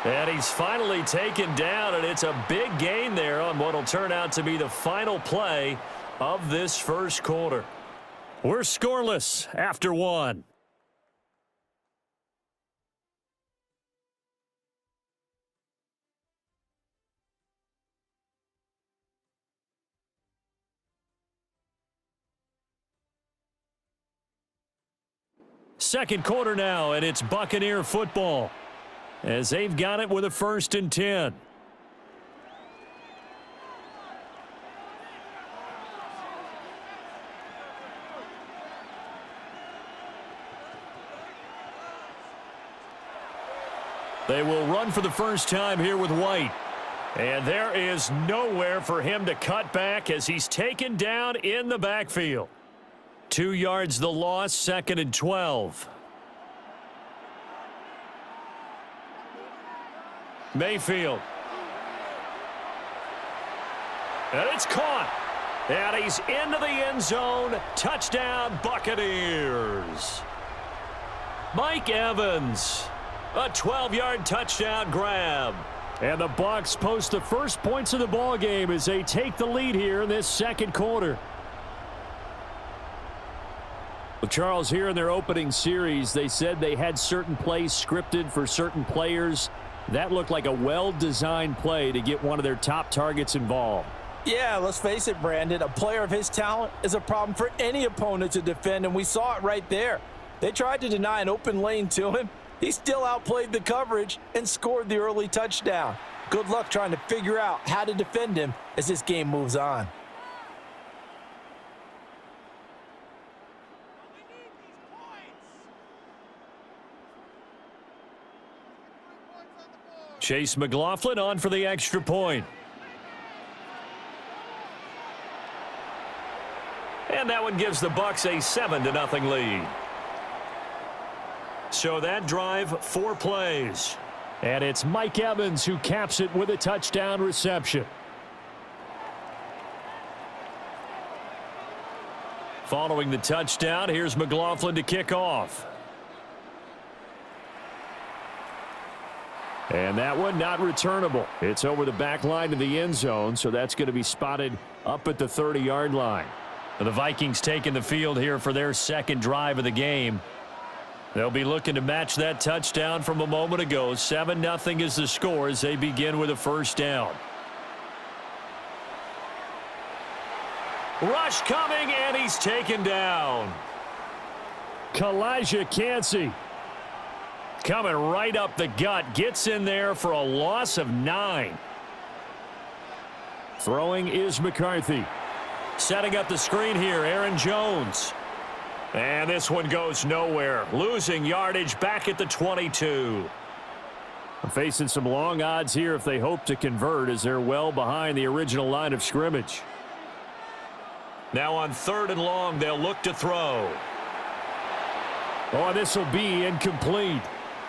And he's finally taken down, and it's a big gain there on what will turn out to be the final play of this first quarter. We're scoreless after 1. Second quarter now, and it's Buccaneer football as they've got it with a 1st and 10. They will run for the first time here with White. And there is nowhere for him to cut back as he's taken down in the backfield. 2 yards the loss, 2nd and 12. Mayfield. And it's caught. And he's into the end zone. Touchdown, Buccaneers. Mike Evans. A 12-yard touchdown grab. And the Bucks post the first points of the ball game as they take the lead here in this second quarter. Well, Charles, here in their opening series, they said they had certain plays scripted for certain players. That looked like a well-designed play to get one of their top targets involved. Yeah, let's face it, Brandon. A player of his talent is a problem for any opponent to defend, and we saw it right there. They tried to deny an open lane to him. He still outplayed the coverage and scored the early touchdown. Good luck trying to figure out how to defend him as this game moves on. Chase McLaughlin on for the extra point. And that one gives the Bucks a 7-0 lead. So that drive, 4 plays. And it's Mike Evans who caps it with a touchdown reception. Following the touchdown, here's McLaughlin to kick off. And that one not returnable. It's over the back line to the end zone, so that's going to be spotted up at the 30-yard line. The Vikings taking the field here for their second drive of the game. They'll be looking to match that touchdown from a moment ago. 7-0 is the score as they begin with a first down. Rush coming, and he's taken down. Kalijah Kancey coming right up the gut. Gets in there for a loss of 9. Throwing is McCarthy. Setting up the screen here, Aaron Jones. And this one goes nowhere. Losing yardage back at the 22. Facing some long odds here if they hope to convert, as they're well behind the original line of scrimmage. Now on 3rd and long, they'll look to throw. Oh, this will be incomplete.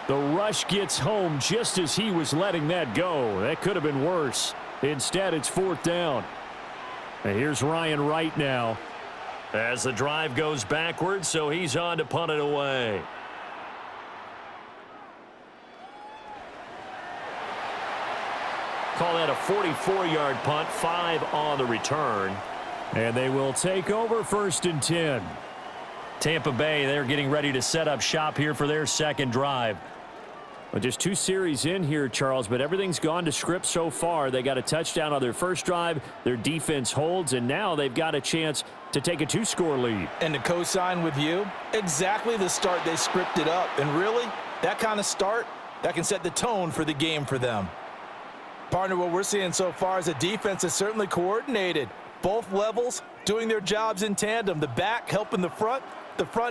The rush gets home just as he was letting that go. That could have been worse. Instead, it's 4th down. And here's Ryan Wright now. As the drive goes backwards, so he's on to punt it away. Call that a 44-yard punt, 5 on the return. And they will take over 1st and 10. Tampa Bay, they're getting ready to set up shop here for their second drive. Well, just 2 series in here, Charles, but everything's gone to script so far. They got a touchdown on their first drive. Their defense holds, and now they've got a chance to take a 2-score lead. And to co-sign with you, exactly the start they scripted up. And really, that kind of start, that can set the tone for the game for them. Partner, what we're seeing so far is the defense is certainly coordinated. Both levels doing their jobs in tandem. The back helping the front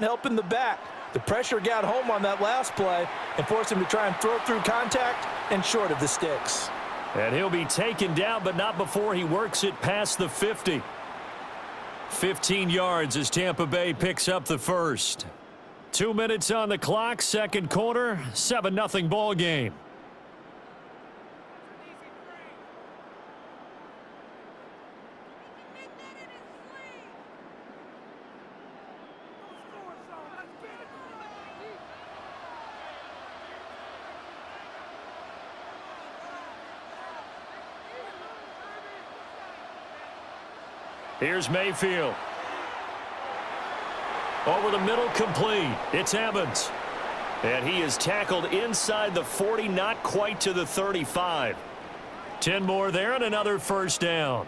helping the back. The pressure got home on that last play and forced him to try and throw through contact and short of the sticks. And he'll be taken down, but not before he works it past the 50. 15 yards as Tampa Bay picks up the first. 2 minutes on the clock, second quarter, 7-0 ball game. Here's Mayfield. Over the middle, complete. It's Evans. And he is tackled inside the 40, not quite to the 35. 10 more there and another first down.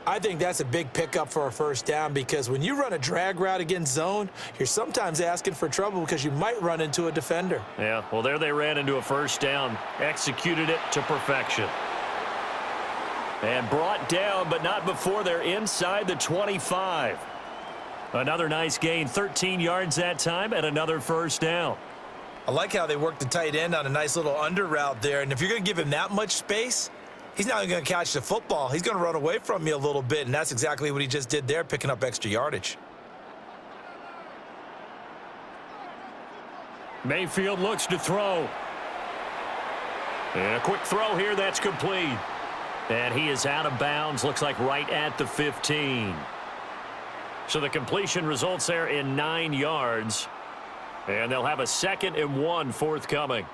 I think that's a big pickup for a first down, because when you run a drag route against zone, you're sometimes asking for trouble because you might run into a defender. Yeah, well, there they ran into a first down. Executed it to perfection. And brought down, but not before they're inside the 25. Another nice gain, 13 yards that time, and another first down. I like how they worked the tight end on a nice little under route there. And if you're going to give him that much space, he's not going to catch the football. He's going to run away from you a little bit, and that's exactly what he just did there, picking up extra yardage. Mayfield looks to throw. And a quick throw here, that's complete. And he is out of bounds, looks like right at the 15. So the completion results there in 9 yards. And they'll have a 2nd and 1 forthcoming.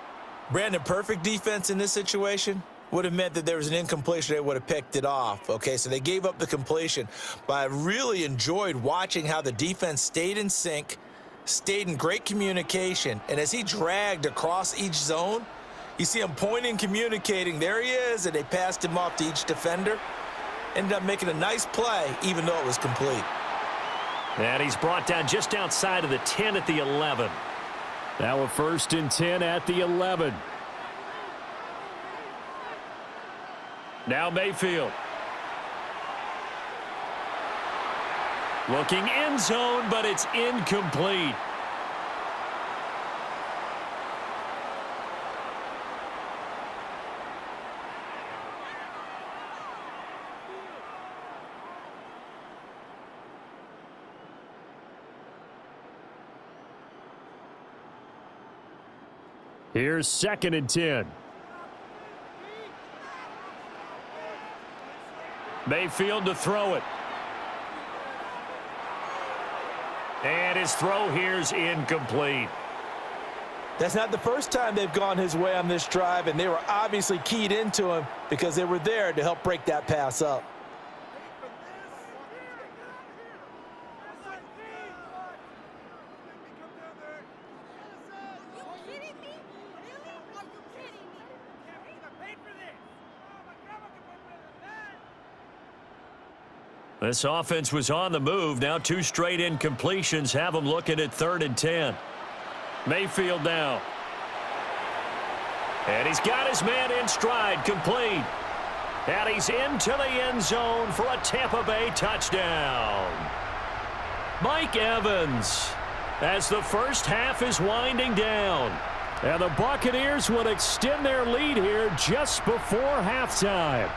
Brandon, perfect defense in this situation would have meant that there was an incompletion. They would have picked it off. Okay, so they gave up the completion. But I really enjoyed watching how the defense stayed in sync, stayed in great communication. And as he dragged across each zone, you see him pointing, communicating. There he is, and they passed him off to each defender. Ended up making a nice play, even though it was complete. And he's brought down just outside of the 10 at the 11. Now a 1st and 10 at the 11. Now Mayfield. Looking end zone, but it's incomplete. Here's 2nd and 10. Mayfield to throw it. And his throw here's incomplete. That's not the first time they've gone his way on this drive, and they were obviously keyed into him because they were there to help break that pass up. This offense was on the move. Now 2 straight incompletions have them looking at 3rd and 10. Mayfield now. And he's got his man in stride, complete. And he's into the end zone for a Tampa Bay touchdown. Mike Evans, as the first half is winding down. And the Buccaneers will extend their lead here just before halftime.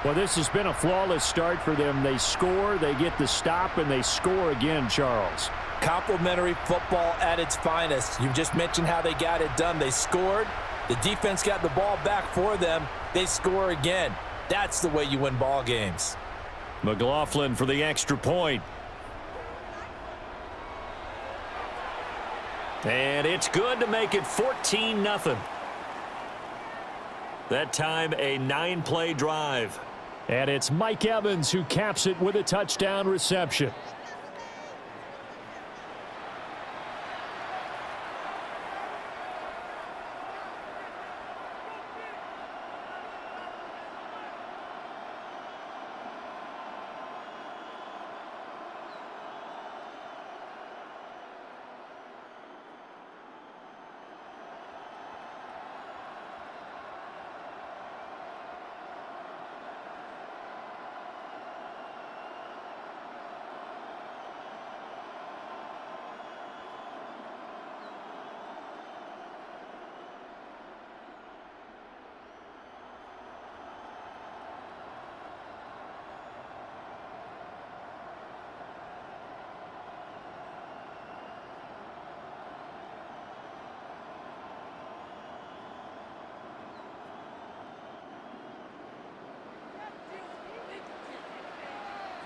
Well, this has been a flawless start for them. They score, they get the stop, and they score again, Charles. Complimentary football at its finest. You just mentioned how they got it done. They scored. The defense got the ball back for them. They score again. That's the way you win ball games. McLaughlin for the extra point. And it's good to make it 14-0. That time a 9-play drive. And it's Mike Evans who caps it with a touchdown reception.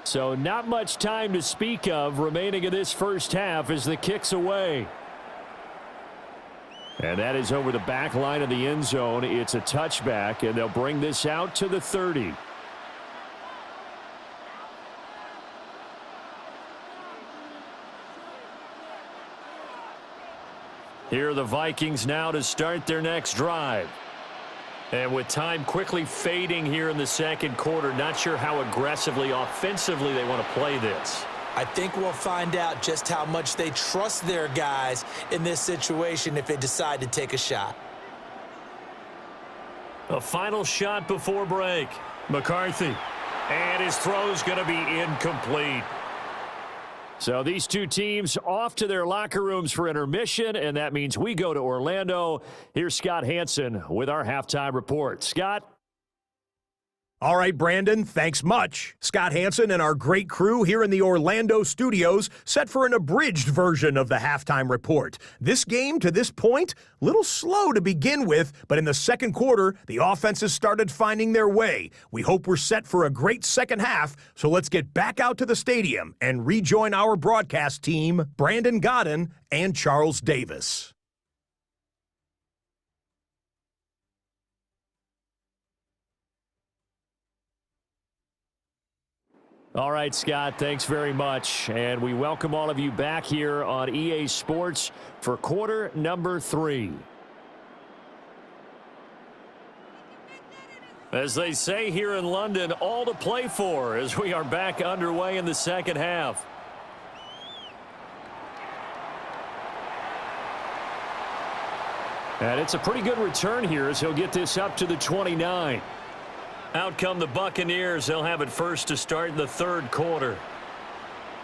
So not much time to speak of remaining in this first half as the kick's away. And that is over the back line of the end zone. It's a touchback, and they'll bring this out to the 30. Here are the Vikings now to start their next drive. And with time quickly fading here in the second quarter, not sure how aggressively, offensively they want to play this. I think we'll find out just how much they trust their guys in this situation if they decide to take a shot. A final shot before break. McCarthy. And his throw's going to be incomplete. So these two teams off to their locker rooms for intermission, and that means we go to Orlando. Here's Scott Hanson with our halftime report. Scott? All right, Brandon, thanks much. Scott Hanson and our great crew here in the Orlando studios set for an abridged version of the halftime report. This game, to this point, a little slow to begin with, but in the second quarter, the offenses started finding their way. We hope we're set for a great second half, so let's get back out to the stadium and rejoin our broadcast team, Brandon Godden and Charles Davis. All right, Scott, thanks very much. And we welcome all of you back here on EA Sports for quarter number 3. As they say here in London, all to play for as we are back underway in the second half. And it's a pretty good return here as he'll get this up to the 29. Out come the Buccaneers. They'll have it first to start in the third quarter.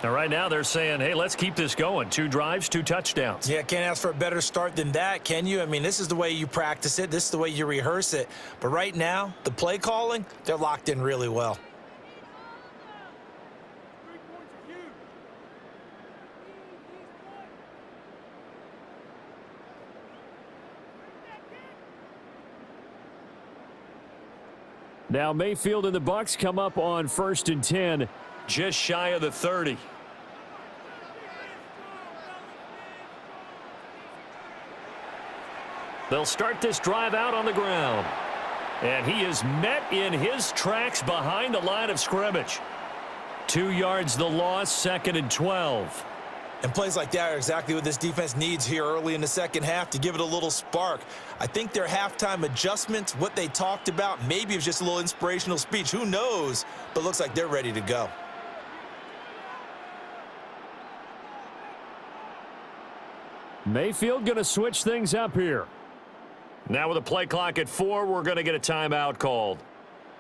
Now, right now, they're saying, hey, let's keep this going. 2 drives, 2 touchdowns. Yeah, can't ask for a better start than that, can you? I mean, this is the way you practice it. This is the way you rehearse it. But right now, the play calling, they're locked in really well. Now Mayfield and the Bucks come up on 1st and 10. Just shy of the 30. They'll start this drive out on the ground. And he is met in his tracks behind the line of scrimmage. 2 yards the loss, 2nd and 12. And plays like that are exactly what this defense needs here early in the second half to give it a little spark. I think their halftime adjustments, what they talked about, maybe it was just a little inspirational speech. Who knows? But looks like they're ready to go. Mayfield going to switch things up here. Now with a play clock at 4, we're going to get a timeout called.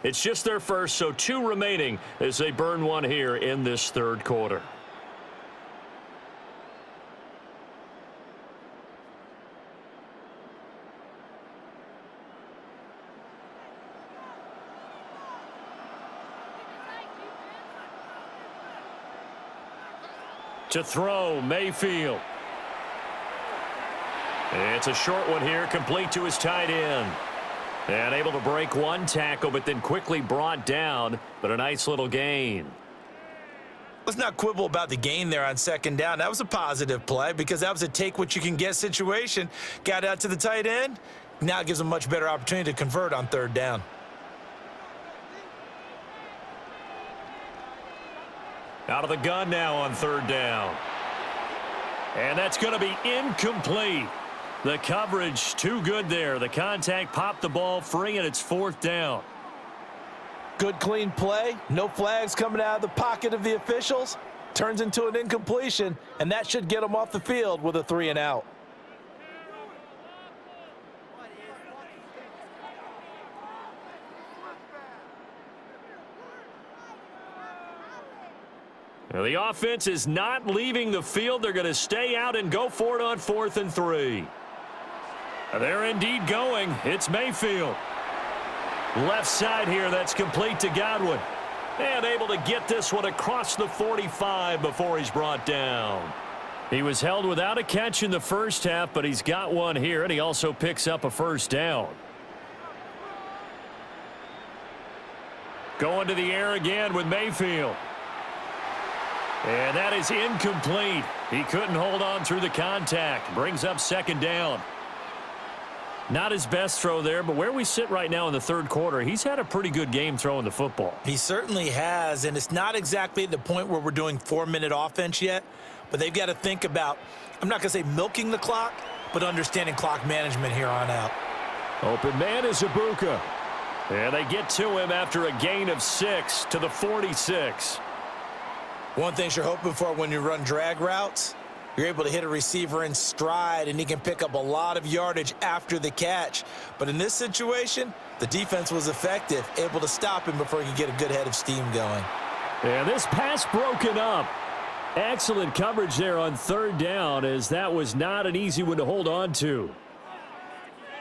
It's just their first, so 2 remaining as they burn one here in this 3rd quarter. To throw, Mayfield. It's a short one here, complete to his tight end. And able to break one tackle, but then quickly brought down, but a nice little gain. Let's not quibble about the gain there on 2nd down. That was a positive play because that was a take-what-you-can-get situation. Got out to the tight end. Now it gives him a much better opportunity to convert on 3rd down. Out of the gun now on 3rd down. And that's going to be incomplete. The coverage too good there. The contact popped the ball free, and it's 4th down. Good, clean play. No flags coming out of the pocket of the officials. Turns into an incompletion, and that should get them off the field with a 3-and-out. Now the offense is not leaving the field. They're going to stay out and go for it on 4th and 3. They're indeed going. It's Mayfield. Left side here, that's complete to Godwin. And able to get this one across the 45 before he's brought down. He was held without a catch in the first half, but he's got one here, and he also picks up a 1st down. Going to the air again with Mayfield. And that is incomplete. He couldn't hold on through the contact. Brings up 2nd down. Not his best throw there, but where we sit right now in the 3rd quarter, he's had a pretty good game throwing the football. He certainly has, and it's not exactly the point where we're doing 4-minute offense yet, but they've got to think about, I'm not going to say milking the clock, but understanding clock management here on out. Open man is Ibuka. And they get to him after a gain of 6 to the 46. One thing you're hoping for when you run drag routes, you're able to hit a receiver in stride, and he can pick up a lot of yardage after the catch. But in this situation, the defense was effective, able to stop him before he could get a good head of steam going. And this pass broken up. Excellent coverage there on 3rd down, as that was not an easy one to hold on to.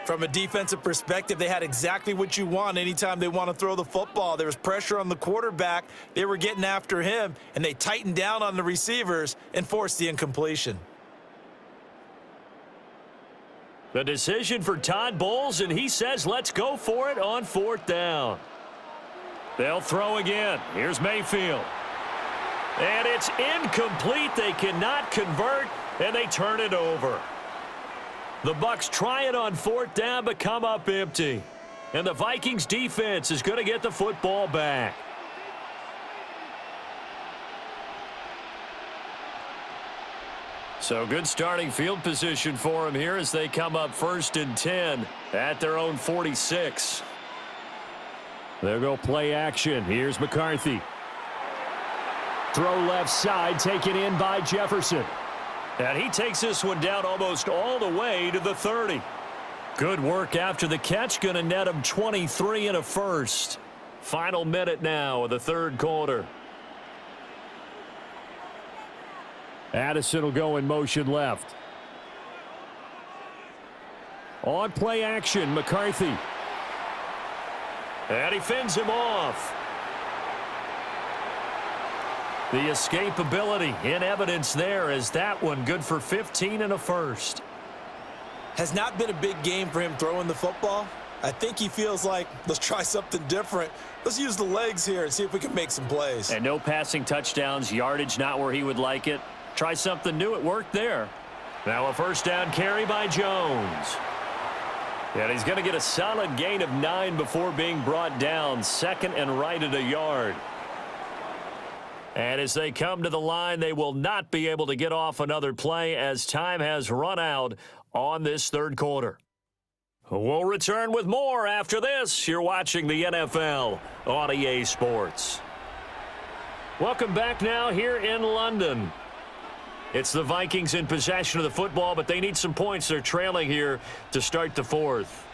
From a defensive perspective, they had exactly what you want anytime they want to throw the football. There was pressure on the quarterback. They were getting after him, and they tightened down on the receivers and forced the incompletion. The decision for Todd Bowles, and he says let's go for it on 4th down. They'll throw again. Here's Mayfield. And it's incomplete. They cannot convert, and they turn it over. The Bucks try it on 4th down, but come up empty. And the Vikings defense is going to get the football back. So good starting field position for them here as they come up 1st and 10 at their own 46. They'll go play action. Here's McCarthy. Throw left side, taken in by Jefferson. And he takes this one down almost all the way to the 30. Good work after the catch. Going to net him 23 and a 1st. Final minute now of the 3rd quarter. Addison will go in motion left. On play action, McCarthy. And he fends him off. The escapability in evidence there as that one good for 15 and a 1st. Has not been a big game for him throwing the football, I think he feels like, let's try something different. Let's use the legs here and see if we can make some plays. And no passing touchdowns, yardage not where he would like it. Try something new. It worked there. Now a first down carry by Jones. And he's going to get a solid gain of 9 before being brought down. Second and right at a yard. And as they come to the line, they will not be able to get off another play as time has run out on this third quarter. We'll return with more after this. You're watching the NFL on EA Sports. Welcome back now here in London. It's the Vikings in possession of the football, but they need some points. They're trailing here to start the fourth.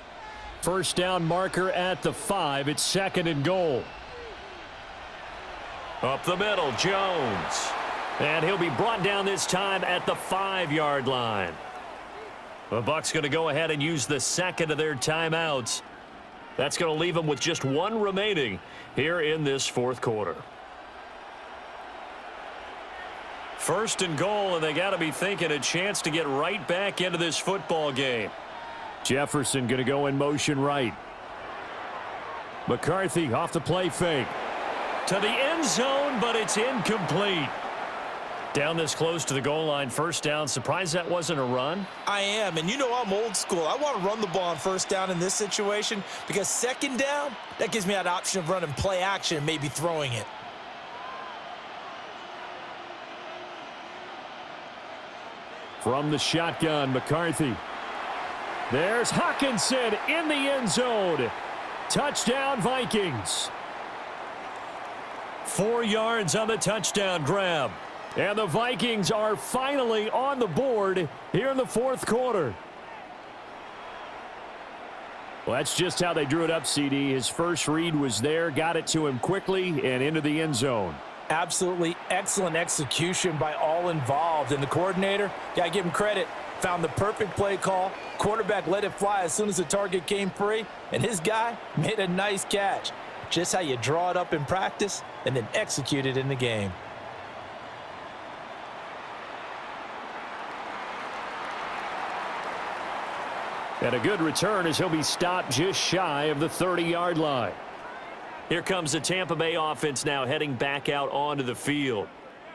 First down marker at the 5. It's second and goal. Up the middle, Jones. And he'll be brought down this time at the 5-yard line. The Bucks going to go ahead and use the second of their timeouts. That's going to leave them with just 1 remaining here in this fourth quarter. First and goal, and they got to be thinking a chance to get right back into this football game. Jefferson going to go in motion right. McCarthy off the play fake. To the end zone, but it's incomplete. Down this close to the goal line, first down. Surprised that wasn't a run? I am, and you know I'm old school. I want to run the ball on first down in this situation because second down, that gives me that option of running play action and maybe throwing it. From the shotgun, McCarthy. There's Hawkinson in the end zone. Touchdown, Vikings. 4 yards on the touchdown grab. And the Vikings are finally on the board here in the fourth quarter. Well, that's just how they drew it up, CD. His first read was there, got it to him quickly and into the end zone. Absolutely excellent execution by all involved. And the coordinator, got to give him credit, found the perfect play call. Quarterback let it fly as soon as the target came free. And his guy made a nice catch. Just how you draw it up in practice and then execute it in the game. And a good return as he'll be stopped just shy of the 30-yard line. Here comes the Tampa Bay offense now heading back out onto the field.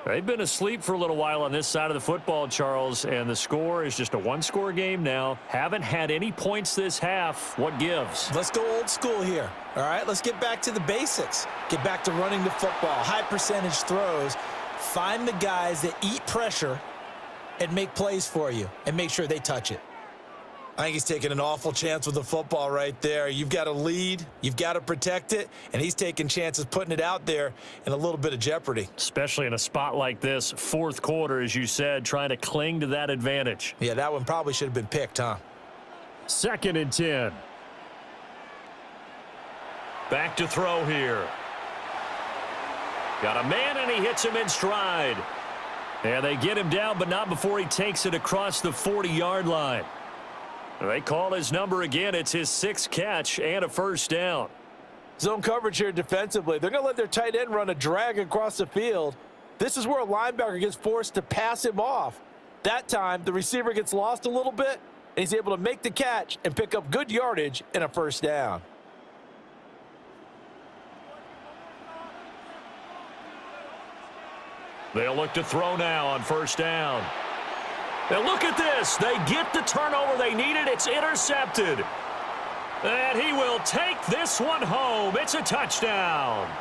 They've been asleep for a little while on this side of the football, Charles, and the score is just a 1-score game now. Haven't had any points this half. What gives? Let's go old school here. All right, let's get back to the basics. Get back to running the football, high percentage throws. Find the guys that eat pressure and make plays for you and make sure they touch it. I think he's taking an awful chance with the football right there. You've got to lead, you've got to protect it, and he's taking chances putting it out there in a little bit of jeopardy. Especially in a spot like this, fourth quarter, as you said, trying to cling to that advantage. Yeah, that one probably should have been picked, huh? Second and 10. Back to throw here. Got a man, and he hits him in stride. And they get him down, but not before he takes it across the 40-yard line. They call his number again. It's his 6th catch and a first down. Zone coverage here defensively. They're going to let their tight end run a drag across the field. This is where a linebacker gets forced to pass him off. That time, the receiver gets lost a little bit, and he's able to make the catch and pick up good yardage and a first down. They'll look to throw now on first down. And look at this. They get the turnover they needed. It's intercepted. And he will take this one home. It's a touchdown.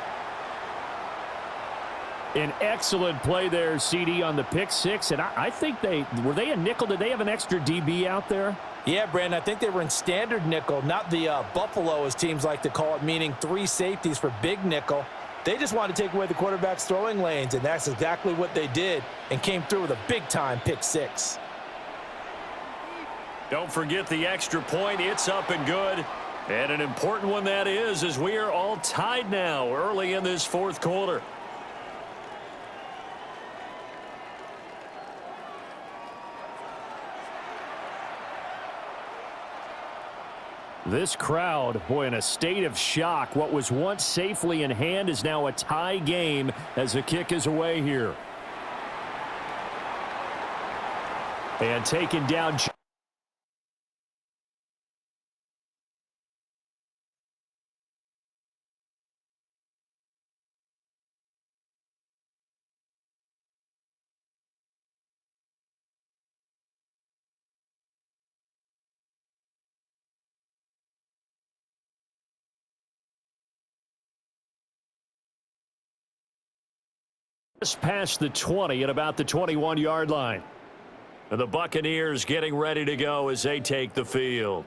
An excellent play there, CD, on the pick six. And I think were they a nickel? Did they have an extra DB out there? Yeah, Brandon, I think they were in standard nickel, not the Buffalo, as teams like to call it, meaning 3 safeties for big nickel. They just wanted to take away the quarterback's throwing lanes, and that's exactly what they did and came through with a big-time pick six. Don't forget the extra point. It's up and good. And an important one that is, as we are all tied now early in this fourth quarter. This crowd, boy, in a state of shock. What was once safely in hand is now a tie game as the kick is away here. And taken down. Just past the 20 at about the 21-yard line. And the Buccaneers getting ready to go as they take the field.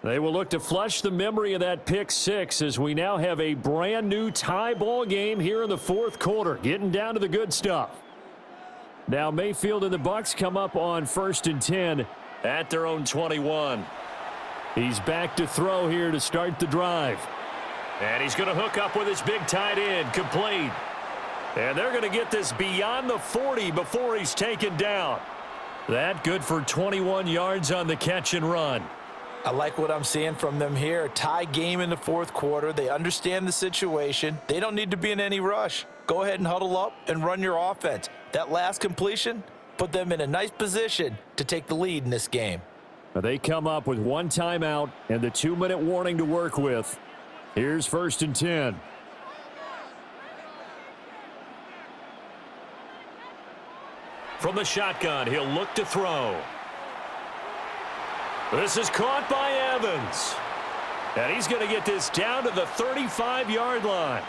They will look to flush the memory of that pick six as we now have a brand new tie ball game here in the fourth quarter, getting down to the good stuff. Now Mayfield and the Bucks come up on 1st and 10 at their own 21. He's back to throw here to start the drive. And he's going to hook up with his big tight end, complete. And they're going to get this beyond the 40 before he's taken down. That good for 21 yards on the catch and run. I like what I'm seeing from them here. Tie game in the fourth quarter. They understand the situation. They don't need to be in any rush. Go ahead and huddle up and run your offense. That last completion put them in a nice position to take the lead in this game. They come up with one timeout and the 2-minute warning to work with. Here's 1st and 10. From the shotgun, he'll look to throw. This is caught by Evans. And he's going to get this down to the 35-yard line.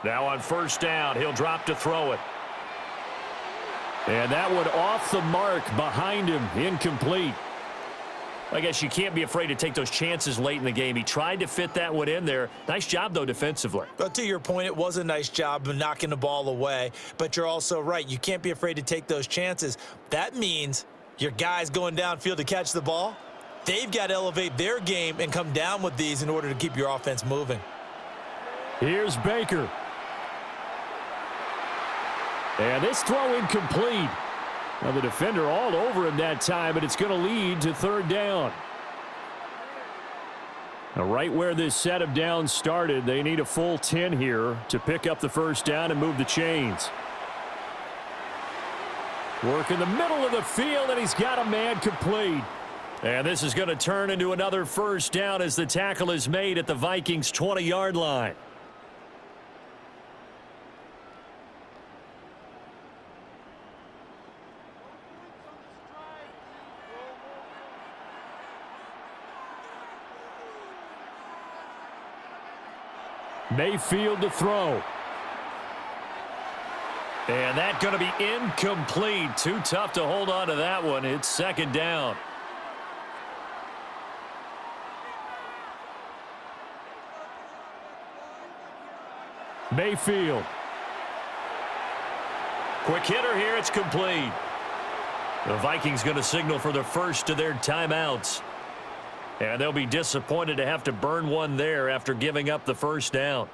Now on 1st down, he'll drop to throw it. And that one off the mark behind him, incomplete. I guess you can't be afraid to take those chances late in the game. He tried to fit that one in there. Nice job, though, defensively. But to your point, it was a nice job of knocking the ball away. But you're also right. You can't be afraid to take those chances. That means your guys going downfield to catch the ball, they've got to elevate their game and come down with these in order to keep your offense moving. Here's Baker. And this throw incomplete. Now the defender all over him that time, but it's going to lead to 3rd down. Now right where this set of downs started, they need a full 10 here to pick up the 1st down and move the chains. Work in the middle of the field, and he's got a man complete. And this is going to turn into another 1st down as the tackle is made at the Vikings' 20-yard line. Mayfield to throw. And that's going to be incomplete. Too tough to hold on to that one. It's 2nd down. Mayfield. Quick hitter here. It's complete. The Vikings going to signal for the first of their timeouts. And they'll be disappointed to have to burn one there after giving up the 1st down.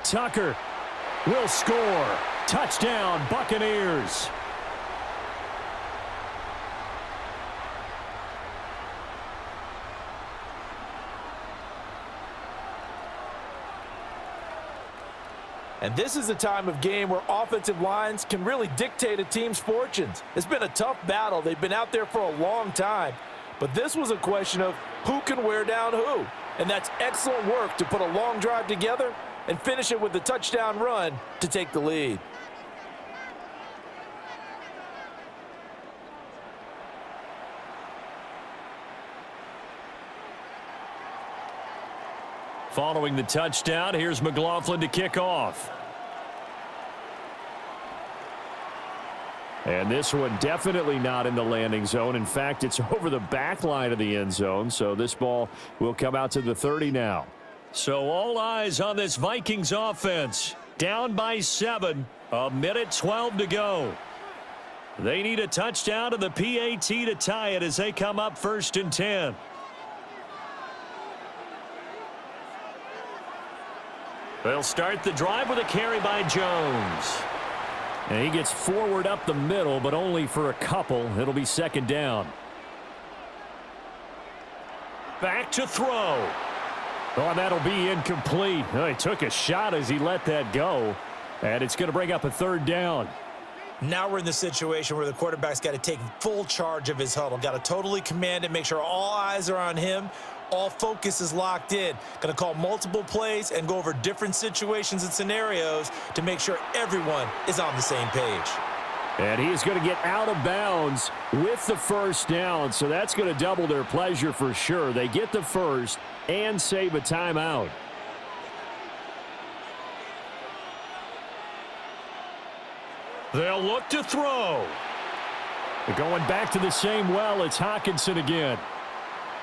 Tucker will score. Touchdown, Buccaneers. And this is a time of game where offensive lines can really dictate a team's fortunes. It's been a tough battle. They've been out there for a long time. But this was a question of who can wear down who. And that's excellent work to put a long drive together and finish it with a touchdown run to take the lead. Following the touchdown, here's McLaughlin to kick off. And this one definitely not in the landing zone. In fact, it's over the back line of the end zone, so this ball will come out to the 30 now. So all eyes on this Vikings offense Down by 7. 1:12 to go. They need a touchdown to the PAT to tie it as they come up 1st and 10. They'll start the drive with a carry by Jones. And he gets forward up the middle, but only for a couple. It'll be 2nd down. Back to throw. Oh, that'll be incomplete. Oh, he took a shot as he let that go. And it's going to bring up a 3rd down. Now we're in the situation where the quarterback's got to take full charge of his huddle. Got to totally command it, make sure all eyes are on him. All focus is locked in. Going to call multiple plays and go over different situations and scenarios to make sure everyone is on the same page. And he is going to get out of bounds with the 1st down, so that's going to double their pleasure for sure. They get the 1st and save a timeout. They'll look to throw. They're going back to the same well. It's Hawkinson again.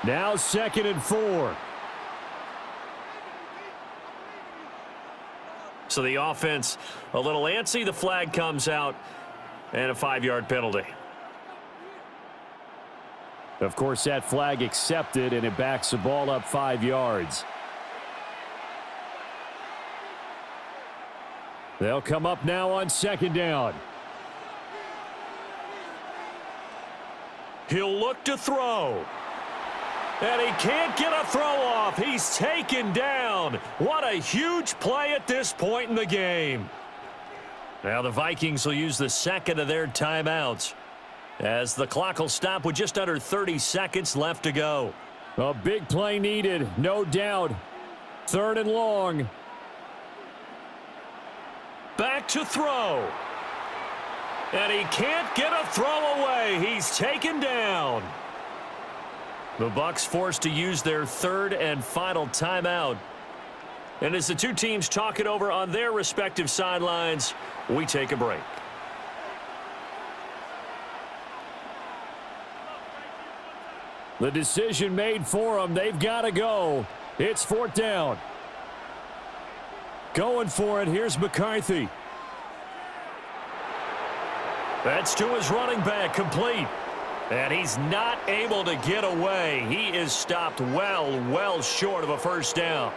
Now 2nd and 4. So the offense a little antsy. The flag comes out and a 5-yard penalty. Of course, that flag accepted, and it backs the ball up 5 yards. They'll come up now on 2nd down. He'll look to throw. And he can't get a throw off. He's taken down. What a huge play at this point in the game. Now the Vikings will use the 2nd of their timeouts as the clock will stop with just under 30 seconds left to go. A big play needed, no doubt. 3rd and long. Back to throw. And he can't get a throw away. He's taken down. The Bucks forced to use their 3rd and final timeout. And as the two teams talk it over on their respective sidelines, we take a break. The decision made for them. They've got to go. It's 4th down. Going for it. Here's McCarthy. That's to his running back, complete. And he's not able to get away. He is stopped well short of a 1st down.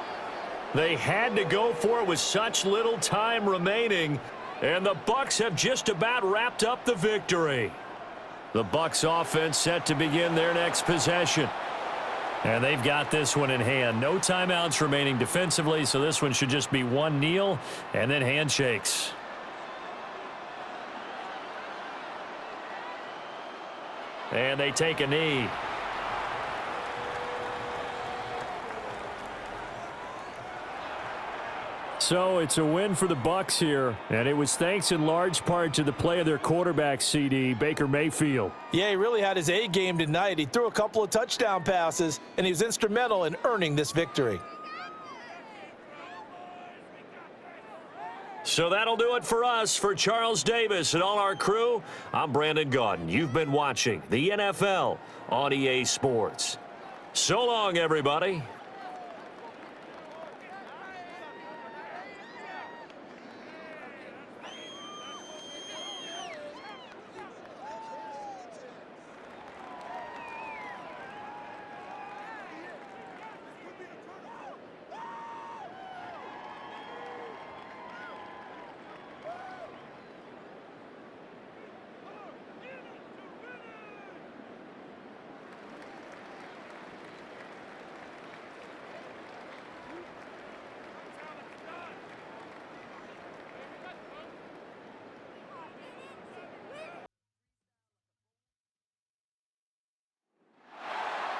They had to go for it with such little time remaining, and the Bucks have just about wrapped up the victory. The Bucks offense set to begin their next possession. And they've got this one in hand. No timeouts remaining defensively, so this one should just be one kneel and then handshakes. And they take a knee. So it's a win for the Bucks here, and it was thanks in large part to the play of their quarterback, CD, Baker Mayfield. Yeah, he really had his A game tonight. He threw a couple of touchdown passes, and he was instrumental in earning this victory. So that'll do it for us. For Charles Davis and all our crew, I'm Brandon Gaudin. You've been watching the NFL on EA Sports. So long, everybody.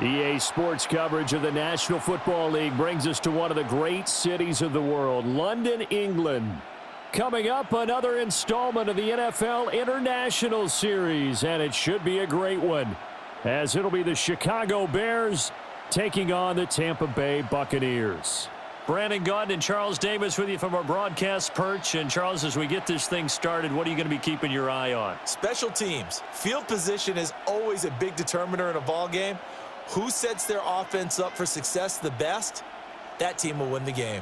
EA Sports coverage of the National Football League brings us to one of the great cities of the world, London, England. Coming up, another installment of the NFL International Series, and it should be a great one, as it'll be the Chicago Bears taking on the Tampa Bay Buccaneers. Brandon Gaudin and Charles Davis with you from our broadcast perch. And Charles, as we get this thing started, what are you going to be keeping your eye on? Special teams. Field position is always a big determiner in a ball game. Who sets their offense up for success the best, that team will win the game.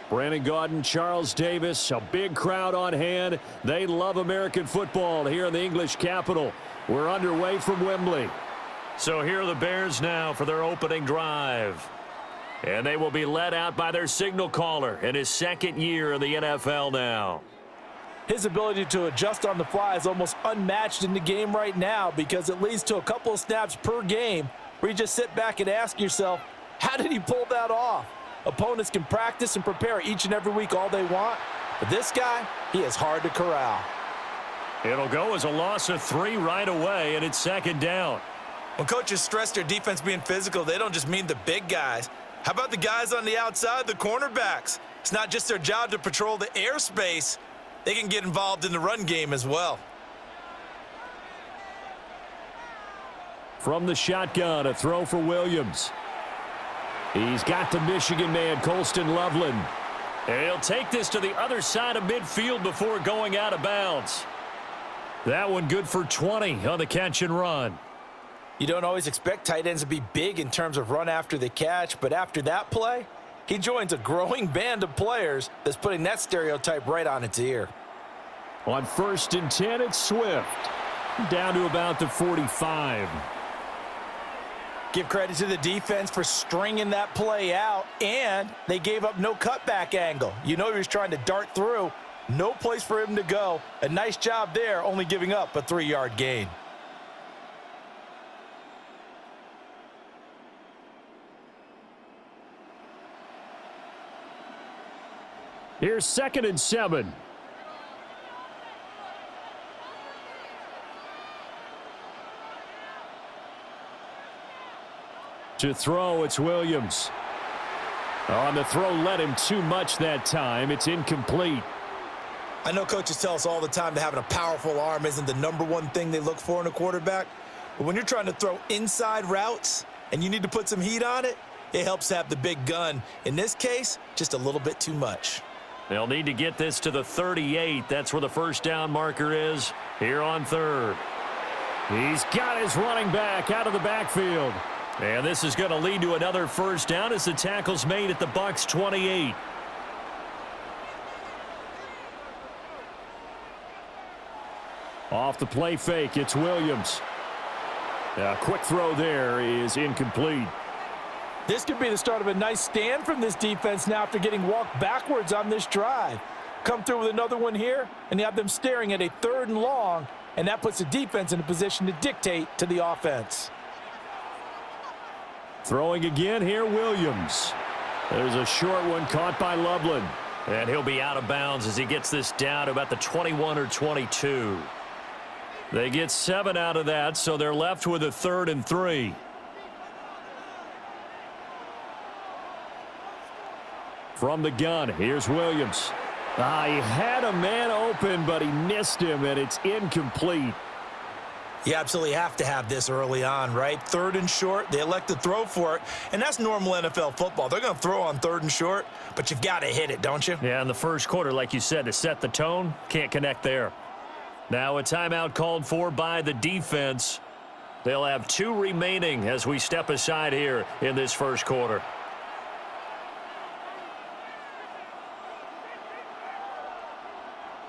Brandon Gaudin, Charles Davis, a big crowd on hand. They love American football here in the English capital. We're underway from Wembley. So here are the Bears now for their opening drive. And they will be led out by their signal caller in his second year in the NFL now. His ability to adjust on the fly is almost unmatched in the game right now because it leads to a couple of snaps per game where you just sit back and ask yourself, how did he pull that off? Opponents can practice and prepare each and every week all they want, but this guy, he is hard to corral. It'll go as a loss of 3 right away, and it's second down. When coaches stress their defense being physical, they don't just mean the big guys. How about the guys on the outside, the cornerbacks? It's not just their job to patrol the airspace. They can get involved in the run game as well. From the shotgun, a throw for Williams. He's got the Michigan man, Colston Loveland. And he'll take this to the other side of midfield before going out of bounds. That one good for 20 on the catch and run. You don't always expect tight ends to be big in terms of run after the catch, but after that play, he joins a growing band of players that's putting that stereotype right on its ear. On 1st and 10, it's Swift. Down to about the 45. Give credit to the defense for stringing that play out, and they gave up no cutback angle. You know he was trying to dart through. No place for him to go. A nice job there, only giving up a 3-yard gain. Here's 2nd and 7. To throw, it's Williams. On the throw, led him too much that time. It's incomplete. I know coaches tell us all the time that having a powerful arm isn't the #1 thing they look for in a quarterback. But when you're trying to throw inside routes and you need to put some heat on it, it helps to have the big gun. In this case, just a little bit too much. They'll need to get this to the 38. That's where the first down marker is here on 3rd. He's got his running back out of the backfield. And this is going to lead to another first down as the tackle's made at the Bucks 28. Off the play fake, it's Williams. A quick throw there is incomplete. This could be the start of a nice stand from this defense now after getting walked backwards on this drive. Come through with another one here, and you have them staring at a 3rd and long, and that puts the defense in a position to dictate to the offense. Throwing again here, Williams. There's a short one caught by Loveland. And he'll be out of bounds as he gets this down to about the 21 or 22. They get 7 out of that, so they're left with a 3rd and 3. From the gun, here's Williams. He had a man open, but he missed him, and it's incomplete. You absolutely have to have this early on, right? 3rd and short, they elect to throw for it, and that's normal NFL football. They're going to throw on 3rd and short, but you've got to hit it, don't you? Yeah, in the first quarter, like you said, to set the tone, can't connect there. Now a timeout called for by the defense. They'll have 2 remaining as we step aside here in this first quarter.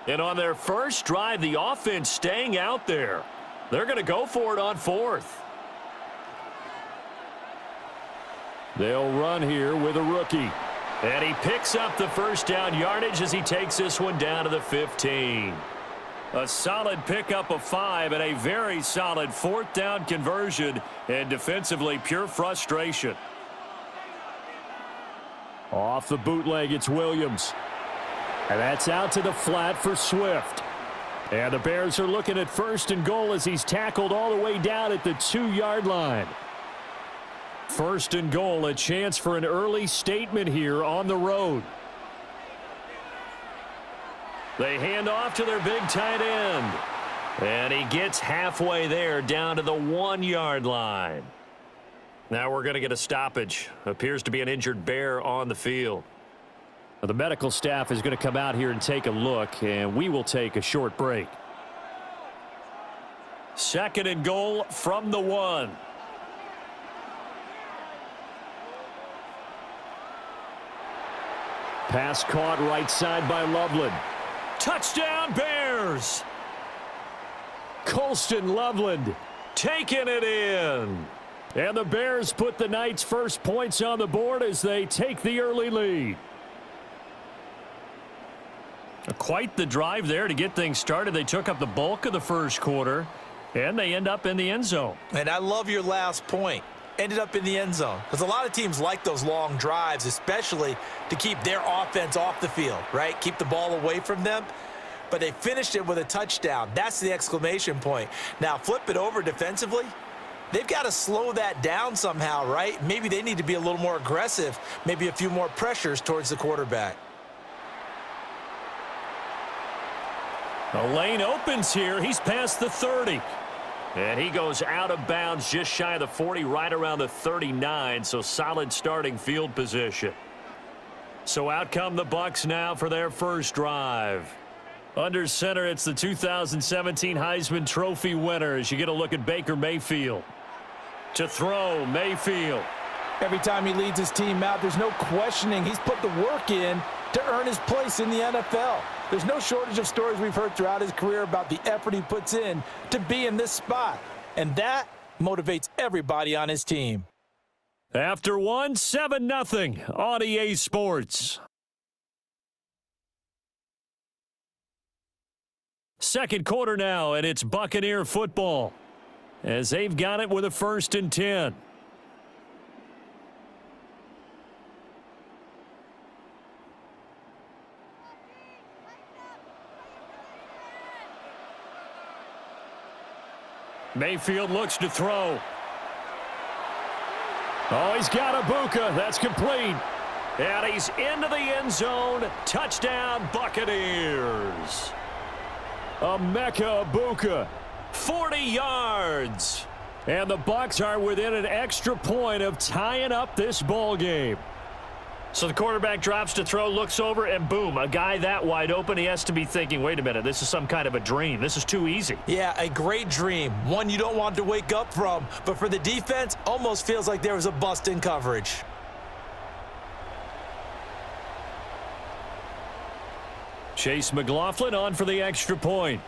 And on their first drive, the offense staying out there. They're going to go for it on 4th. They'll run here with a rookie. And he picks up the first down yardage as he takes this one down to the 15. A solid pickup of 5 and a very solid 4th down conversion, and defensively pure frustration. Off the bootleg, it's Williams. And that's out to the flat for Swift. And the Bears are looking at 1st and goal as he's tackled all the way down at the 2-yard line. 1st and goal, a chance for an early statement here on the road. They hand off to their big tight end. And he gets halfway there down to the 1-yard line. Now we're going to get a stoppage. Appears to be an injured Bear on the field. The medical staff is going to come out here and take a look, and we will take a short break. 2nd and goal from the 1. Pass caught right side by Loveland. Touchdown, Bears! Colston Loveland Taking it in. And the Bears put the night's first points on the board as they take the early lead. Quite the drive there to get things started. They took up the bulk of the first quarter, and they end up in the end zone. And I love your last point. Ended up in the end zone. Because a lot of teams like those long drives, especially to keep their offense off the field, right? Keep the ball away from them. But they finished it with a touchdown. That's the exclamation point. Now, flip it over defensively. They've got to slow that down somehow, right? Maybe they need to be a little more aggressive. Maybe a few more pressures towards the quarterback. The lane opens here. He's past the 30. And he goes out of bounds just shy of the 40, right around the 39. So solid starting field position. So out come the Bucks now for their first drive. Under center, it's the 2017 Heisman Trophy winner as you get a look at Baker Mayfield. To throw, Mayfield. Every time he leads his team out, there's no questioning. He's put the work in to earn his place in the NFL. There's no shortage of stories we've heard throughout his career about the effort he puts in to be in this spot. And that motivates everybody on his team. After one, 7-0 on EA Sports. Second quarter now, and it's Buccaneer football as they've got it with a 1st and 10. Mayfield looks to throw. Oh, he's got Ibuka. That's complete. And he's into the end zone. Touchdown, Buccaneers. Emeka Ibuka. 40 yards. And the Bucks are within an extra point of tying up this ball game. So the quarterback drops to throw, looks over, and boom, a guy that wide open, he has to be thinking, wait a minute, this is some kind of a dream. This is too easy. Yeah, a great dream. One you don't want to wake up from. But for the defense, almost feels like there was a bust in coverage. Chase McLaughlin on for the extra point.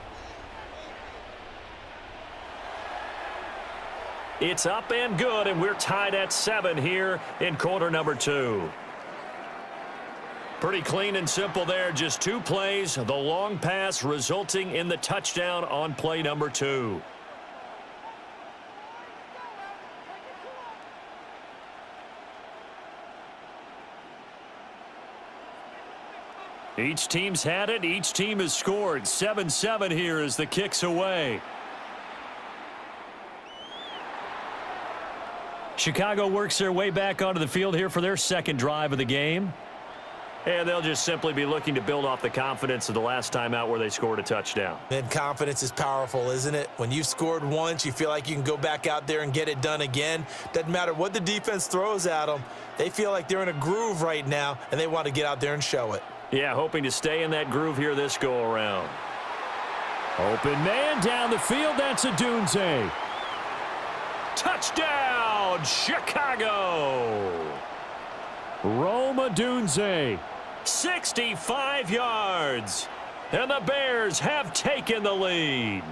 It's up and good, and we're tied at 7 here in quarter number 2. Pretty clean and simple there. Just 2 plays. The long pass resulting in the touchdown on play number 2. Each team's had it. Each team has scored. 7-7 here as the kick's away. Chicago works their way back onto the field here for their second drive of the game. And they'll just simply be looking to build off the confidence of the last time out where they scored a touchdown. And confidence is powerful, isn't it? When you've scored once, you feel like you can go back out there and get it done again. Doesn't matter what the defense throws at them. They feel like they're in a groove right now, and they want to get out there and show it. Yeah, hoping to stay in that groove here this go-around. Open man down the field. That's Adunze. Touchdown, Chicago! Rome Adunze. 65 yards. And the Bears have taken the lead.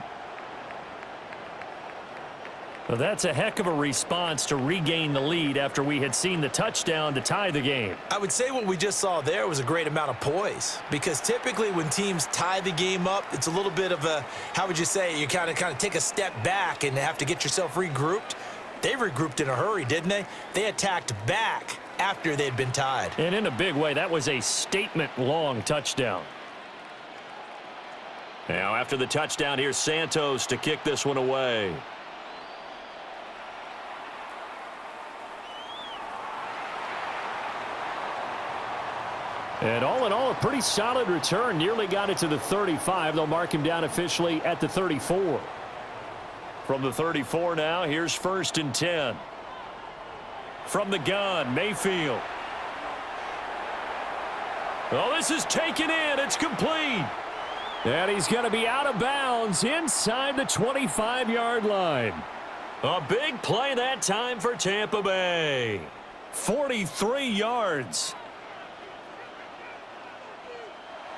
Well, that's a heck of a response to regain the lead after we had seen the touchdown to tie the game. I would say what we just saw there was a great amount of poise, because typically when teams tie the game up, it's a little bit of a, how would you say, you kind of take a step back and have to get yourself regrouped. They regrouped in a hurry, didn't they? They attacked back after they'd been tied. And in a big way, that was a statement-long touchdown. Now after the touchdown, here's Santos to kick this one away. And all in all, a pretty solid return. Nearly got it to the 35. They'll mark him down officially at the 34. From the 34 now, here's 1st and 10. From the gun, Mayfield. Oh, this is taken in. It's complete. And he's going to be out of bounds inside the 25-yard line. A big play that time for Tampa Bay. 43 yards.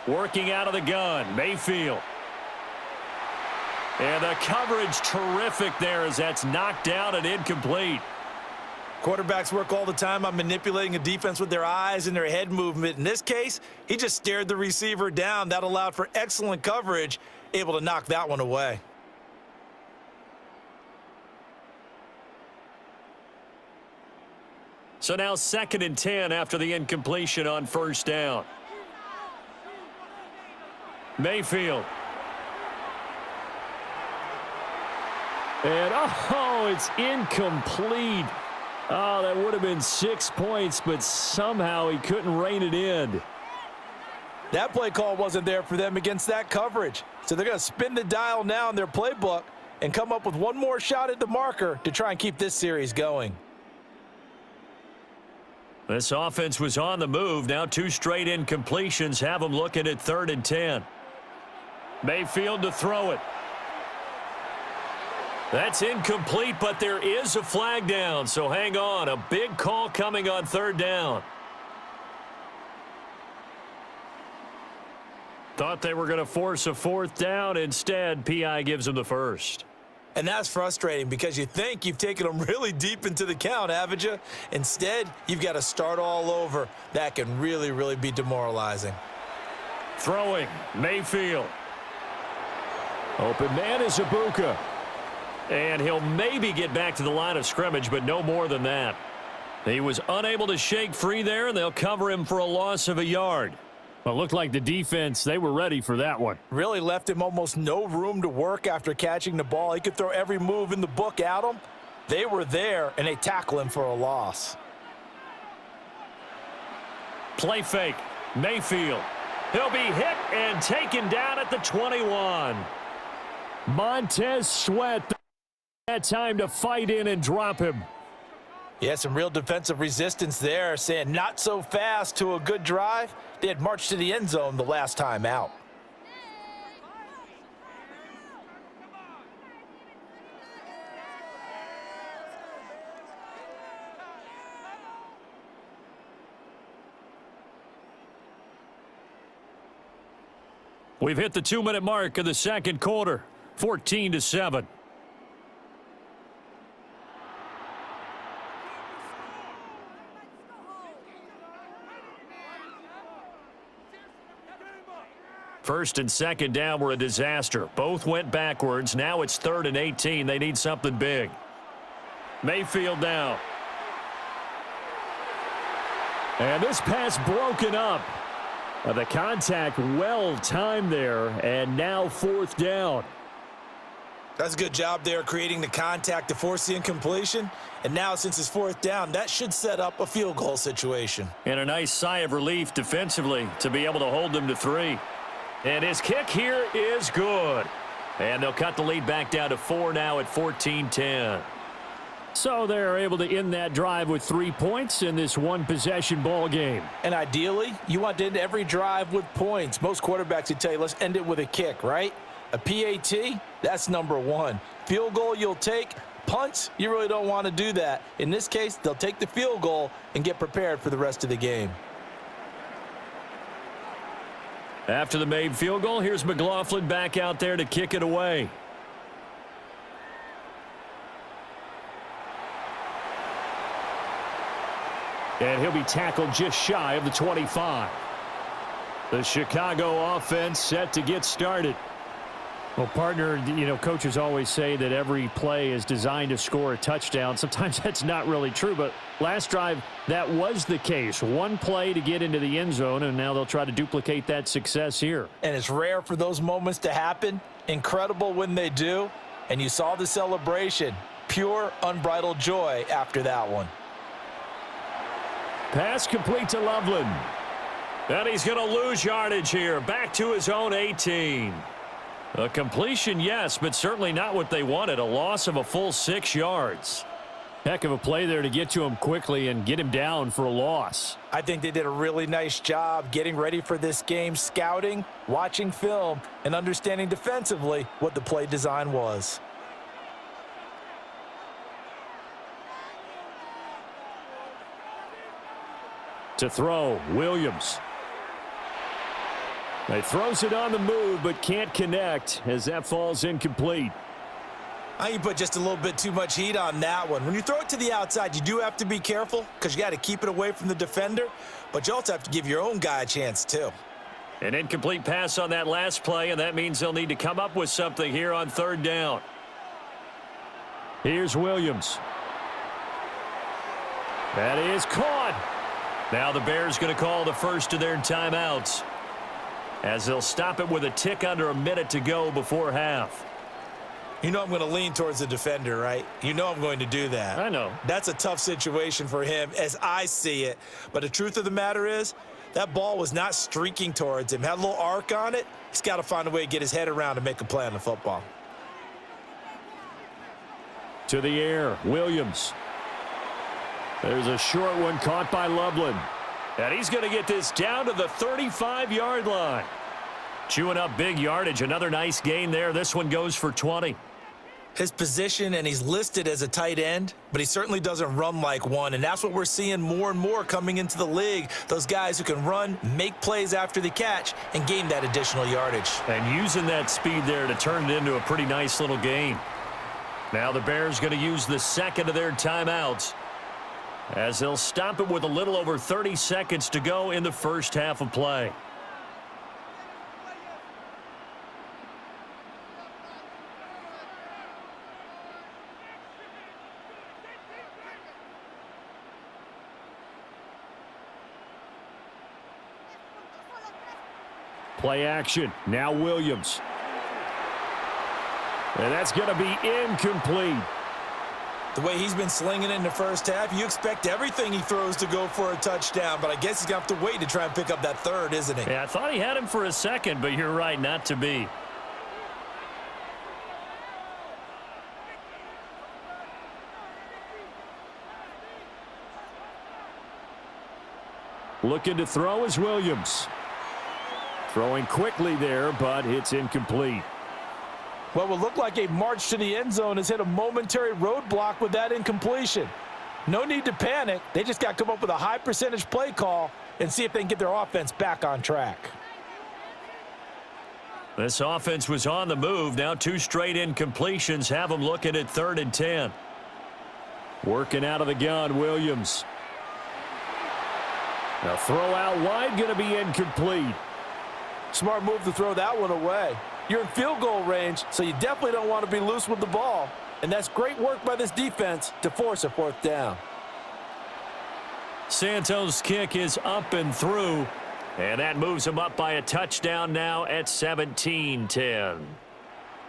Working out of the gun, Mayfield. And the coverage terrific there as that's knocked down and incomplete. Quarterbacks work all the time on manipulating a defense with their eyes and their head movement. In this case, he just stared the receiver down. That allowed for excellent coverage, able to knock that one away. So now 2nd and 10 after the incompletion on 1st down. Mayfield. And, oh, it's incomplete. Oh, that would have been 6 points, but somehow he couldn't rein it in. That play call wasn't there for them against that coverage. So they're going to spin the dial now in their playbook and come up with one more shot at the marker to try and keep this series going. This offense was on the move. Now 2 straight incompletions have them looking at 3rd and 10. Mayfield to throw it. That's incomplete, but there is a flag down, so hang on. A big call coming on 3rd down. Thought they were going to force a 4th down. Instead, PI gives them the 1st. And that's frustrating because you think you've taken them really deep into the count, haven't you? Instead, you've got to start all over. That can really, really be demoralizing. Throwing, Mayfield. Open man is Ibuka. And he'll maybe get back to the line of scrimmage, but no more than that. He was unable to shake free there, and they'll cover him for a loss of a yard. Well, it looked like the defense, they were ready for that one. Really left him almost no room to work after catching the ball. He could throw every move in the book at him. They were there, and they tackle him for a loss. Play fake, Mayfield. He'll be hit and taken down at the 21. Montez Sweat. That time to fight in and drop him. Yeah, some real defensive resistance there, saying not so fast to a good drive. They had marched to the end zone the last time out. We've hit the 2-minute mark of the 2nd quarter, 14-7. First and 2nd down were a disaster. Both went backwards. Now it's 3rd and 18. They need something big. Mayfield down. And this pass broken up. The contact well timed there, and now 4th down. That's a good job there creating the contact to force the incompletion. And now since it's 4th down, that should set up a field goal situation. And a nice sigh of relief defensively to be able to hold them to 3. And his kick here is good. And they'll cut the lead back down to 4 now at 14-10. So they're able to end that drive with 3 points in this one-possession ball game. And ideally, you want to end every drive with points. Most quarterbacks would tell you, let's end it with a kick, right? A PAT, that's number 1. Field goal you'll take. Punts, you really don't want to do that. In this case, they'll take the field goal and get prepared for the rest of the game. After the made field goal, here's McLaughlin back out there to kick it away. And he'll be tackled just shy of the 25. The Chicago offense set to get started. Well, partner, you know, coaches always say that every play is designed to score a touchdown. Sometimes that's not really true, but last drive, that was the case. One play to get into the end zone, and now they'll try to duplicate that success here. And it's rare for those moments to happen. Incredible when they do. And you saw the celebration. Pure, unbridled joy after that one. Pass complete to Loveland. And he's going to lose yardage here. Back to his own 18. A completion, yes, but certainly not what they wanted. A loss of a full 6 yards. Heck of a play there to get to him quickly and get him down for a loss. I think they did a really nice job getting ready for this game, scouting, watching film, and understanding defensively what the play design was. To throw, Williams. He throws it on the move, but can't connect as that falls incomplete. I think you put just a little bit too much heat on that one. When you throw it to the outside, you do have to be careful because you got to keep it away from the defender, but you also have to give your own guy a chance too. An incomplete pass on that last play, and that means they'll need to come up with something here on third down. Here's Williams. That is caught. Now the Bears going to call the first of their timeouts, as they'll stop it with a tick under a minute to go before half. You know I'm going to lean towards the defender, right? You know I'm going to do that. I know. That's a tough situation for him as I see it. But the truth of the matter is, that ball was not streaking towards him. Had a little arc on it. He's got to find a way to get his head around and make a play on the football. To the air, Williams. There's a short one caught by Loveland. And he's going to get this down to the 35-yard line. Chewing up big yardage. Another nice gain there. This one goes for 20. His position, and he's listed as a tight end, but he certainly doesn't run like one, and that's what we're seeing more and more coming into the league. Those guys who can run, make plays after the catch, and gain that additional yardage. And using that speed there to turn it into a pretty nice little game. Now the Bears going to use the second of their timeouts, as they'll stop it with a little over 30 seconds to go in the first half of play. Play action. Now Williams. And that's going to be incomplete. The way he's been slinging it in the first half, you expect everything he throws to go for a touchdown, but I guess he's going to have to wait to try and pick up that third, isn't he? Yeah, I thought he had him for a second, but you're right, not to be. Looking to throw is Williams. Throwing quickly there, but it's incomplete. What will look like a march to the end zone has hit a momentary roadblock with that incompletion. No need to panic. They just got to come up with a high percentage play call and see if they can get their offense back on track. This offense was on the move. Now 2 straight incompletions have them looking at 3rd and 10. Working out of the gun, Williams. Now throw out wide, going to be incomplete. Smart move to throw that one away. You're in field goal range, so you definitely don't want to be loose with the ball. And that's great work by this defense to force a 4th down. Santos' kick is up and through, and that moves him up by a touchdown now at 17-10.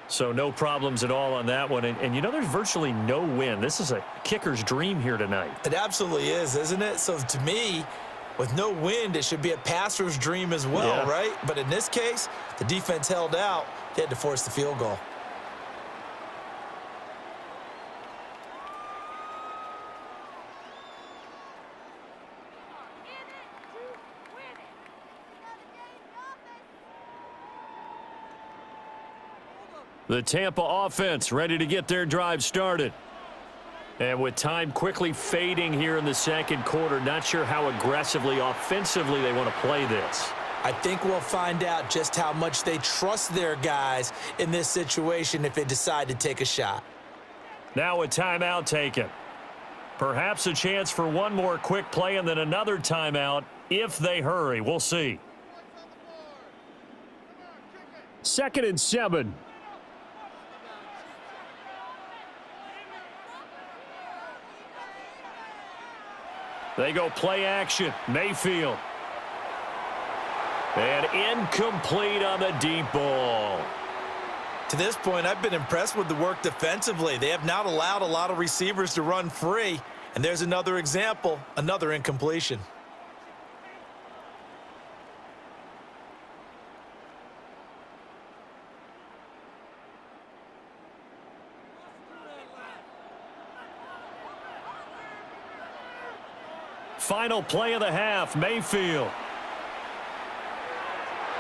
So no problems at all on that one. And you know, there's virtually no wind. This is a kicker's dream here tonight. It absolutely is, isn't it? So to me, with no wind, it should be a passer's dream as well, right? But in this case, the defense held out. They had to force the field goal. The Tampa offense ready to get their drive started. And with time quickly fading here in the second quarter, not sure how aggressively, offensively they want to play this. I think we'll find out just how much they trust their guys in this situation if they decide to take a shot. Now a timeout taken. Perhaps a chance for one more quick play and then another timeout if they hurry. We'll see. 2nd and 7. They go play action. Mayfield. And incomplete on the deep ball. To this point, I've been impressed with the work defensively. They have not allowed a lot of receivers to run free. And there's another example, another incompletion. Final play of the half, Mayfield.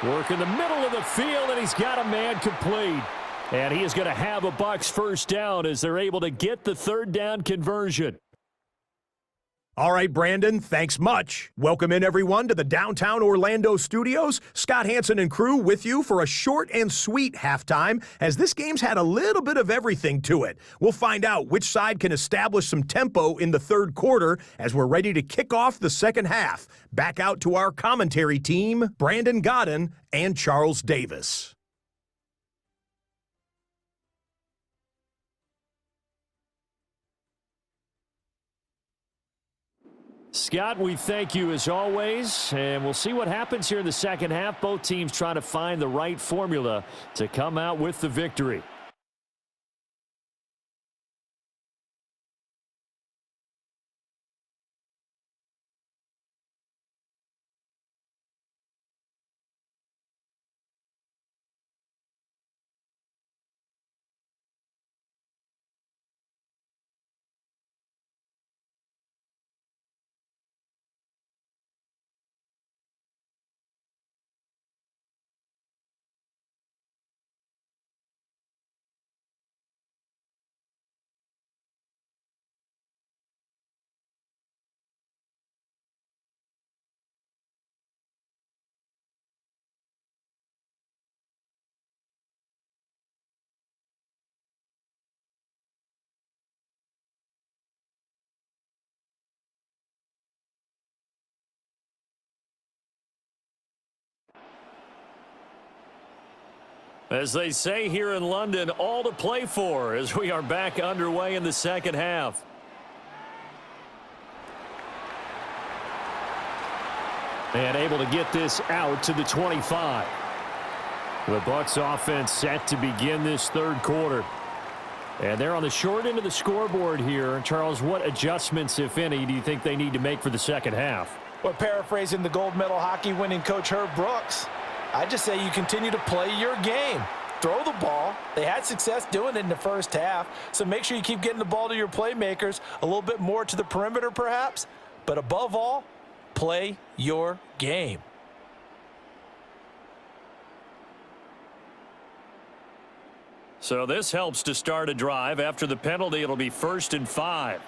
Work in the middle of the field, and he's got a man complete. And he is going to have a Bucks first down as they're able to get the 3rd down conversion. All right, Brandon, thanks much. Welcome in, everyone, to the downtown Orlando studios. Scott Hansen and crew with you for a short and sweet halftime, as this game's had a little bit of everything to it. We'll find out which side can establish some tempo in the third quarter as we're ready to kick off the second half. Back out to our commentary team, Brandon Godden and Charles Davis. Scott, we thank you as always, and we'll see what happens here in the second half. Both teams trying to find the right formula to come out with the victory. As they say here in London, all to play for as we are back underway in the second half. And able to get this out to the 25. The Bucks offense set to begin this third quarter. And they're on the short end of the scoreboard here. Charles, what adjustments, if any, do you think they need to make for the second half? Well, paraphrasing the gold medal hockey winning coach Herb Brooks, I just say you continue to play your game. Throw the ball. They had success doing it in the first half, so make sure you keep getting the ball to your playmakers, a little bit more to the perimeter perhaps, but above all, play your game. So this helps to start a drive. After the penalty, it'll be 1st and 5.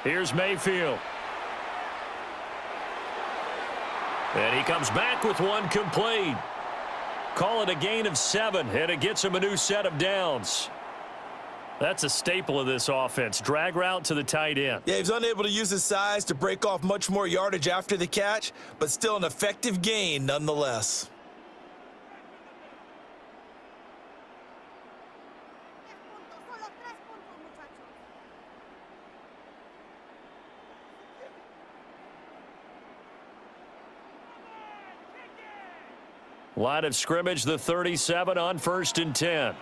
Here's Mayfield. And he comes back with one complete. Call it a gain of 7, and it gets him a new set of downs. That's a staple of this offense. Drag route to the tight end. Yeah, he's unable to use his size to break off much more yardage after the catch, but still an effective gain nonetheless. Line of scrimmage, the 37 on 1st and 10.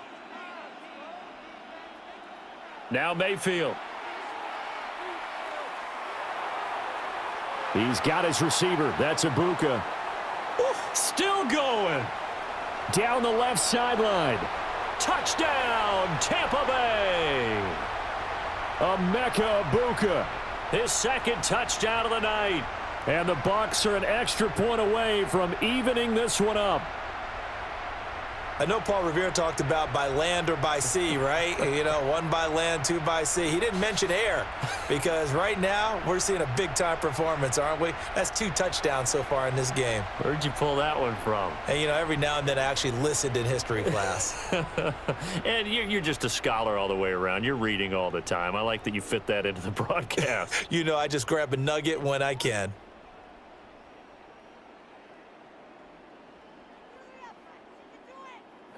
Now Mayfield. He's got his receiver. That's Ibuka. Still going. Down the left sideline. Touchdown, Tampa Bay. Emeka Ibuka. His second touchdown of the night. And the Bucks are an extra point away from evening this one up. I know Paul Revere talked about by land or by sea, right? You know, 1 by land, 2 by sea. He didn't mention air because right now we're seeing a big-time performance, aren't we? That's 2 touchdowns so far in this game. Where'd you pull that one from? And, you know, every now and then I actually listened in history class. And you're just a scholar all the way around. You're reading all the time. I like that you fit that into the broadcast. You know, I just grab a nugget when I can.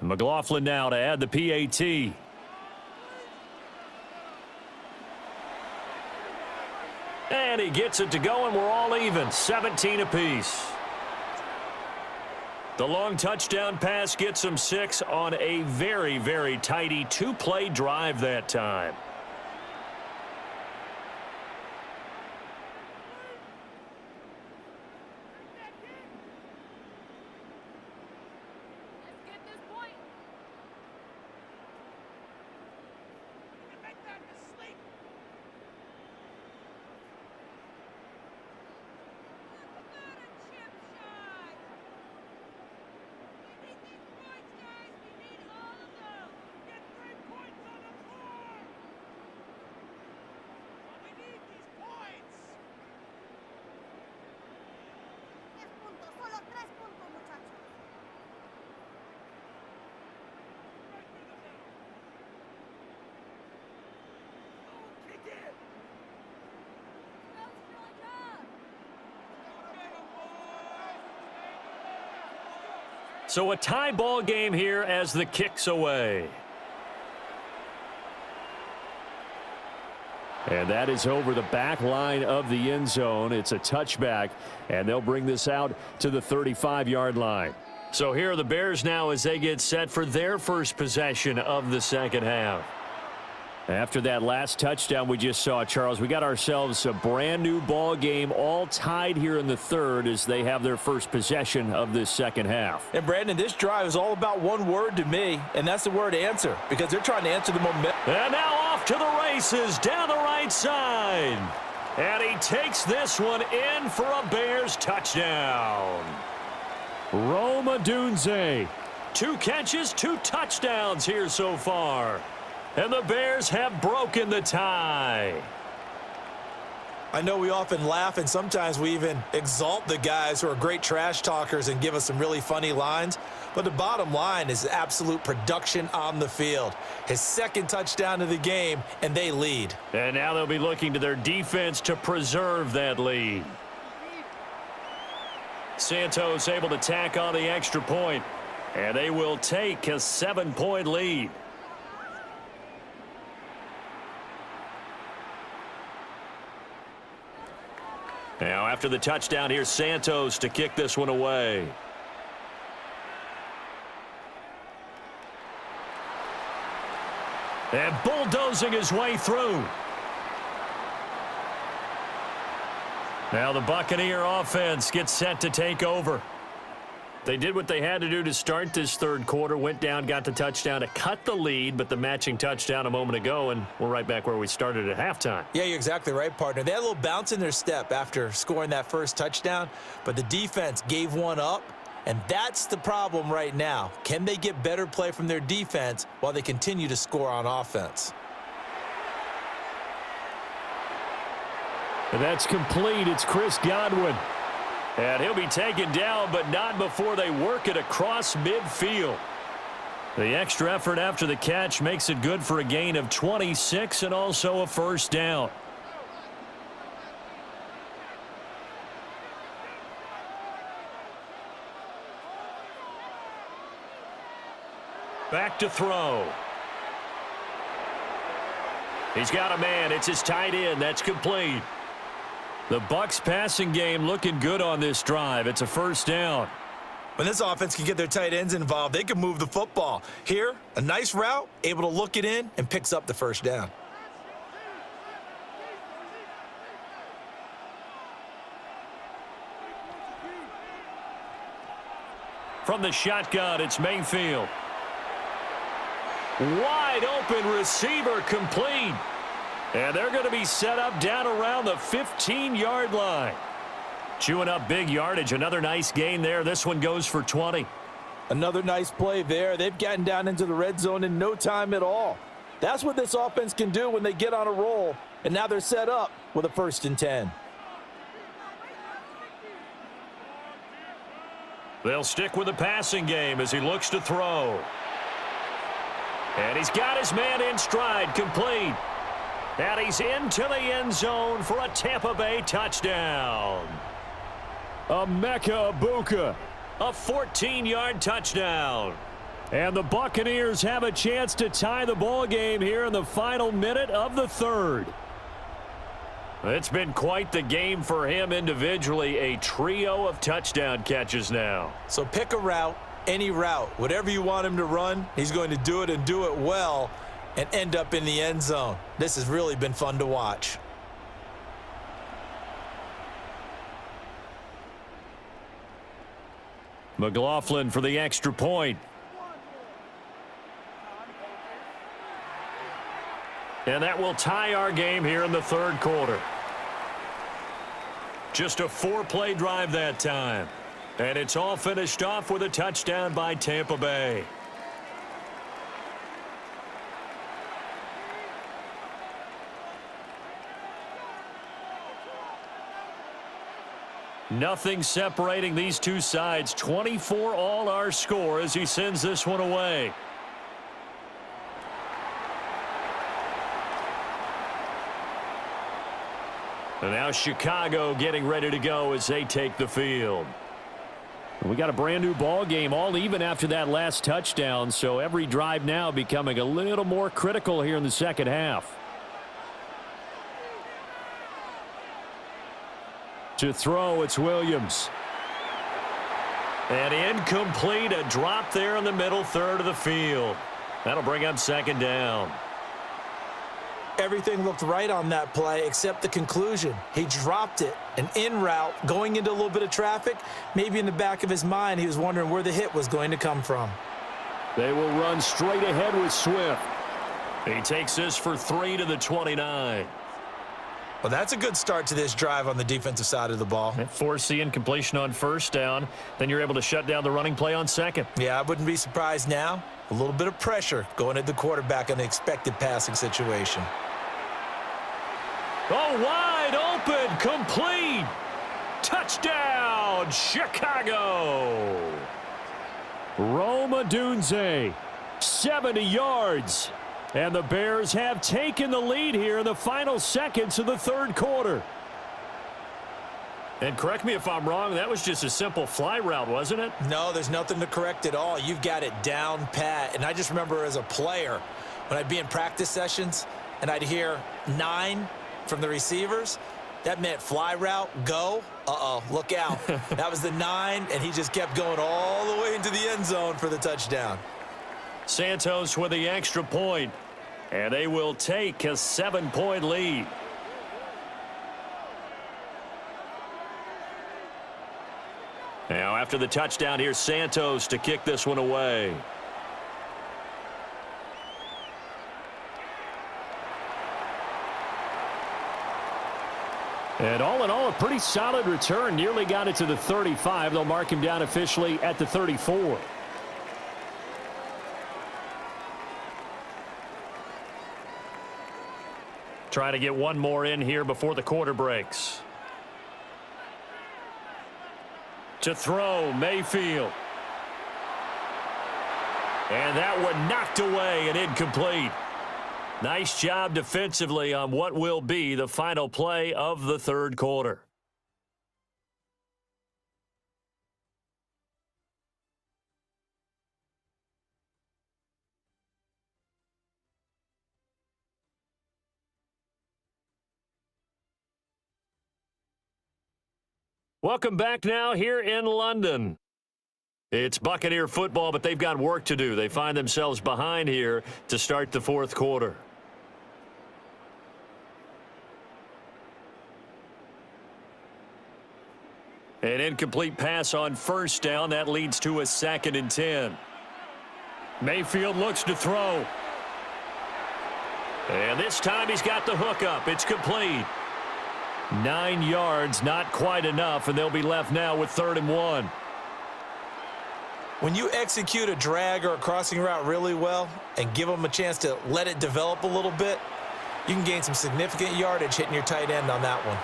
McLaughlin now to add the PAT. And he gets it to go, and we're all even. 17 apiece. The long touchdown pass gets him 6 on a very, very tidy 2-play drive that time. So a tie ball game here as the kick's away. And that is over the back line of the end zone. It's a touchback, and they'll bring this out to the 35-yard line. So here are the Bears now as they get set for their first possession of the second half. After that last touchdown we just saw, Charles, we got ourselves a brand new ball game, all tied here in the third as they have their first possession of this second half. And Brandon, this drive is all about one word to me, and that's the word answer, because they're trying to answer the momentum. And now off to the races down the right side. And he takes this one in for a Bears touchdown. Rome Odunze. 2 catches, 2 touchdowns here so far. And the Bears have broken the tie. I know we often laugh, and sometimes we even exalt the guys who are great trash talkers and give us some really funny lines. But the bottom line is absolute production on the field. His second touchdown of the game, and they lead. And now they'll be looking to their defense to preserve that lead. Santos able to tack on the extra point, and they will take a 7-point lead. Now after the touchdown, here's Santos to kick this one away. And bulldozing his way through. Now the Buccaneer offense gets set to take over. They did what they had to do to start this third quarter, went down, got the touchdown to cut the lead, but the matching touchdown a moment ago, and we're right back where we started at halftime. Yeah, you're exactly right, partner. They had a little bounce in their step after scoring that first touchdown, but the defense gave one up, and that's the problem right now. Can they get better play from their defense while they continue to score on offense? And that's complete. It's Chris Godwin. And he'll be taken down, but not before they work it across midfield. The extra effort after the catch makes it good for a gain of 26 and also a first down. Back to throw. He's got a man. It's his tight end. That's complete. The Bucks passing game looking good on this drive. It's a first down. When this offense can get their tight ends involved, they can move the football. Here, a nice route, able to look it in, and picks up the first down. From the shotgun, it's Mayfield. Wide open receiver complete. And they're going to be set up down around the 15-yard line. Chewing up big yardage. Another nice gain there. This one goes for 20. Another nice play there. They've gotten down into the red zone in no time at all. That's what this offense can do when they get on a roll. And now they're set up with a 1st and 10. They'll stick with the passing game as he looks to throw. And he's got his man in stride, complete. And he's into the end zone for a Tampa Bay touchdown. Emeka Egbuka. A 14-yard touchdown. And the Buccaneers have a chance to tie the ball game here in the final minute of the third. It's been quite the game for him individually. A trio of touchdown catches now. So pick a route, any route. Whatever you want him to run, he's going to do it and do it well and end up in the end zone. This has really been fun to watch. McLaughlin for the extra point. And that will tie our game here in the third quarter. Just a 4-play drive that time. And it's all finished off with a touchdown by Tampa Bay. Nothing separating these two sides. 24 all our score as he sends this one away. And now Chicago getting ready to go as they take the field. We got a brand new ball game, all even after that last touchdown, so every drive now becoming a little more critical here in the second half. To throw, it's Williams. And incomplete, a drop there in the middle third of the field. That'll bring up second down. Everything looked right on that play except the conclusion. He dropped it, an in route, going into a little bit of traffic. Maybe in the back of his mind, he was wondering where the hit was going to come from. They will run straight ahead with Swift. He takes this for 3 to the 29. Well, that's a good start to this drive on the defensive side of the ball. Force the incompletion on first down. Then you're able to shut down the running play on second. Yeah, I wouldn't be surprised now. A little bit of pressure going at the quarterback in the expected passing situation. Oh, wide open, complete. Touchdown, Chicago. Rome Odunze, 70 yards. And the Bears have taken the lead here in the final seconds of the third quarter. And correct me if I'm wrong, that was just a simple fly route, wasn't it? No, there's nothing to correct at all. You've got it down pat. And I just remember as a player, when I'd be in practice sessions and I'd hear 9 from the receivers, that meant fly route, go. Uh-oh, look out. That was the 9, and he just kept going all the way into the end zone for the touchdown. Santos with the extra point, and they will take a 7-point lead. Now, after the touchdown, here's Santos to kick this one away. And all in all, a pretty solid return. Nearly got it to the 35. They'll mark him down officially at the 34. Try to get one more in here before the quarter breaks. To throw, Mayfield. And that one knocked away and incomplete. Nice job defensively on what will be the final play of the third quarter. Welcome back now here in London. It's Buccaneer football, but they've got work to do. They find themselves behind here to start the fourth quarter. An incomplete pass on first down. That leads to a 2nd and 10. Mayfield looks to throw. And this time he's got the hook up. It's complete. 9 yards, not quite enough, and they'll be left now with 3rd and 1. When you execute a drag or a crossing route really well and give them a chance to let it develop a little bit, you can gain some significant yardage hitting your tight end on that one.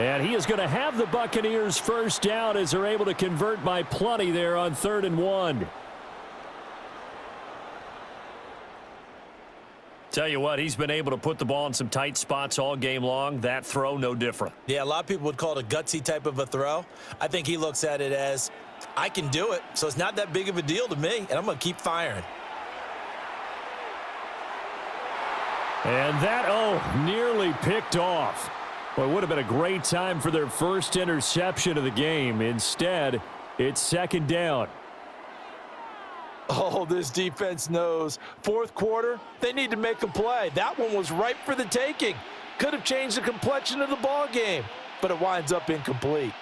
And he is going to have the Buccaneers first down as they're able to convert by plenty there on 3rd and 1. Tell you what, he's been able to put the ball in some tight spots all game long. That throw, no different. Yeah, a lot of people would call it a gutsy type of a throw. I think he looks at it as, I can do it, so it's not that big of a deal to me, and I'm going to keep firing. And that, nearly picked off. Well, it would have been a great time for their first interception of the game. Instead, it's 2nd down. Oh, this defense knows. Fourth quarter, they need to make a play. That one was ripe for the taking. Could have changed the complexion of the ball game, but it winds up incomplete.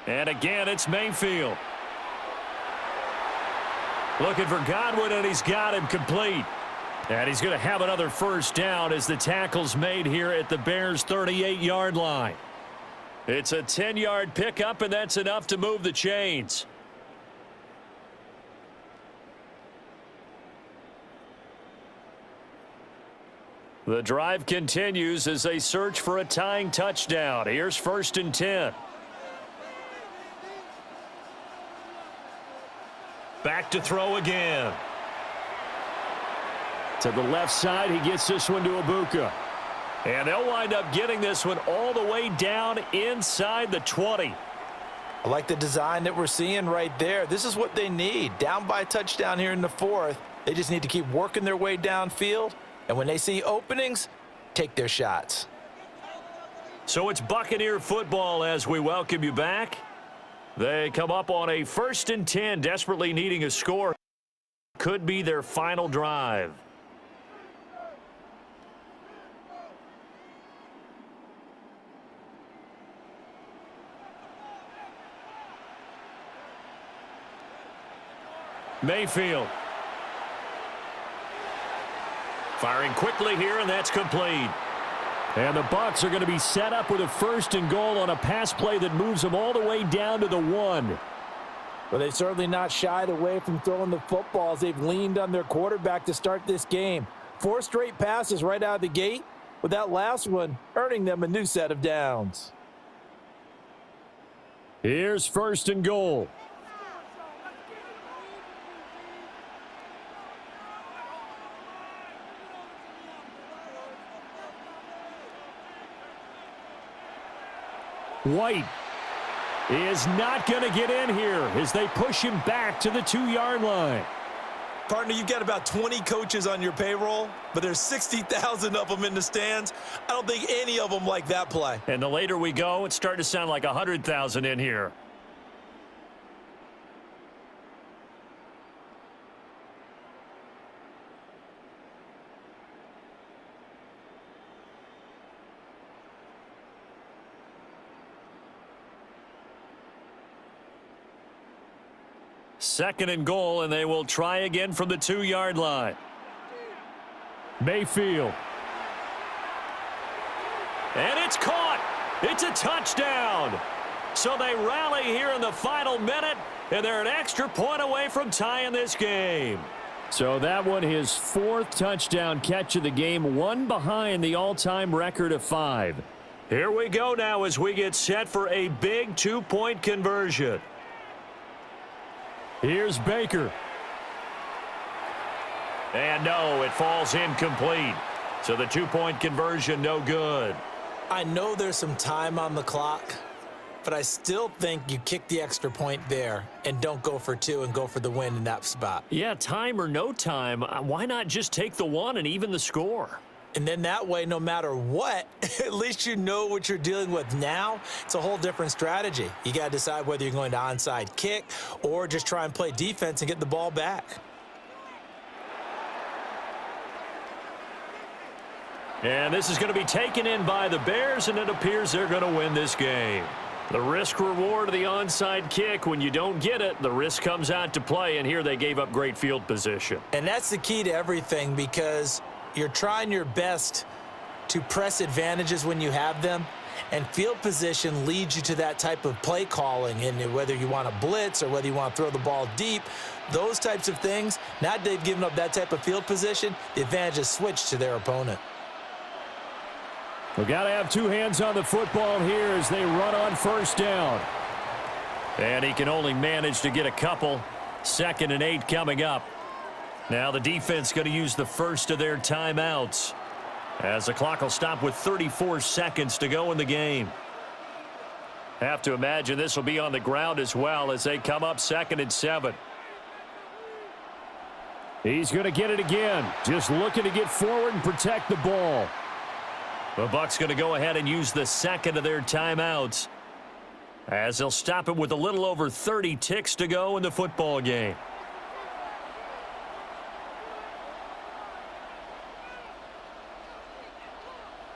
And again, it's Mayfield. Looking for Godwin, and he's got him complete. And he's going to have another first down as the tackle's made here at the Bears' 38-yard line. It's a 10-yard pickup, and that's enough to move the chains. The drive continues as they search for a tying touchdown. Here's 1st and 10. Back to throw again. To the left side, he gets this one to Ibuka. And they'll wind up getting this one all the way down inside the 20. I like the design that we're seeing right there. This is what they need. Down by a touchdown here in the fourth. They just need to keep working their way downfield. And when they see openings, take their shots. So it's Buccaneer football as we welcome you back. They come up on a 1st and 10, desperately needing a score. Could be their final drive. Mayfield. Firing quickly here, and that's complete. And the Bucks are going to be set up with a 1st and goal on a pass play that moves them all the way down to the 1. Well, they've certainly not shied away from throwing the footballs. They've leaned on their quarterback to start this game. 4 straight passes right out of the gate, with that last one earning them a new set of downs. Here's 1st and goal. White is not going to get in here as they push him back to the 2-yard line. Partner, you've got about 20 coaches on your payroll, but there's 60,000 of them in the stands. I don't think any of them like that play. And the later we go, it's starting to sound like 100,000 in here. Second and goal, and they will try again from the 2-yard line. Mayfield. And it's caught. It's a touchdown. So they rally here in the final minute, and they're an extra point away from tying this game. So that one, his 4th touchdown catch of the game, one behind the all-time record of 5. Here we go now as we get set for a big 2-point conversion. Here's Baker. And no, it falls incomplete. So the 2-point conversion, no good. I know there's some time on the clock, but I still think you kick the extra point there and don't go for 2 and go for the win in that spot. Yeah, time or no time, why not just take the 1 and even the score? And then that way, no matter what, at least you know what you're dealing with now. It's a whole different strategy. You got to decide whether you're going to onside kick or just try and play defense and get the ball back. And this is going to be taken in by the Bears, and it appears they're going to win this game. The risk reward of the onside kick, when you don't get it, the risk comes out to play, and here they gave up great field position. And that's the key to everything, because you're trying your best to press advantages when you have them, and field position leads you to that type of play calling. And whether you want to blitz or whether you want to throw the ball deep, those types of things, now that they've given up that type of field position, the advantage is switched to their opponent. We've got to have 2 hands on the football here as they run on 1st down. And he can only manage to get a couple. 2nd and 8 coming up. Now the defense going to use the first of their timeouts, as the clock will stop with 34 seconds to go in the game. Have to imagine this will be on the ground as well as they come up 2nd and 7. He's going to get it again, just looking to get forward and protect the ball. The Bucks going to go ahead and use the 2nd of their timeouts, as they'll stop it with a little over 30 ticks to go in the football game.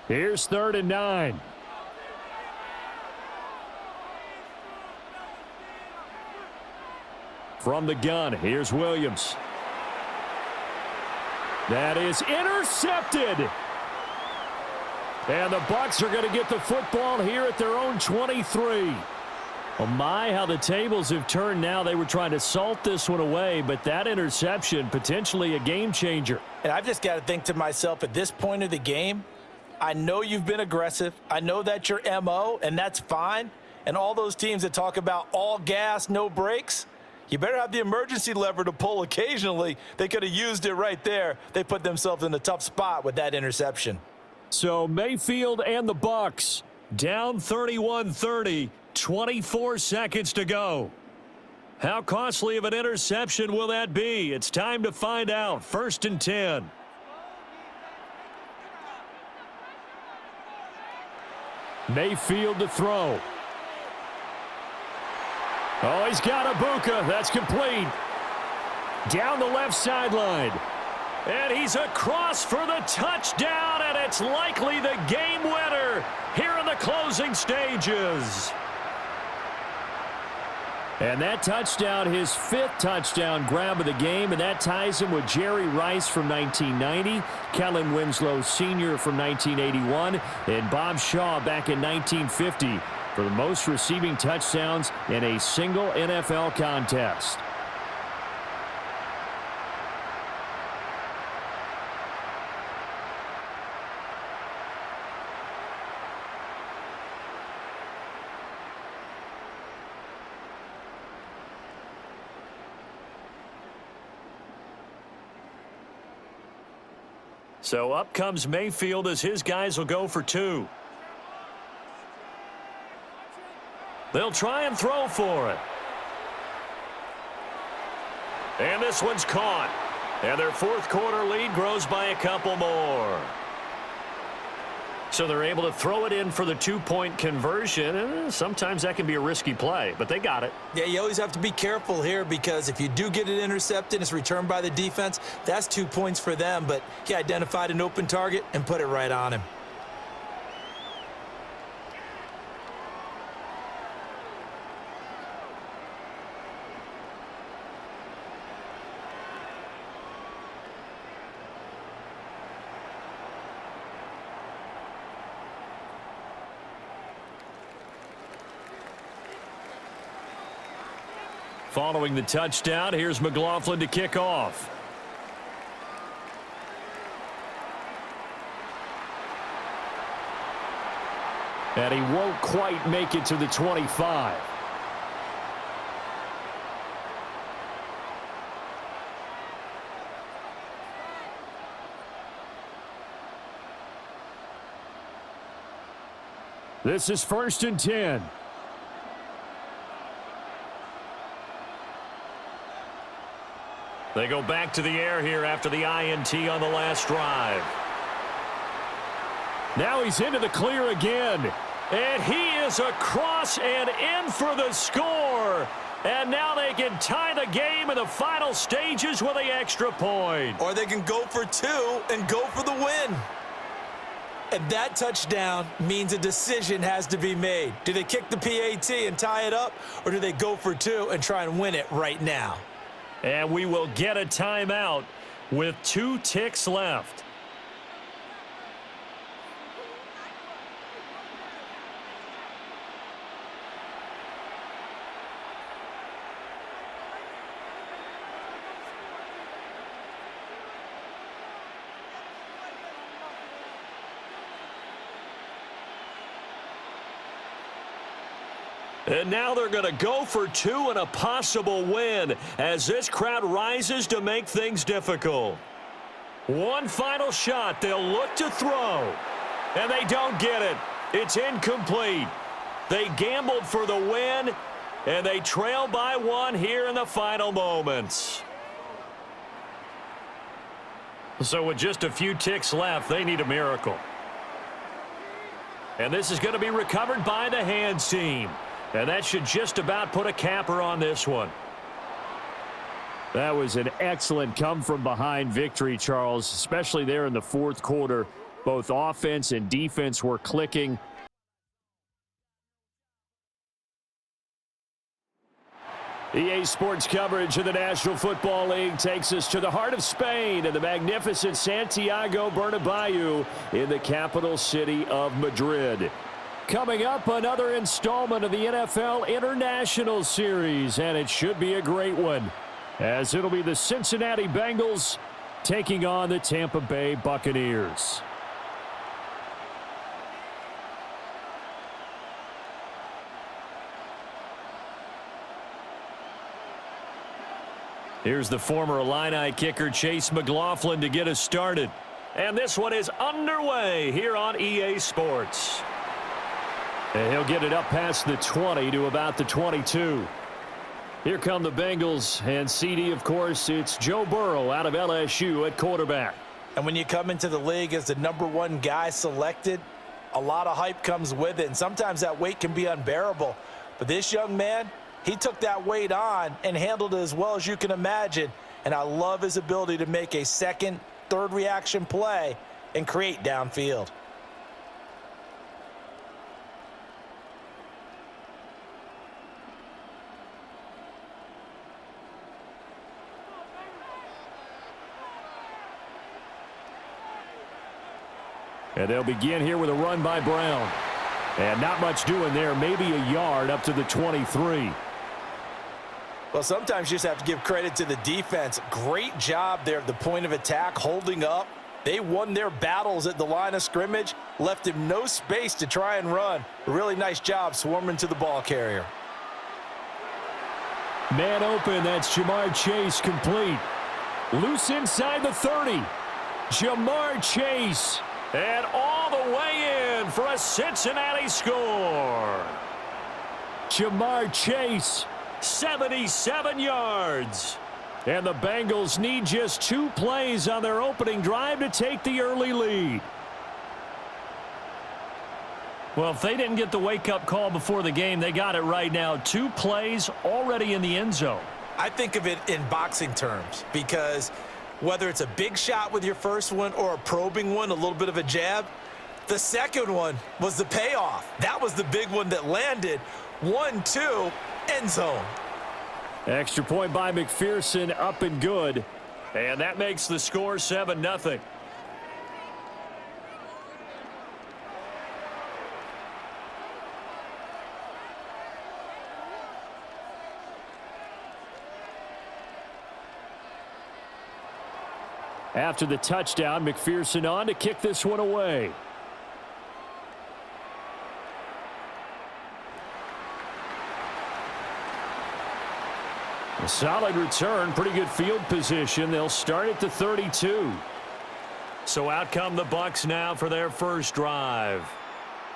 Here's 3rd and 9. From the gun, here's Williams. That is intercepted. And the Bucks are going to get the football here at their own 23. Oh my, how the tables have turned now. They were trying to salt this one away, but that interception, potentially a game changer. And I've just got to think to myself, at this point of the game, I know you've been aggressive. I know that's your MO, and that's fine. And all those teams that talk about all gas, no brakes, You better have the emergency lever to pull occasionally. They could have used it right there. They put themselves in a tough spot with that interception. So Mayfield and the Bucks down 31-30, 24 seconds to go. How costly of an interception will that be? It's time to find out. 1st and 10. Mayfield to throw. Oh, he's got Ibuka. That's complete. Down the left sideline. And he's across for the touchdown, and it's likely the game winner here in the closing stages. And that touchdown, his 5th touchdown grab of the game, and that ties him with Jerry Rice from 1990, Kellen Winslow Sr. from 1981, and Bob Shaw back in 1950 for the most receiving touchdowns in a single NFL contest. So up comes Mayfield as his guys will go for 2. They'll try and throw for it. And this one's caught. And their 4th quarter lead grows by a couple more. So they're able to throw it in for the 2-point conversion. And sometimes that can be a risky play, but they got it. Yeah, you always have to be careful here because if you do get it intercepted, it's returned by the defense. That's 2 points for them, but he identified an open target and put it right on him. Following the touchdown, here's McLaughlin to kick off. And he won't quite make it to the 25. This is 1st and 10. They go back to the air here after the INT on the last drive. Now he's into the clear again. And he is across and in for the score. And now they can tie the game in the final stages with the extra point. Or they can go for 2 and go for the win. And that touchdown means a decision has to be made. Do they kick the PAT and tie it up, or do they go for 2 and try and win it right now? And we will get a timeout with 2 ticks left. And now they're going to go for 2 and a possible win as this crowd rises to make things difficult. One final shot. They'll look to throw. And they don't get it. It's incomplete. They gambled for the win, and they trail by 1 here in the final moments. So with just a few ticks left, they need a miracle. And this is going to be recovered by the hands team. And that should just about put a capper on this one. That was an excellent come-from-behind victory, Charles, especially there in the 4th quarter. Both offense and defense were clicking. EA Sports coverage of the National Football League takes us to the heart of Spain and the magnificent Santiago Bernabeu in the capital city of Madrid. Coming up, another installment of the NFL International Series, and it should be a great one, as it'll be the Cincinnati Bengals taking on the Tampa Bay Buccaneers. Here's the former Illini kicker Chase McLaughlin to get us started. And this one is underway here on EA Sports. And he'll get it up past the 20 to about the 22. Here come the Bengals, and CD, of course, it's Joe Burrow out of LSU at quarterback. And when you come into the league as the #1 guy selected, a lot of hype comes with it, and sometimes that weight can be unbearable. But this young man, he took that weight on and handled it as well as you can imagine, and I love his ability to make a second, third reaction play and create downfield. And they'll begin here with a run by Brown. And not much doing there, maybe a yard up to the 23. Well, sometimes you just have to give credit to the defense. Great job there at the point of attack, holding up. They won their battles at the line of scrimmage, left him no space to try and run. A really nice job swarming to the ball carrier. Man open, that's Jamar Chase complete. Loose inside the 30. Jamar Chase. And all the way in for a Cincinnati score. Jamar Chase, 77 yards. And the Bengals need just 2 plays on their opening drive to take the early lead. Well, if they didn't get the wake-up call before the game, they got it right now. 2 plays already in the end zone. I think of it in boxing terms because whether it's a big shot with your first one or a probing one, a little bit of a jab, the second one was the payoff. That was the big one that landed. 1-2, end zone. Extra point by McPherson, up and good. And that makes the score 7-0. After the touchdown, McPherson on to kick this one away. A solid return, pretty good field position. They'll start at the 32. So out come the Bucks now for their first drive.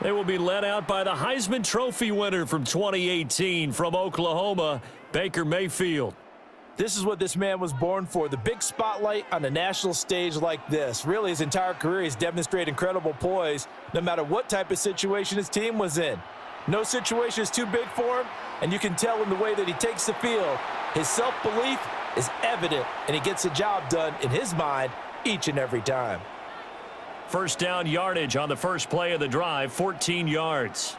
They will be led out by the Heisman Trophy winner from 2018 from Oklahoma, Baker Mayfield. This is what this man was born for, the big spotlight on a national stage like this. Really, his entire career, he's demonstrated incredible poise no matter what type of situation his team was in. No situation is too big for him, and you can tell in the way that he takes the field. His self-belief is evident, and he gets the job done in his mind each and every time. First down yardage on the first play of the drive, 14 yards.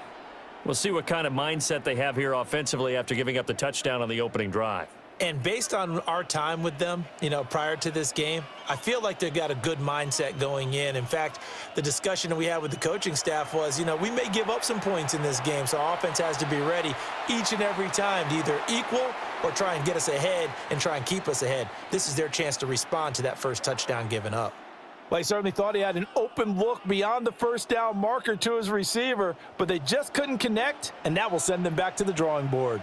We'll see what kind of mindset they have here offensively after giving up the touchdown on the opening drive. And based on our time with them, prior to this game, I feel like they've got a good mindset going in. In fact, the discussion that we had with the coaching staff was, we may give up some points in this game, so our offense has to be ready each and every time to either equal or try and get us ahead and try and keep us ahead. This is their chance to respond to that first touchdown given up. Well, he certainly thought he had an open look beyond the first down marker to his receiver, but they just couldn't connect, and that will send them back to the drawing board.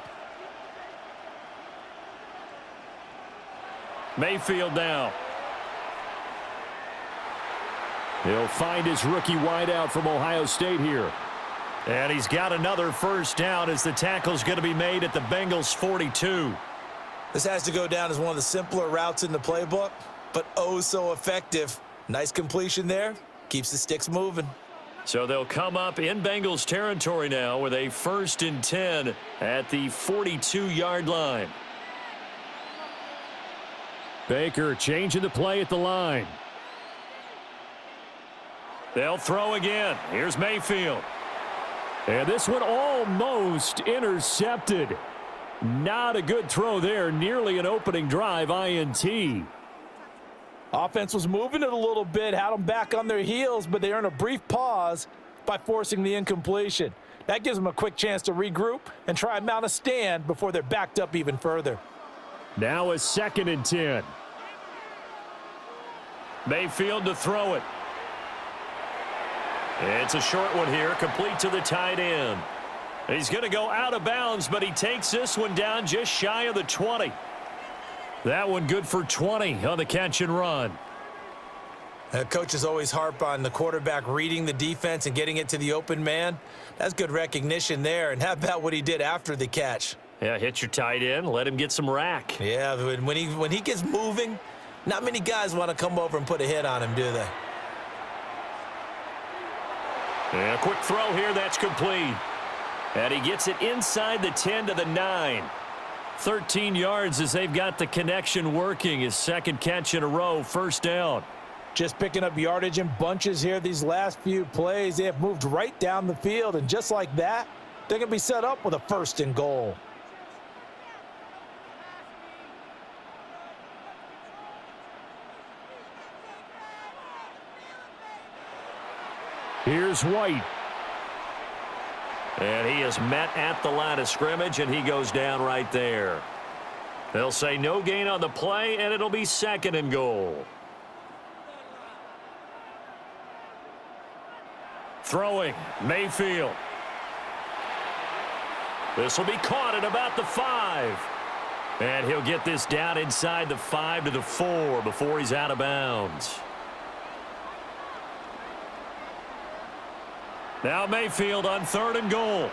Mayfield now. He'll find his rookie wideout from Ohio State here. And he's got another first down as the tackle's going to be made at the Bengals 42. This has to go down as one of the simpler routes in the playbook, but oh so effective. Nice completion there. Keeps the sticks moving. So they'll come up in Bengals territory now with a 1st and 10 at the 42-yard line. Baker changing the play at the line. They'll throw again. Here's Mayfield. And this one almost intercepted. Not a good throw there. Nearly an opening drive INT. Offense was moving it a little bit, had them back on their heels, but they earned a brief pause by forcing the incompletion. That gives them a quick chance to regroup and try and mount a stand before they're backed up even further. Now a 2nd and 10. Mayfield to throw it. It's a short one here, complete to the tight end. He's going to go out of bounds, but he takes this one down just shy of the 20. That one good for 20 on the catch and run. Coaches always harp on the quarterback reading the defense and getting it to the open man. That's good recognition there. And how about what he did after the catch? Yeah, hit your tight end, let him get some rack. Yeah, when he gets moving, not many guys want to come over and put a hit on him, do they? And a quick throw here, that's complete. And he gets it inside the 10 to the 9. 13 yards as they've got the connection working. His second catch in a row, first down. Just picking up yardage in bunches here these last few plays. They have moved right down the field, and just like that, they're going to be set up with a 1st and goal. Here's White. And he is met at the line of scrimmage, and he goes down right there. They'll say no gain on the play, and it'll be 2nd and goal. Throwing, Mayfield. This will be caught at about the 5. And he'll get this down inside the 5 to the 4 before he's out of bounds. Now Mayfield on 3rd and goal.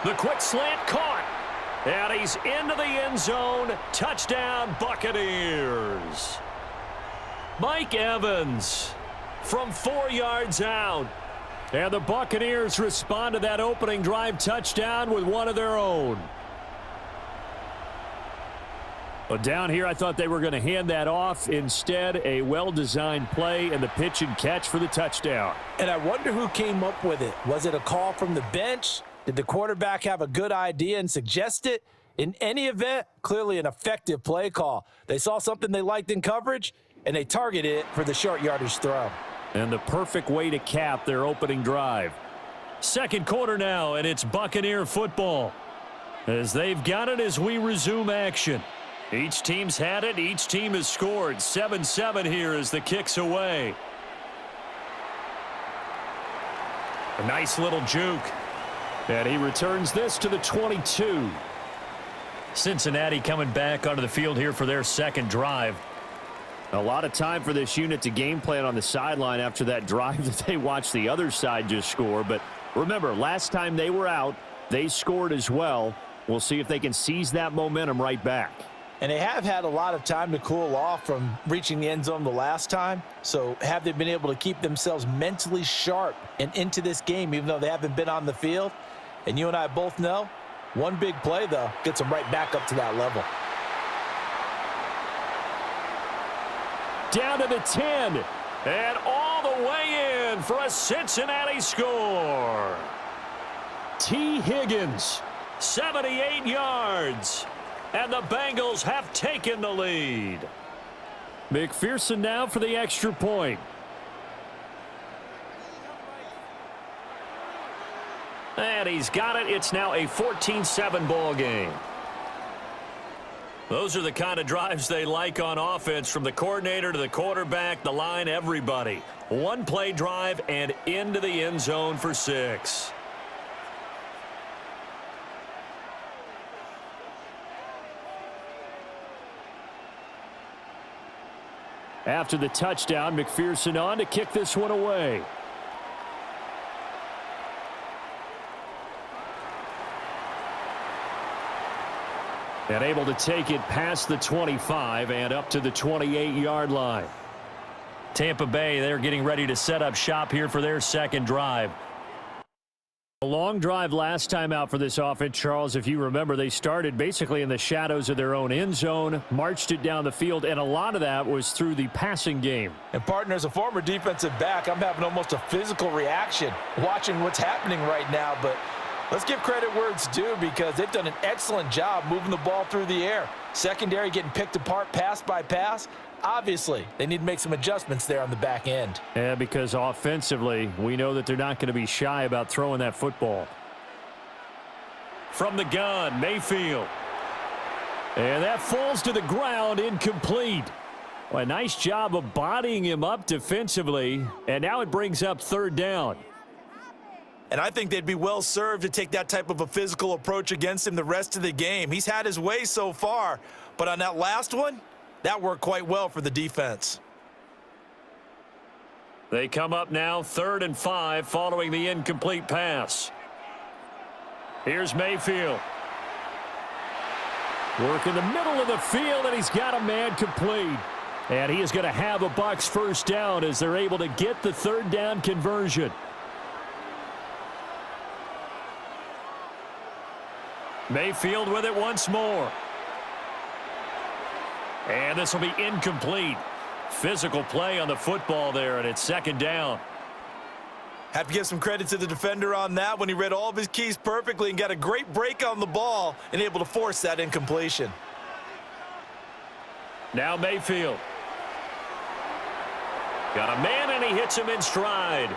The quick slant caught. And he's into the end zone. Touchdown, Buccaneers. Mike Evans from 4 yards out. And the Buccaneers respond to that opening drive touchdown with one of their own. But down here, I thought they were going to hand that off. Instead, a well-designed play and the pitch and catch for the touchdown. And I wonder who came up with it. Was it a call from the bench? Did the quarterback have a good idea and suggest it? In any event, clearly an effective play call. They saw something they liked in coverage, and they targeted it for the short yardage throw. And the perfect way to cap their opening drive. 2nd quarter now, and it's Buccaneer football. As they've got it as we resume action. Each team's had it. Each team has scored. 7-7 here as the kick's away. A nice little juke. And he returns this to the 22. Cincinnati coming back onto the field here for their 2nd drive. A lot of time for this unit to game plan on the sideline after that drive that they watched the other side just score. But remember, last time they were out, they scored as well. We'll see if they can seize that momentum right back. And they have had a lot of time to cool off from reaching the end zone the last time. So have they been able to keep themselves mentally sharp and into this game, even though they haven't been on the field? And you and I both know, one big play, though, gets them right back up to that level. Down to the 10. And all the way in for a Cincinnati score. T. Higgins, 78 yards. And the Bengals have taken the lead. McPherson now for the extra point. And he's got it. It's now a 14-7 ball game. Those are the kind of drives they like on offense, from the coordinator to the quarterback, the line, everybody. One play drive and into the end zone for 6. After the touchdown, McPherson on to kick this one away. And able to take it past the 25 and up to the 28-yard line. Tampa Bay, they're getting ready to set up shop here for their 2nd drive. A long drive last time out for this offense, Charles. If you remember, they started basically in the shadows of their own end zone, marched it down the field, and a lot of that was through the passing game. And partner, as a former defensive back, I'm having almost a physical reaction watching what's happening right now. But let's give credit where it's due, because they've done an excellent job moving the ball through the air. Secondary getting picked apart pass by pass. Obviously, they need to make some adjustments there on the back end. Yeah, because offensively, we know that they're not going to be shy about throwing that football. From the gun, Mayfield. And that falls to the ground, incomplete. Well, a nice job of bodying him up defensively, and now it brings up 3rd down. And I think they'd be well served to take that type of a physical approach against him the rest of the game. He's had his way so far, but on that last one, that worked quite well for the defense. They come up now 3rd and 5 following the incomplete pass. Here's Mayfield. Work in the middle of the field, and he's got a man complete. And he is going to have a Bucks first down as they're able to get the 3rd down conversion. Mayfield with it once more. And this will be incomplete. Physical play on the football there, and it's 2nd down. Have to give some credit to the defender on that when he read all of his keys perfectly and got a great break on the ball and able to force that incompletion. Now Mayfield. Got a man, and he hits him in stride.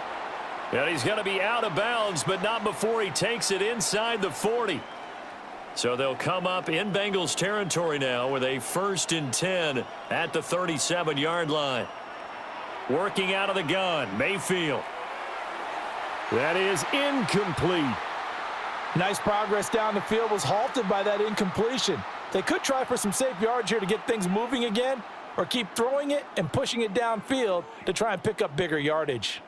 And he's going to be out of bounds, but not before he takes it inside the 40. So they'll come up in Bengals territory now with a 1st and 10 at the 37-yard line. Working out of the gun, Mayfield. That is incomplete. Nice progress down the field, was halted by that incompletion. They could try for some safe yards here to get things moving again, or keep throwing it and pushing it downfield to try and pick up bigger yardage.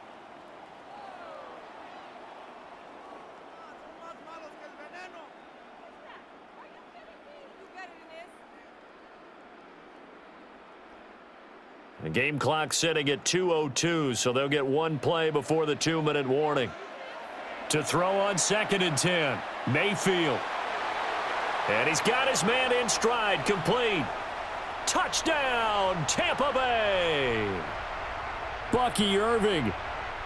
The game clock sitting at 2:02, so they'll get one play before the 2-minute warning. To throw on 2nd and 10, Mayfield. And he's got his man in stride, complete. Touchdown, Tampa Bay. Bucky Irving,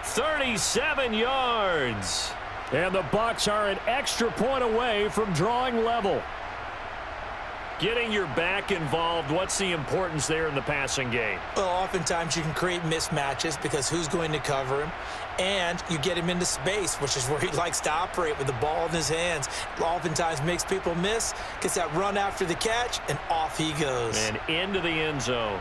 37 yards. And the Bucks are an extra point away from drawing level. Getting your back involved, what's the importance there in the passing game? Well, oftentimes you can create mismatches because who's going to cover him, and you get him into space, which is where he likes to operate with the ball in his hands. Oftentimes makes people miss, gets that run after the catch, and off he goes. And into the end zone.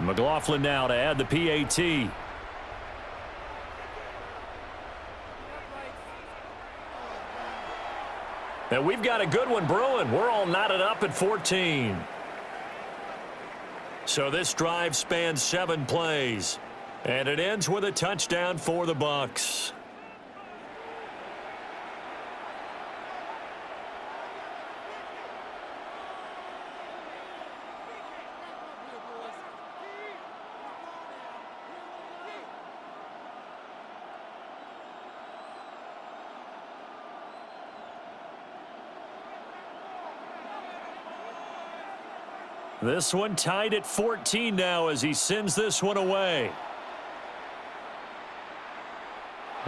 McLaughlin now to add the PAT. And we've got a good one brewing. We're all knotted up at 14. So this drive spans 7 plays. And it ends with a touchdown for the Bucks. This one tied at 14 now as he sends this one away.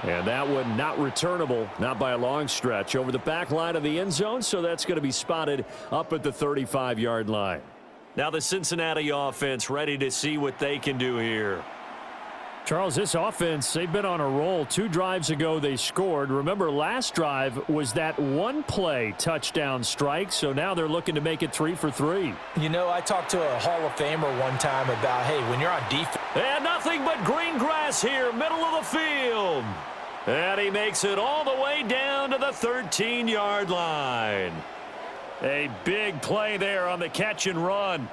And that one not returnable, not by a long stretch, over the back line of the end zone, so that's going to be spotted up at the 35-yard line. Now the Cincinnati offense ready to see what they can do here. Charles, this offense, they've been on a roll. 2 drives ago they scored. Remember, last drive was that 1-play touchdown strike, so now they're looking to make it 3 for 3. You know, I talked to a Hall of Famer one time about, hey, when you're on defense. And nothing but green grass here, middle of the field. And he makes it all the way down to the 13-yard line. A big play there on the catch and run.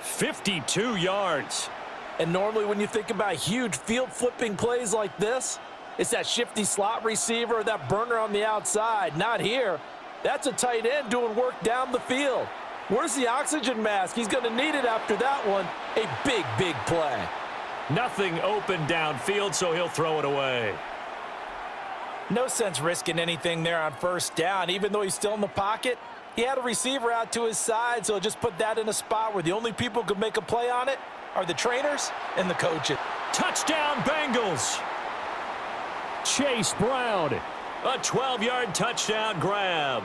52 yards. And normally when you think about huge field-flipping plays like this, it's that shifty slot receiver or that burner on the outside. Not here. That's a tight end doing work down the field. Where's the oxygen mask? He's going to need it after that one. A big, big play. Nothing open downfield, so he'll throw it away. No sense risking anything there on first down. Even though he's still in the pocket, he had a receiver out to his side, so just put that in a spot where the only people who could make a play on it are the trainers and the coaches. Touchdown, Bengals. Chase Brown, a 12-yard touchdown grab.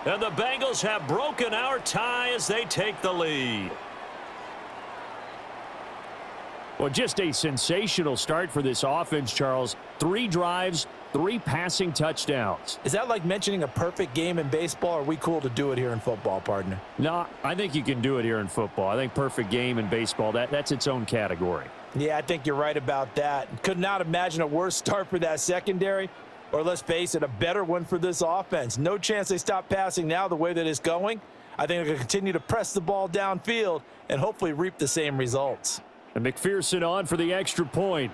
And the Bengals have broken our tie as they take the lead. Well, just a sensational start for this offense, Charles. 3 drives, 3 passing touchdowns. Is that like mentioning a perfect game in baseball? Or are we cool to do it here in football, partner? No, I think you can do it here in football. I think perfect game in baseball, that's its own category. Yeah, I think you're right about that. Could not imagine a worse start for that secondary, or let's face it, a better one for this offense. No chance they stop passing now the way that it's going. I think they're going to continue to press the ball downfield and hopefully reap the same results. And McPherson on for the extra point.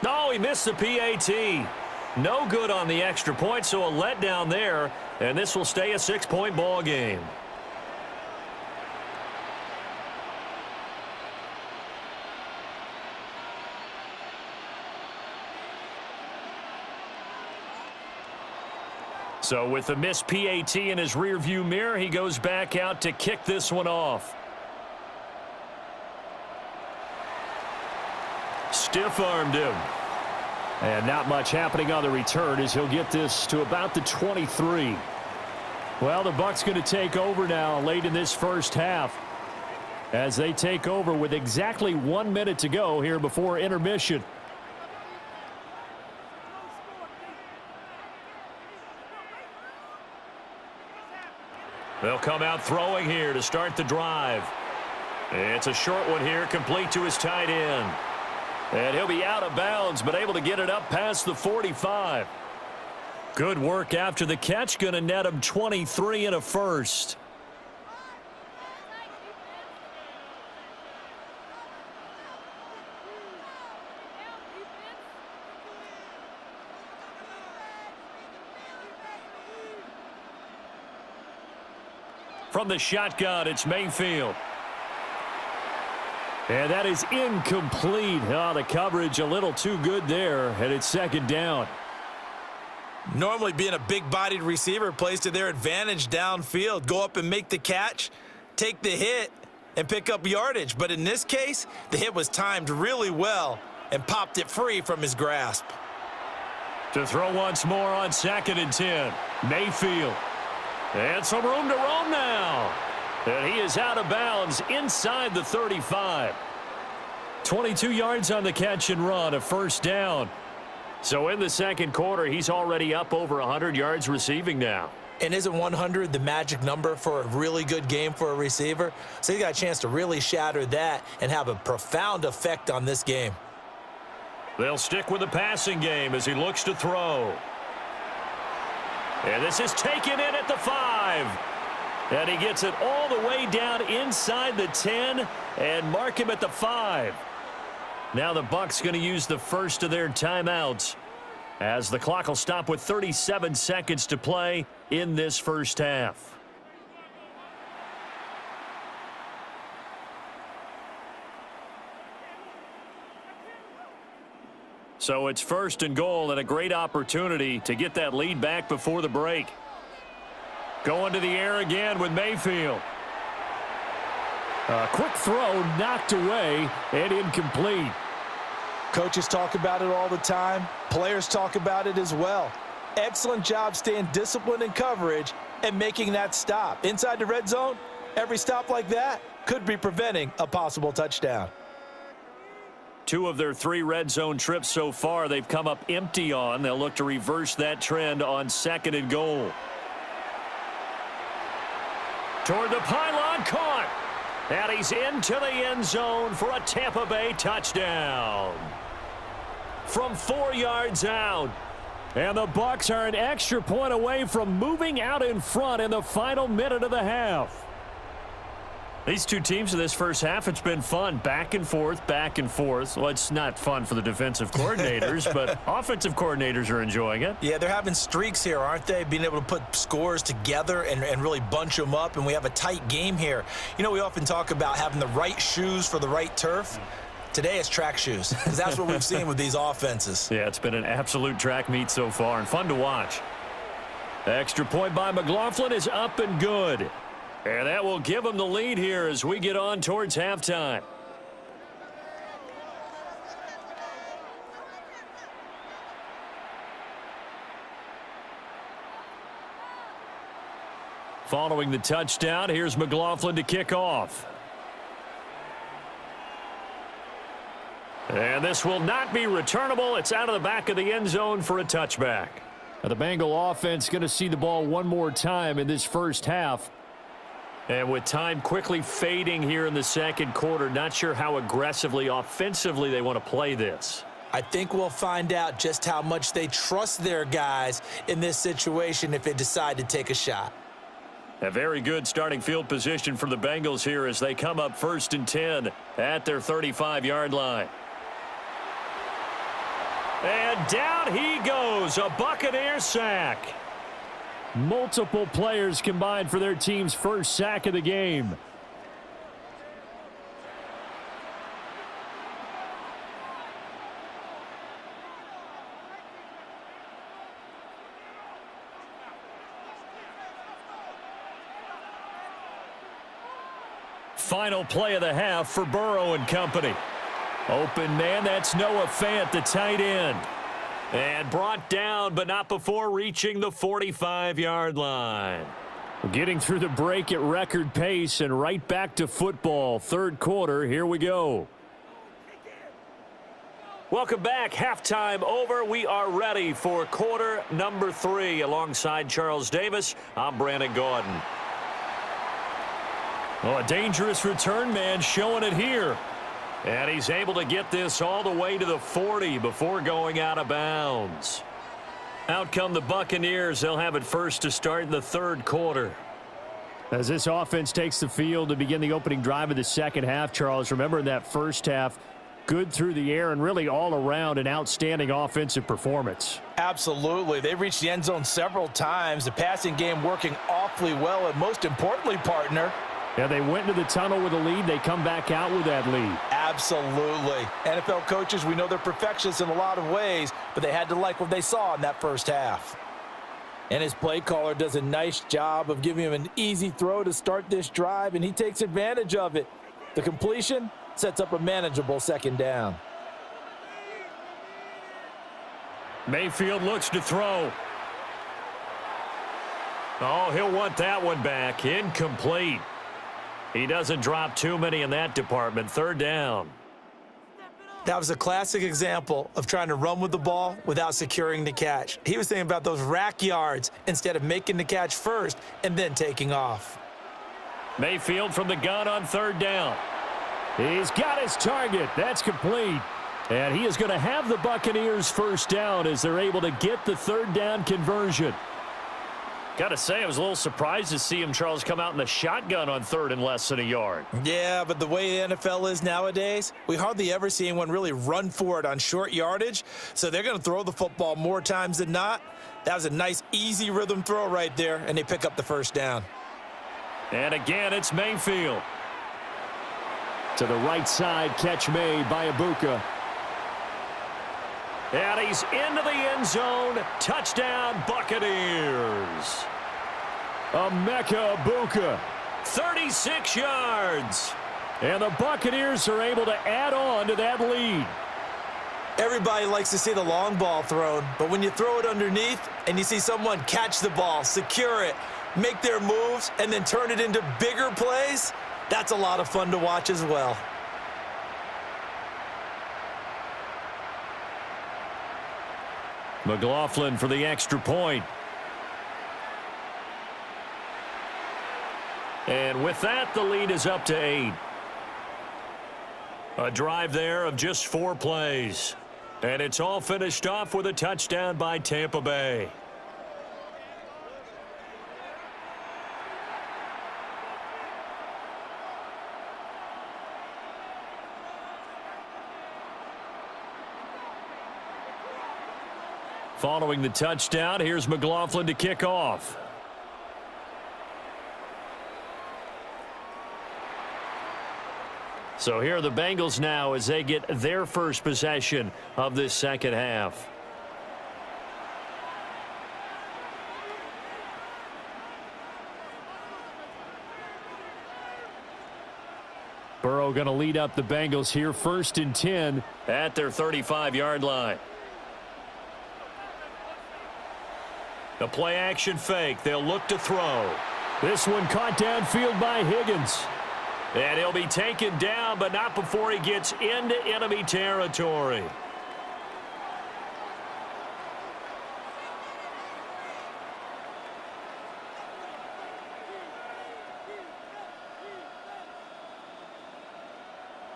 Oh, he missed the PAT. No good on the extra point, so a letdown there, and this will stay a 6-point ball game. So with the missed PAT in his rearview mirror, he goes back out to kick this one off. Stiff-armed him. And not much happening on the return as he'll get this to about the 23. Well, the Bucks going to take over now late in this first half as they take over with exactly 1 minute to go here before intermission. They'll come out throwing here to start the drive. It's a short one here, complete to his tight end. And he'll be out of bounds, but able to get it up past the 45. Good work after the catch, going to net him 23 and a first. From the shotgun, it's Mayfield. And that is incomplete. Oh, the coverage a little too good there, and it's second down. Normally being a big-bodied receiver plays to their advantage downfield. Go up and make the catch, take the hit, and pick up yardage. But in this case, the hit was timed really well and popped it free from his grasp. To throw once more on 2nd and 10. Mayfield. And some room to roam now. And he is out of bounds inside the 35. 22 yards on the catch and run, a first down. So in the second quarter, he's already up over 100 yards receiving now. And isn't 100 the magic number for a really good game for a receiver? So he got a chance to really shatter that and have a profound effect on this game. They'll stick with the passing game as he looks to throw. And this is taken in at the 5. And he gets it all the way down inside the 10 and mark him at the 5. Now the Bucks going to use the first of their timeouts as the clock will stop with 37 seconds to play in this first half. So it's 1st and goal and a great opportunity to get that lead back before the break. Going to the air again with Mayfield. A quick throw knocked away and incomplete. Coaches talk about it all the time. Players talk about it as well. Excellent job staying disciplined in coverage and making that stop. Inside the red zone, every stop like that could be preventing a possible touchdown. 2 of their 3 red zone trips so far they've come up empty on. They'll look to reverse that trend on 2nd and goal. Toward the pylon, caught. And he's into the end zone for a Tampa Bay touchdown. From 4 yards out. And the Bucks are an extra point away from moving out in front in the final minute of the half. These two teams in this first half, it's been fun. Back and forth, back and forth. Well, it's not fun for the defensive coordinators, but offensive coordinators are enjoying it. Yeah, they're having streaks here, aren't they? Being able to put scores together and really bunch them up, and we have a tight game here. You know, we often talk about having the right shoes for the right turf. Today it's track shoes, because that's what we've seen with these offenses. Yeah, it's been an absolute track meet so far, and fun to watch. The extra point by McLaughlin is up and good. And that will give them the lead here as we get on towards halftime. Following the touchdown, here's McLaughlin to kick off. And this will not be returnable. It's out of the back of the end zone for a touchback. Now the Bengal offense going to see the ball one more time in this first half. And with time quickly fading here in the second quarter, not sure how aggressively, offensively they want to play this. I think we'll find out just how much they trust their guys in this situation if they decide to take a shot. A very good starting field position for the Bengals here as they come up 1st and 10 at their 35-yard line. And down he goes, a Buccaneer sack. Multiple players combined for their team's first sack of the game. Final play of the half for Burrow and company. Open man, that's Noah Fant, the tight end. And brought down, but not before reaching the 45-yard line. Getting through the break at record pace and right back to football. Third quarter, here we go. Welcome back. Halftime over. We are ready for quarter number 3. Alongside Charles Davis, I'm Brandon Gaudin. Oh, a dangerous return man showing it here. And he's able to get this all the way to the 40 before going out of bounds. Out come the Buccaneers. They'll have it first to start in the third quarter. As this offense takes the field to begin the opening drive of the second half, Charles, remember in that first half, good through the air and really all around an outstanding offensive performance. Absolutely. They reached the end zone several times. The passing game working awfully well. And most importantly, partner, yeah, they went into the tunnel with a lead. They come back out with that lead. Absolutely. NFL coaches, we know they're perfectionists in a lot of ways, but they had to like what they saw in that first half. And his play caller does a nice job of giving him an easy throw to start this drive, and he takes advantage of it. The completion sets up a manageable second down. Mayfield looks to throw. Oh, he'll want that one back. Incomplete. He doesn't drop too many in that department. Third down. That was a classic example of trying to run with the ball without securing the catch. He was thinking about those rack yards instead of making the catch first and then taking off. Mayfield from the gun on third down. He's got his target. That's complete. And he is going to have the Buccaneers first down as they're able to get the third down conversion. Got to say, I was a little surprised to see him, Charles, come out in the shotgun on third and less than a yard. Yeah, but the way the NFL is nowadays, we hardly ever see anyone really run for it on short yardage, so they're going to throw the football more times than not. That was a nice, easy rhythm throw right there, and they pick up the first down. And again, it's Mayfield. To the right side, catch made by Ibuka. And he's into the end zone. Touchdown, Buccaneers. Emeka Ibuka. 36 yards. And the Buccaneers are able to add on to that lead. Everybody likes to see the long ball thrown, but when you throw it underneath and you see someone catch the ball, secure it, make their moves, and then turn it into bigger plays, that's a lot of fun to watch as well. McLaughlin for the extra point. And with that, the lead is up to 8. A drive there of just 4 plays. And it's all finished off with a touchdown by Tampa Bay. Following the touchdown, here's McLaughlin to kick off. So here are the Bengals now as they get their first possession of this second half. Burrow going to lead up the Bengals here, 1st and 10 at their 35-yard line. The play action fake. They'll look to throw. This one caught downfield by Higgins. And he'll be taken down, but not before he gets into enemy territory.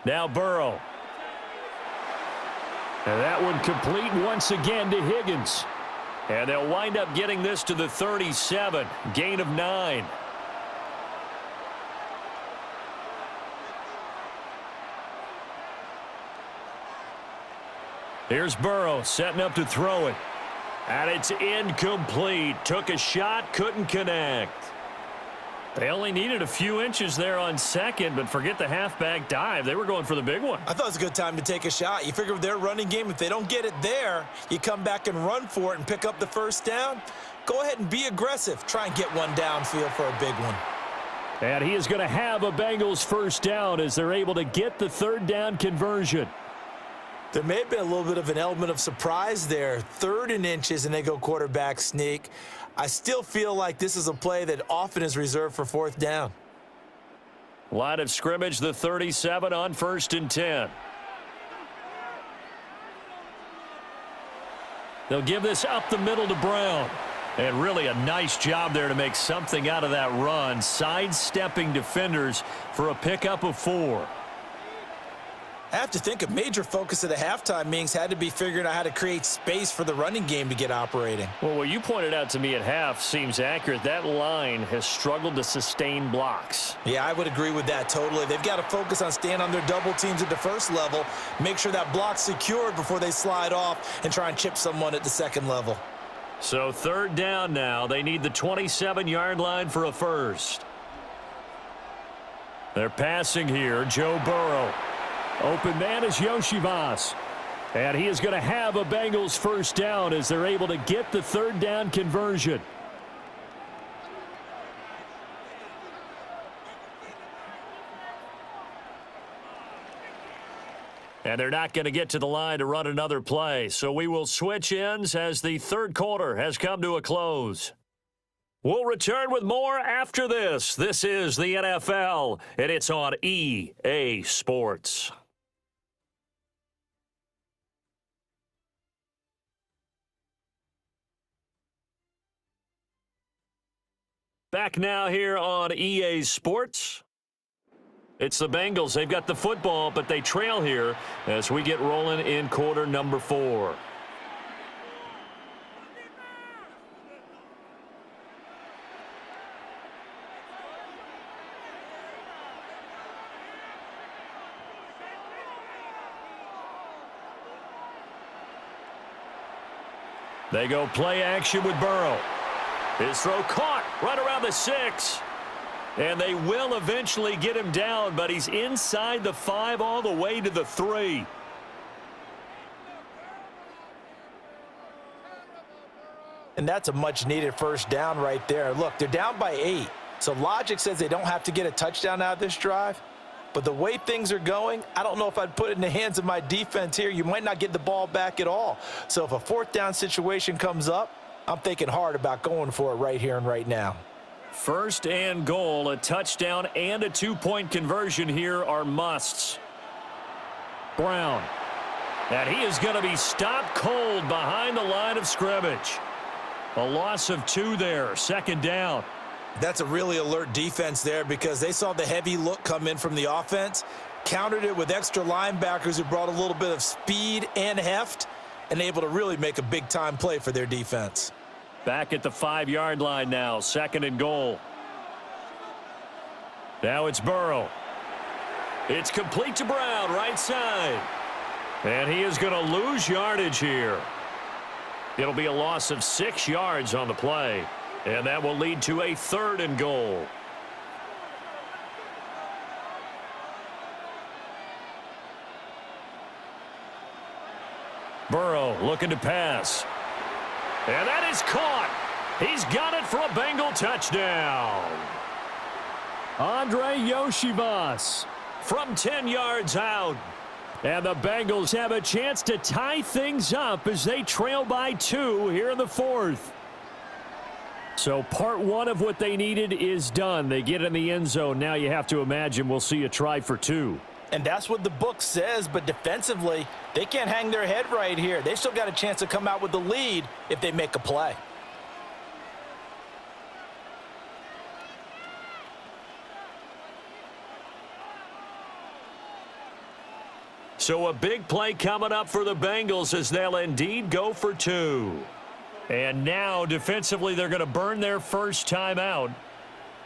Now Burrow. And that one complete once again to Higgins. And they'll wind up getting this to the 37. Gain of 9. Here's Burrow setting up to throw it. And it's incomplete. Took a shot, couldn't connect. They only needed a few inches there on second, but forget the halfback dive. They were going for the big one. I thought it was a good time to take a shot. You figure with their running game, if they don't get it there, you come back and run for it and pick up the first down. Go ahead and be aggressive. Try and get one downfield for a big one. And he is going to have a Bengals first down as they're able to get the third down conversion. There may have been a little bit of an element of surprise there. 3rd and inches, and they go quarterback sneak. I still feel like this is a play that often is reserved for 4th down. Line of scrimmage, the 37 on 1st and 10. They'll give this up the middle to Brown. And really a nice job there to make something out of that run, sidestepping defenders for a pickup of 4. I have to think a major focus of the halftime meetings had to be figuring out how to create space for the running game to get operating. Well, what you pointed out to me at half seems accurate. That line has struggled to sustain blocks. Yeah, I would agree with that totally. They've got to focus on staying on their double teams at the first level, make sure that block's secured before they slide off and try and chip someone at the second level. So 3rd down now. They need the 27-yard line for a first. They're passing here. Joe Burrow. Open man is Yoshivas. And he is going to have a Bengals first down as they're able to get the 3rd down conversion. And they're not going to get to the line to run another play. So we will switch ends as the 3rd quarter has come to a close. We'll return with more after this. This is the NFL, and it's on EA Sports. Back now here on EA Sports. It's the Bengals. They've got the football, but they trail here as we get rolling in quarter number 4. They go play action with Burrow. His throw caught right around the 6. And they will eventually get him down, but he's inside the 5 all the way to the 3. And that's a much-needed first down right there. Look, they're down by 8. So logic says they don't have to get a touchdown out of this drive. But the way things are going, I don't know if I'd put it in the hands of my defense here. You might not get the ball back at all. So if a 4th down situation comes up, I'm thinking hard about going for it right here and right now. 1st and goal, a touchdown and a 2-point conversion here are musts. Brown. And he is going to be stopped cold behind the line of scrimmage. A loss of 2 there, 2nd down. That's a really alert defense there because they saw the heavy look come in from the offense, countered it with extra linebackers who brought a little bit of speed and heft, and able to really make a big-time play for their defense. Back at the 5-yard line now, 2nd and goal. Now it's Burrow. It's complete to Brown, right side. And he is going to lose yardage here. It'll be a loss of 6 yards on the play. And that will lead to a 3rd and goal. Burrow looking to pass. And that is caught. He's got it for a Bengal touchdown. Andre Yoshivas from 10 yards out. And the Bengals have a chance to tie things up as they trail by 2 here in the 4th. So part 1 of what they needed is done. They get in the end zone. Now you have to imagine we'll see a try for 2. And that's what the book says, but defensively, they can't hang their head right here. They still got a chance to come out with the lead if they make a play. So a big play coming up for the Bengals as they'll indeed go for 2. And now defensively they're going to burn their first timeout.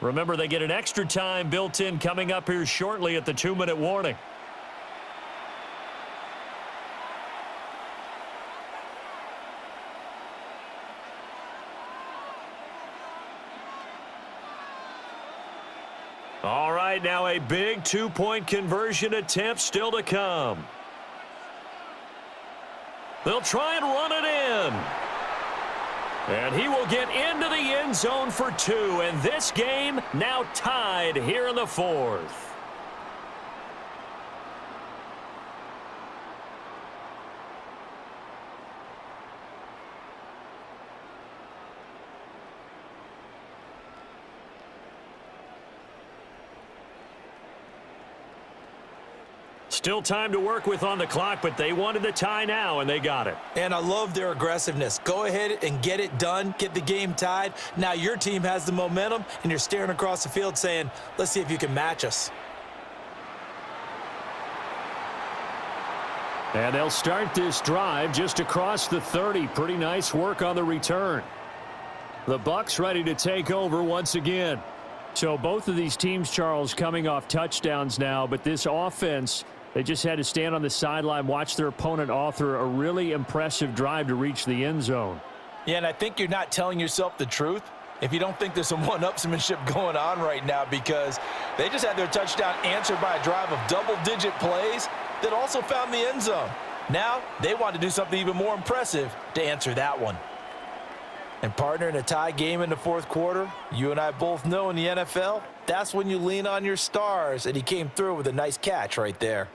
Remember, they get an extra time built in coming up here shortly at the 2-minute warning. All right, now a big 2-point conversion attempt still to come. They'll try and run it in. And he will get into the end zone for 2. And this game now tied here in the 4th. Still time to work with on the clock, but they wanted the tie now, and they got it. And I love their aggressiveness. Go ahead and get it done. Get the game tied. Now your team has the momentum, and you're staring across the field saying, let's see if you can match us. And they'll start this drive just across the 30. Pretty nice work on the return. The Bucks ready to take over once again. So both of these teams, Charles, coming off touchdowns now, but this offense, they just had to stand on the sideline, watch their opponent author a really impressive drive to reach the end zone. Yeah, and I think you're not telling yourself the truth if you don't think there's some one-upsmanship going on right now, because they just had their touchdown answered by a drive of double-digit plays that also found the end zone. Now they want to do something even more impressive to answer that one. And partner, in a tie game in the 4th quarter, you and I both know in the NFL, that's when you lean on your stars, and he came through with a nice catch right there.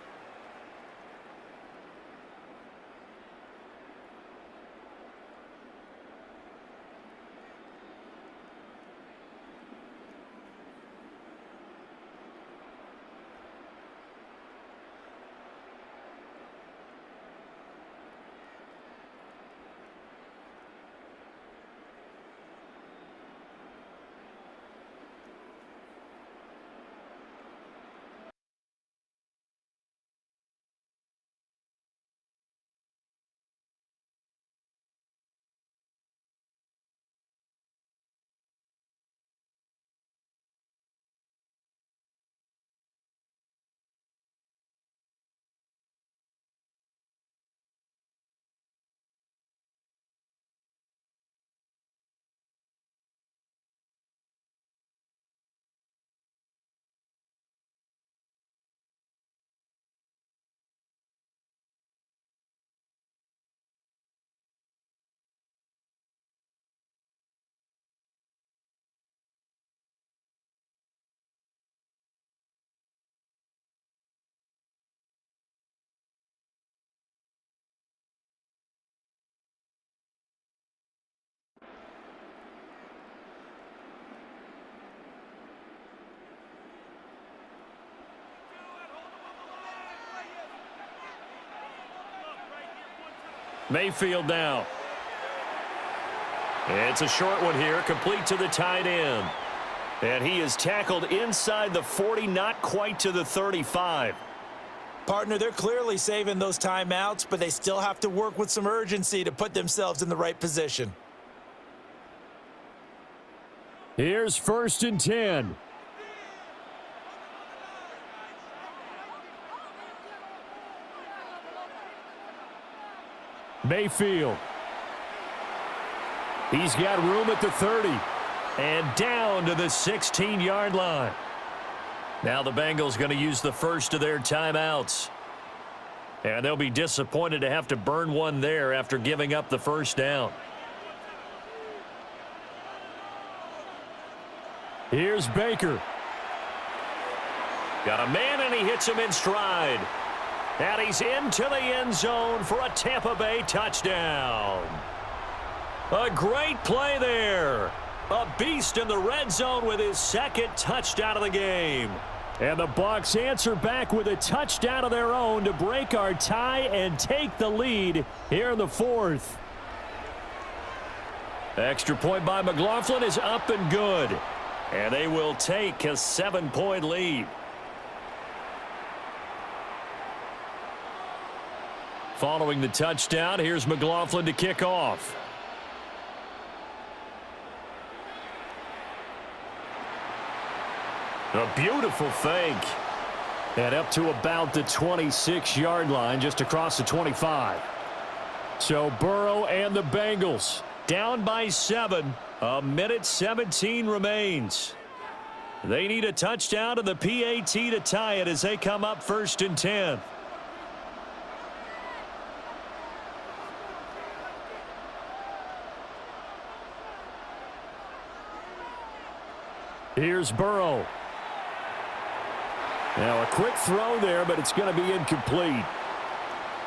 Mayfield now. It's a short one here, complete to the tight end. And he is tackled inside the 40, not quite to the 35. Partner, they're clearly saving those timeouts, but they still have to work with some urgency to put themselves in the right position. Here's 1st and 10. Mayfield. He's got room at the 30. And down to the 16-yard line. Now the Bengals going to use the first of their timeouts. And they'll be disappointed to have to burn one there after giving up the first down. Here's Baker. Got a man, and he hits him in stride. And he's into the end zone for a Tampa Bay touchdown. A great play there. A beast in the red zone with his 2nd touchdown of the game. And the Bucks answer back with a touchdown of their own to break our tie and take the lead here in the 4th. Extra point by McLaughlin is up and good. And they will take a 7-point lead. Following the touchdown, here's McLaughlin to kick off. A beautiful fake. And up to about the 26-yard line, just across the 25. So Burrow and the Bengals down by 7. A minute 17 remains. They need a touchdown and the PAT to tie it as they come up 1st and 10. Here's Burrow. Now a quick throw there, but it's going to be incomplete.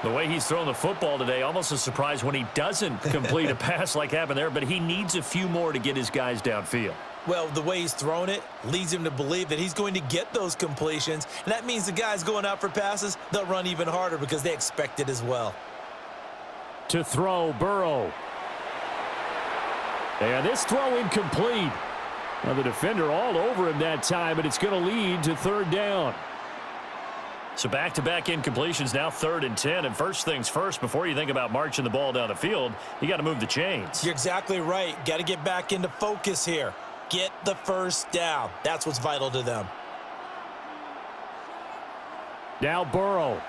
The way he's thrown the football today, almost a surprise when he doesn't complete a pass like happened there, but he needs a few more to get his guys downfield. Well, the way he's thrown it leads him to believe that he's going to get those completions, and that means the guys going out for passes, they'll run even harder because they expect it as well. To throw, Burrow. And this throw incomplete. Now the defender all over him that time, but it's going to lead to 3rd down. So back-to-back incompletions, now 3rd and 10. And first things first, before you think about marching the ball down the field, you got to move the chains. You're exactly right. Got to get back into focus here. Get the first down. That's what's vital to them. Now Burrow.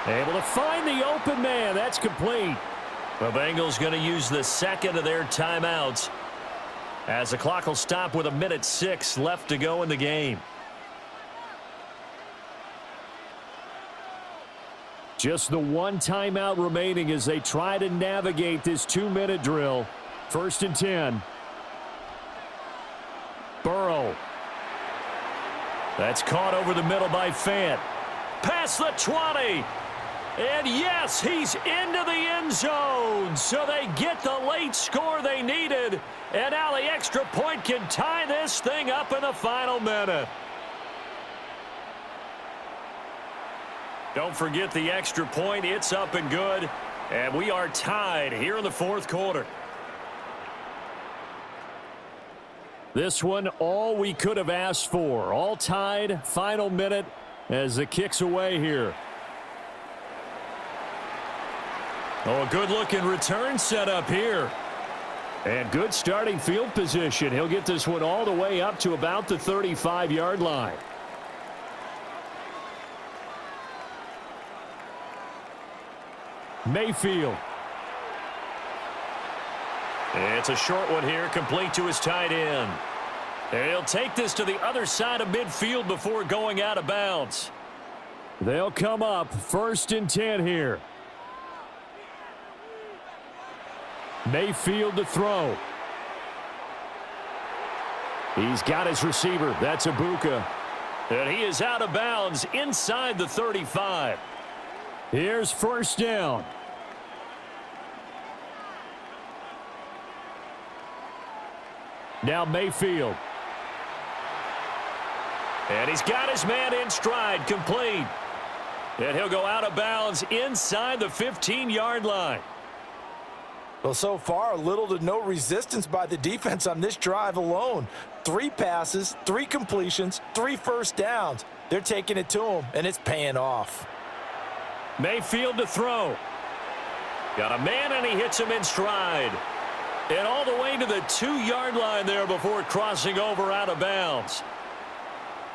Able to find the open man. That's complete. The Bengals going to use the second of their timeouts as the clock will stop with 1:06 left to go in the game. Just the one timeout remaining as they try to navigate this 2-minute drill. 1st and 10. Burrow. That's caught over the middle by Fant. Past the 20. And yes, he's into the end zone. So they get the late score they needed. And now the extra point can tie this thing up in the final minute. Don't forget the extra point. It's up and good. And we are tied here in the 4th quarter. This one, all we could have asked for. All tied, final minute as the kick's away here. Oh, a good-looking return set up here. And good starting field position. He'll get this one all the way up to about the 35-yard line. Mayfield. It's a short one here, complete to his tight end. He'll take this to the other side of midfield before going out of bounds. They'll come up 1st and 10 here. Mayfield to throw. He's got his receiver. That's Ibuka. And he is out of bounds inside the 35. Here's 1st down. Now Mayfield. And he's got his man in stride, complete. And he'll go out of bounds inside the 15-yard line. Well, so far, little to no resistance by the defense on this drive alone. 3 passes, 3 completions, 3 first downs. They're taking it to him, and it's paying off. Mayfield to throw. Got a man, and he hits him in stride. And all the way to the 2-yard line there before crossing over out of bounds.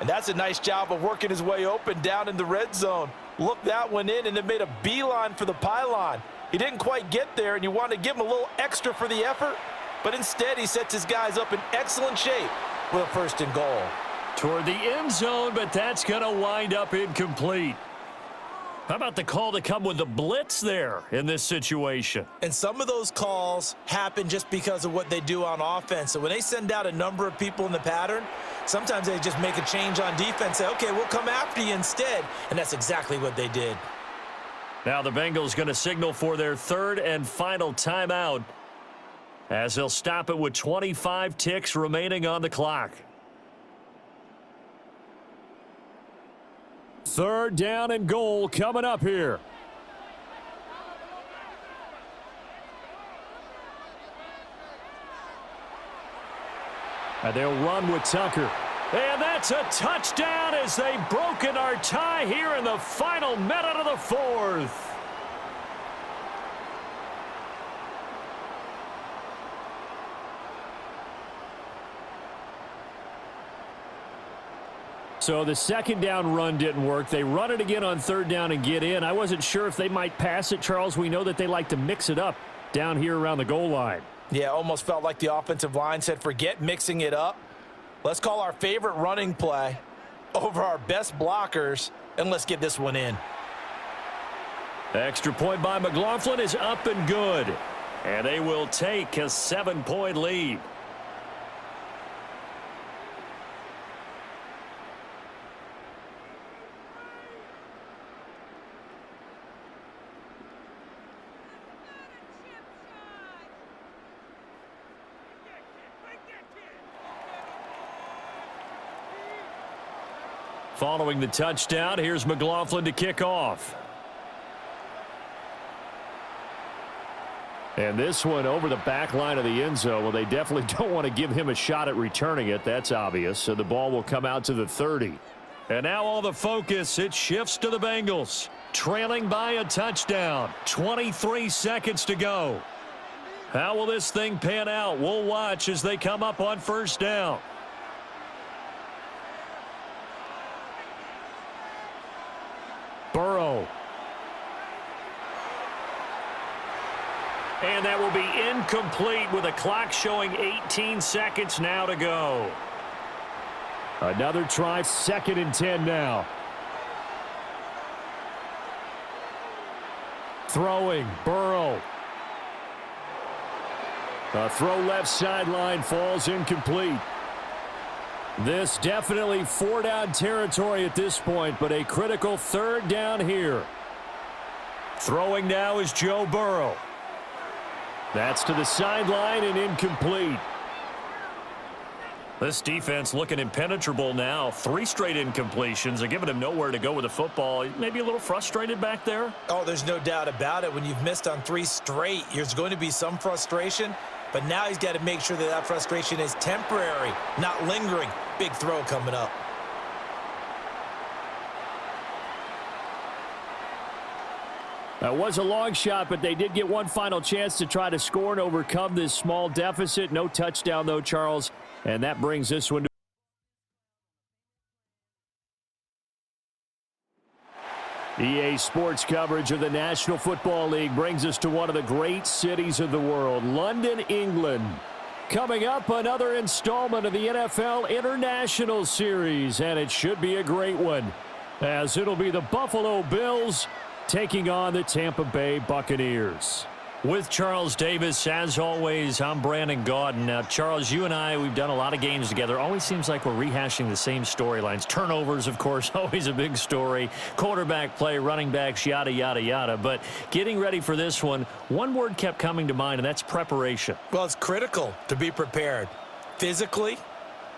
And that's a nice job of working his way open down in the red zone. Look that one in, and it made a beeline for the pylon. He didn't quite get there, and you want to give him a little extra for the effort, but instead he sets his guys up in excellent shape with a 1st and goal. Toward the end zone, but that's going to wind up incomplete. How about the call to come with the blitz there in this situation? And some of those calls happen just because of what they do on offense. So when they send out a number of people in the pattern, sometimes they just make a change on defense, say, okay, we'll come after you instead. And that's exactly what they did. Now the Bengals going to signal for their 3rd and final timeout as they'll stop it with 25 ticks remaining on the clock. 3rd down and goal coming up here. And they'll run with Tucker. And that's a touchdown as they've broken our tie here in the final minute of the fourth. So the second down run didn't work. They run it again on third down and get in. I wasn't sure if they might pass it, Charles. We know that they like to mix it up down here around the goal line. Yeah, almost felt like the offensive line said, forget mixing it up. Let's call our favorite running play over our best blockers, and let's get this one in. Extra point by McLaughlin is up and good. And they will take a 7-point lead. Following the touchdown, here's McLaughlin to kick off. And this one over the back line of the end zone. Well, they definitely don't want to give him a shot at returning it. That's obvious. So the ball will come out to the 30. And now all the focus, it shifts to the Bengals. Trailing by a touchdown. 23 seconds to go. How will this thing pan out? We'll watch as they come up on first down. Burrow. And that will be incomplete with a clock showing 18 seconds now to go. Another try, 2nd and 10 now. Throwing, Burrow. A throw left sideline falls incomplete. This definitely 4-down territory at this point, but a critical 3rd down here. Throwing now is Joe Burrow. That's to the sideline and incomplete. This defense looking impenetrable now. 3 straight incompletions are giving him nowhere to go with the football. Maybe a little frustrated back there. Oh, there's no doubt about it. When you've missed on 3 straight, there's going to be some frustration. But now he's got to make sure that that frustration is temporary, not lingering. Big throw coming up. That was a long shot, but they did get one final chance to try to score and overcome this small deficit. No touchdown, though, Charles. And that brings this one to EA Sports coverage of the National Football League brings us to one of the great cities of the world, London, England. Coming up, another installment of the NFL International Series, and it should be a great one, as it'll be the Buffalo Bills taking on the Tampa Bay Buccaneers. With Charles Davis, as always, I'm Brandon Gaudin. Now, Charles, you and I, we've done a lot of games together. Always seems like we're rehashing the same storylines. Turnovers, of course, always a big story. Quarterback play, running backs, yada, yada, yada. But getting ready for this one word kept coming to mind, and that's preparation. Well, it's critical to be prepared. Physically,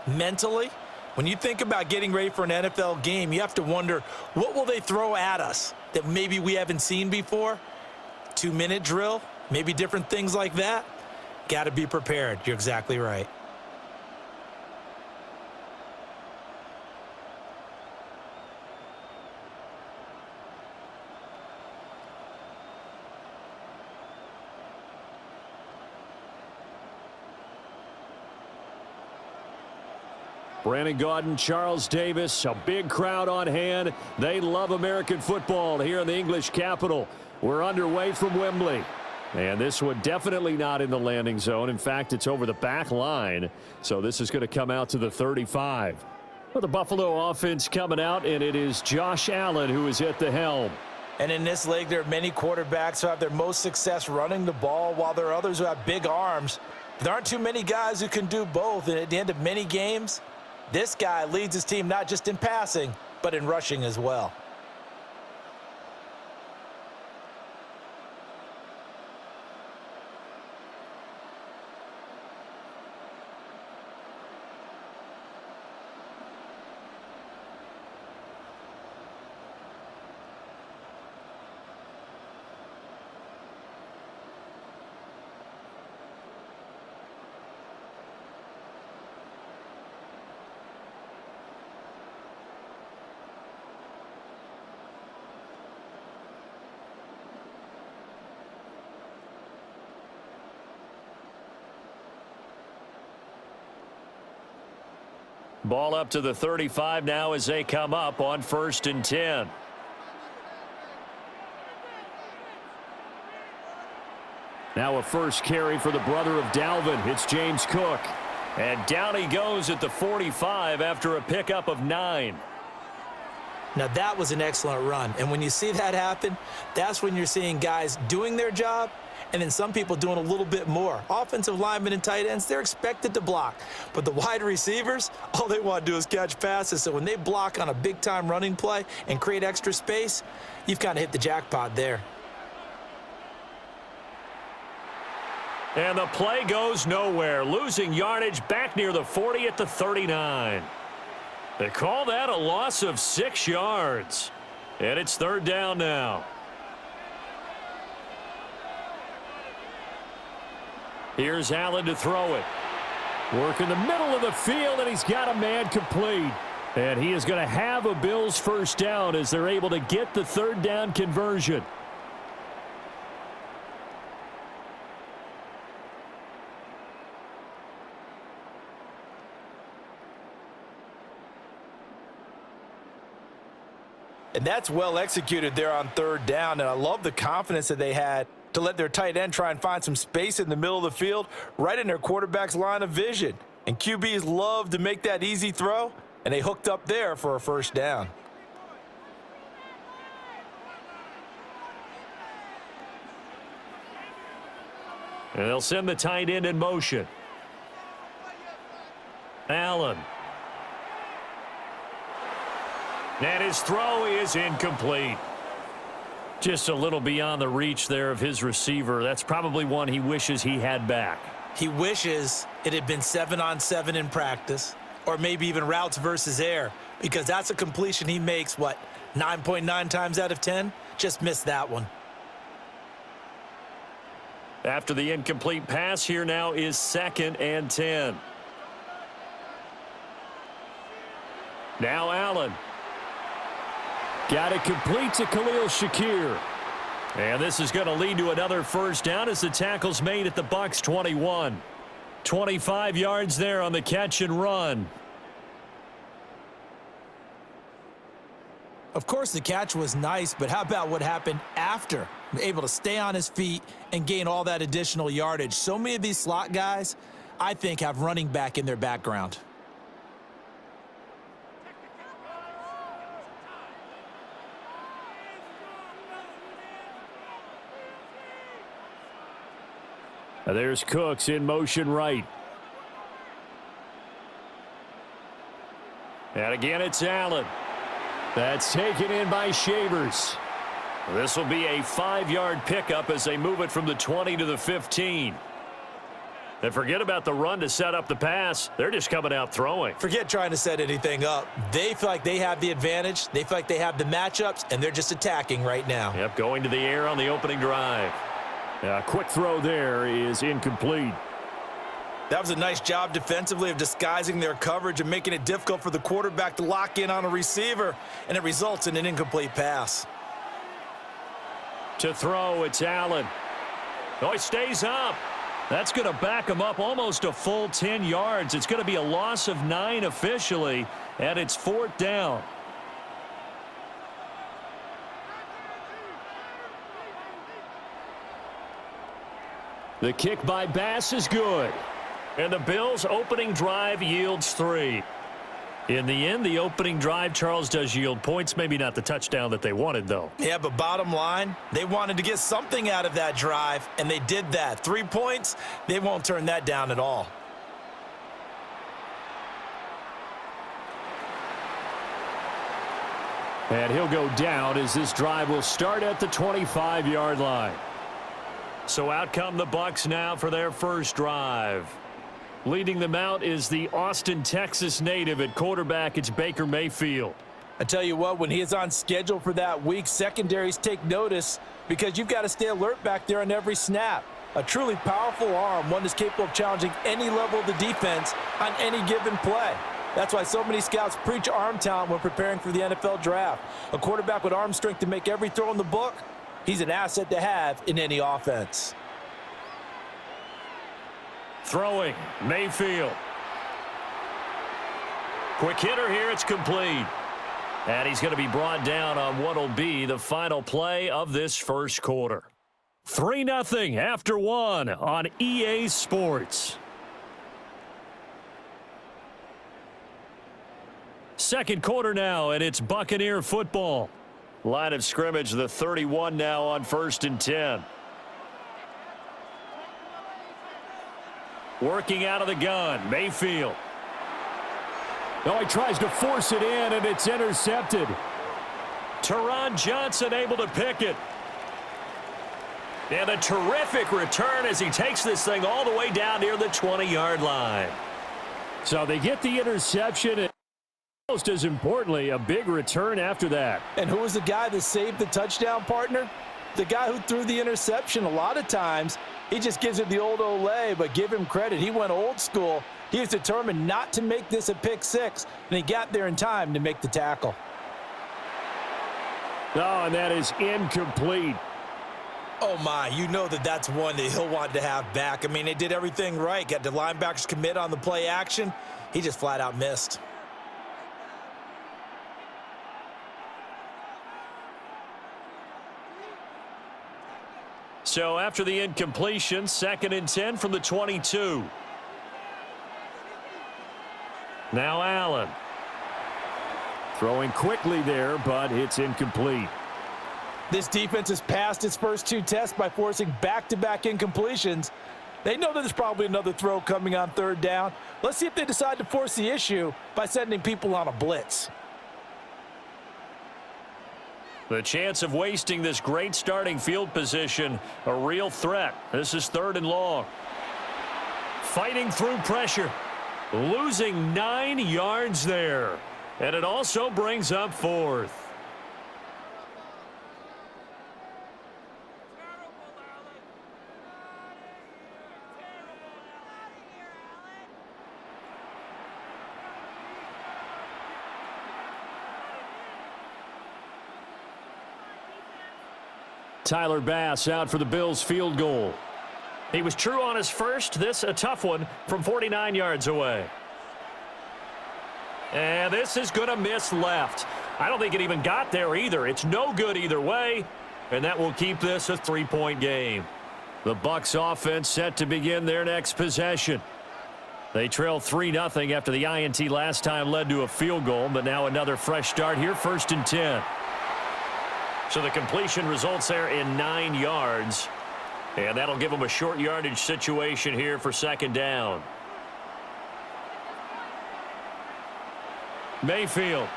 mentally. When you think about getting ready for an NFL game, you have to wonder, what will they throw at us that maybe we haven't seen before? 2-minute drill, maybe different things like that. Got to be prepared. You're exactly right. Brandon Gaudin, Charles Davis, a big crowd on hand. They love American football here in the English capital. We're underway from Wembley. And this one definitely not in the landing zone. In fact, it's over the back line. So this is going to come out to the 35. Well, the Buffalo offense coming out, and it is Josh Allen who is at the helm. And in this league, there are many quarterbacks who have their most success running the ball, while there are others who have big arms. There aren't too many guys who can do both. And at the end of many games, this guy leads his team not just in passing, but in rushing as well. Ball up to the 35 now as they come up on 1st and 10. Now a first carry for the brother of Dalvin. It's James Cook. And down he goes at the 45 after a pickup of 9. Now that was an excellent run. And when you see that happen, that's when you're seeing guys doing their job and then some people doing a little bit more. Offensive linemen and tight ends, they're expected to block. But the wide receivers, all they want to do is catch passes. So when they block on a big-time running play and create extra space, you've kind of hit the jackpot there. And the play goes nowhere, losing yardage back near the 40 at the 39. They call that a loss of 6 yards. And it's 3rd down now. Here's Allen to throw it. Work in the middle of the field, and he's got a man complete. And he is going to have a Bills first down as they're able to get the 3rd down conversion. And that's well executed there on 3rd down. And I love the confidence that they had to let their tight end try and find some space in the middle of the field, right in their quarterback's line of vision. And QBs love to make that easy throw, and they hooked up there for a first down. And they'll send the tight end in motion. Allen. And his throw is incomplete. Just a little beyond the reach there of his receiver. That's probably one he wishes he had back. He wishes it had been 7-on-7 in practice, or maybe even routes versus air, because that's a completion he makes, 9.9 times out of 10? Just missed that one. After the incomplete pass, here now is 2nd and 10. Now Allen. Got it complete to Khalil Shakir. And this is going to lead to another first down as the tackle's made at the Bucks 21. 25 yards there on the catch and run. Of course, the catch was nice, but how about what happened after? Able to stay on his feet and gain all that additional yardage. So many of these slot guys, I think, have running back in their background. There's Cooks in motion right. And again, it's Allen. That's taken in by Shavers. This will be a 5-yard pickup as they move it from the 20 to the 15. And forget about the run to set up the pass. They're just coming out throwing. Forget trying to set anything up. They feel like they have the advantage. They feel like they have the matchups, and they're just attacking right now. Yep, going to the air on the opening drive. A quick throw there is incomplete. That was a nice job defensively of disguising their coverage and making it difficult for the quarterback to lock in on a receiver, and it results in an incomplete pass. To throw, it's Allen. Oh, he stays up. That's going to back him up almost a full 10 yards. It's going to be a loss of 9 officially, and it's 4th down. The kick by Bass is good. And the Bills' opening drive yields 3. In the end, the opening drive, Charles, does yield points. Maybe not the touchdown that they wanted, though. Yeah, but bottom line, they wanted to get something out of that drive, and they did that. 3 points, they won't turn that down at all. And he'll go down as this drive will start at the 25-yard line. So out come the Bucks now for their first drive. Leading them out is the Austin, Texas native at quarterback. It's Baker Mayfield. I tell you what, when he is on schedule for that week, secondaries take notice because you've got to stay alert back there on every snap. A truly powerful arm, one that's capable of challenging any level of the defense on any given play. That's why so many scouts preach arm talent when preparing for the NFL draft. A quarterback with arm strength to make every throw in the book, he's an asset to have in any offense. Throwing, Mayfield. Quick hitter here. It's complete. And he's going to be brought down on what will be the final play of this first quarter. 3-0 after one on EA Sports. Second quarter now, and it's Buccaneer football. Line of scrimmage, the 31 now on 1st and 10. Working out of the gun, Mayfield. Oh, he tries to force it in, and it's intercepted. Teron Johnson able to pick it. And a terrific return as he takes this thing all the way down near the 20-yard line. So they get the interception, and most as importantly, a big return after that. And who was the guy that saved the touchdown, partner? The guy who threw the interception. A lot of times, he just gives it the old Olay, but give him credit. He went old school. He was determined not to make this a pick six, and he got there in time to make the tackle. Oh, and that is incomplete. Oh, my. You know that's one that he'll want to have back. I mean, they did everything right. Got the linebackers commit on the play action. He just flat out missed. So after the incompletion, 2nd and 10 from the 22. Now Allen. Throwing quickly there, but it's incomplete. This defense has passed its first two tests by forcing back-to-back incompletions. They know that there's probably another throw coming on 3rd down. Let's see if they decide to force the issue by sending people on a blitz. The chance of wasting this great starting field position, a real threat. This is 3rd and long. Fighting through pressure. Losing 9 yards there. And it also brings up 4th. Tyler Bass out for the Bills field goal. He was true on his first. This a tough one from 49 yards away. And this is going to miss left. I don't think it even got there either. It's no good either way. And that will keep this a 3-point game. The Bucks offense set to begin their next possession. They trail 3-0 after the INT last time led to a field goal, but now another fresh start here, 1st and 10. So the completion results there in 9 yards. And that'll give them a short yardage situation here for 2nd down. Mayfield.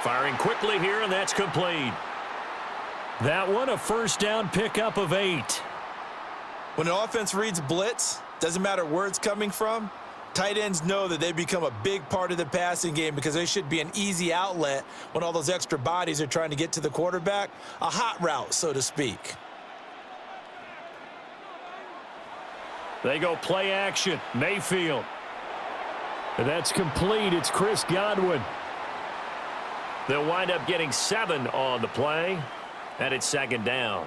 Firing quickly here, and that's complete. That one, a 1st down pickup of 8. When an offense reads blitz, doesn't matter where it's coming from, tight ends know that they become a big part of the passing game because they should be an easy outlet when all those extra bodies are trying to get to the quarterback. A hot route, so to speak. They go play action. Mayfield. And that's complete. It's Chris Godwin. They'll wind up getting 7 on the play. And it's 2nd down.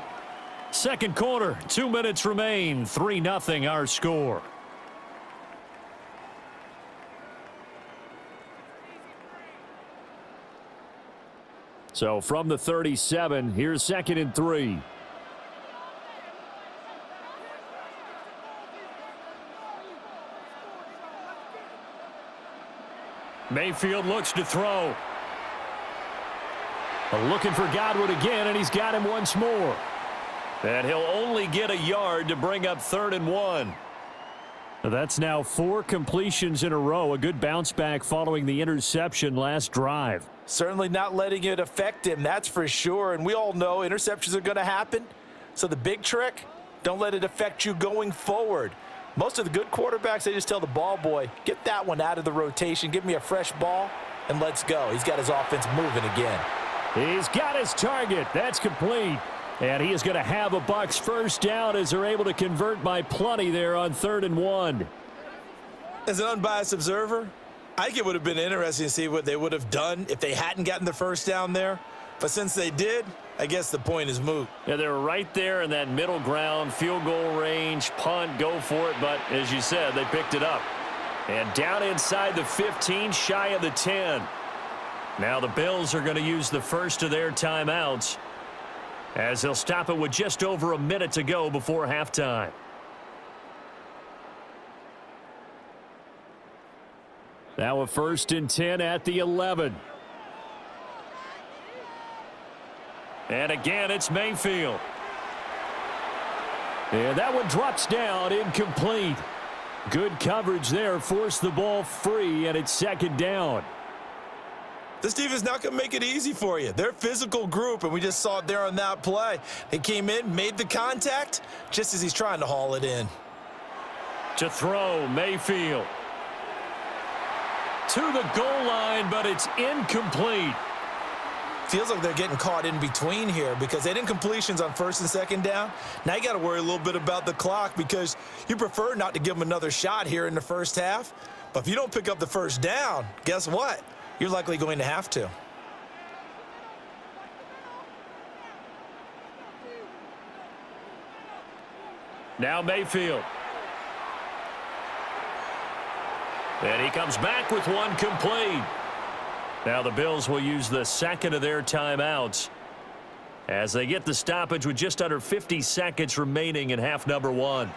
Second quarter, 2 minutes remain. 3-0 our score. So from the 37, here's 2nd and 3. Mayfield looks to throw. Looking for Godwin again, and he's got him once more. And he'll only get a yard to bring up 3rd and 1. That's now 4 completions in a row. A good bounce back following the interception last drive. Certainly not letting it affect him, that's for sure. And we all know interceptions are going to happen. So the big trick, don't let it affect you going forward. Most of the good quarterbacks, they just tell the ball boy, get that one out of the rotation, give me a fresh ball, and let's go. He's got his offense moving again. He's got his target. That's complete. And he is going to have a Bucks 1st down as they're able to convert by plenty there on 3rd and 1. As an unbiased observer, I think it would have been interesting to see what they would have done if they hadn't gotten the 1st down there. But since they did, I guess the point is moot. Yeah, they were right there in that middle ground, field goal range, punt, go for it. But as you said, they picked it up. And down inside the 15, shy of the 10. Now the Bills are going to use the first of their timeouts as they'll stop it with just over a minute to go before halftime. Now a 1st and 10 at the 11. And again, it's Mayfield. And that one drops down, incomplete. Good coverage there, forced the ball free, and it's 2nd down. This defense not going to make it easy for you. They're a physical group, and we just saw it there on that play. They came in, made the contact, just as he's trying to haul it in. To throw, Mayfield. To the goal line, but it's incomplete. Feels like they're getting caught in between here because they didn't completions on 1st and 2nd down. Now you got to worry a little bit about the clock because you prefer not to give them another shot here in the first half. But if you don't pick up the 1st down, guess what? You're likely going to have to. Now Mayfield. And he comes back with one complete. Now the Bills will use the 2nd of their timeouts as they get the stoppage with just under 50 seconds remaining in half number 1.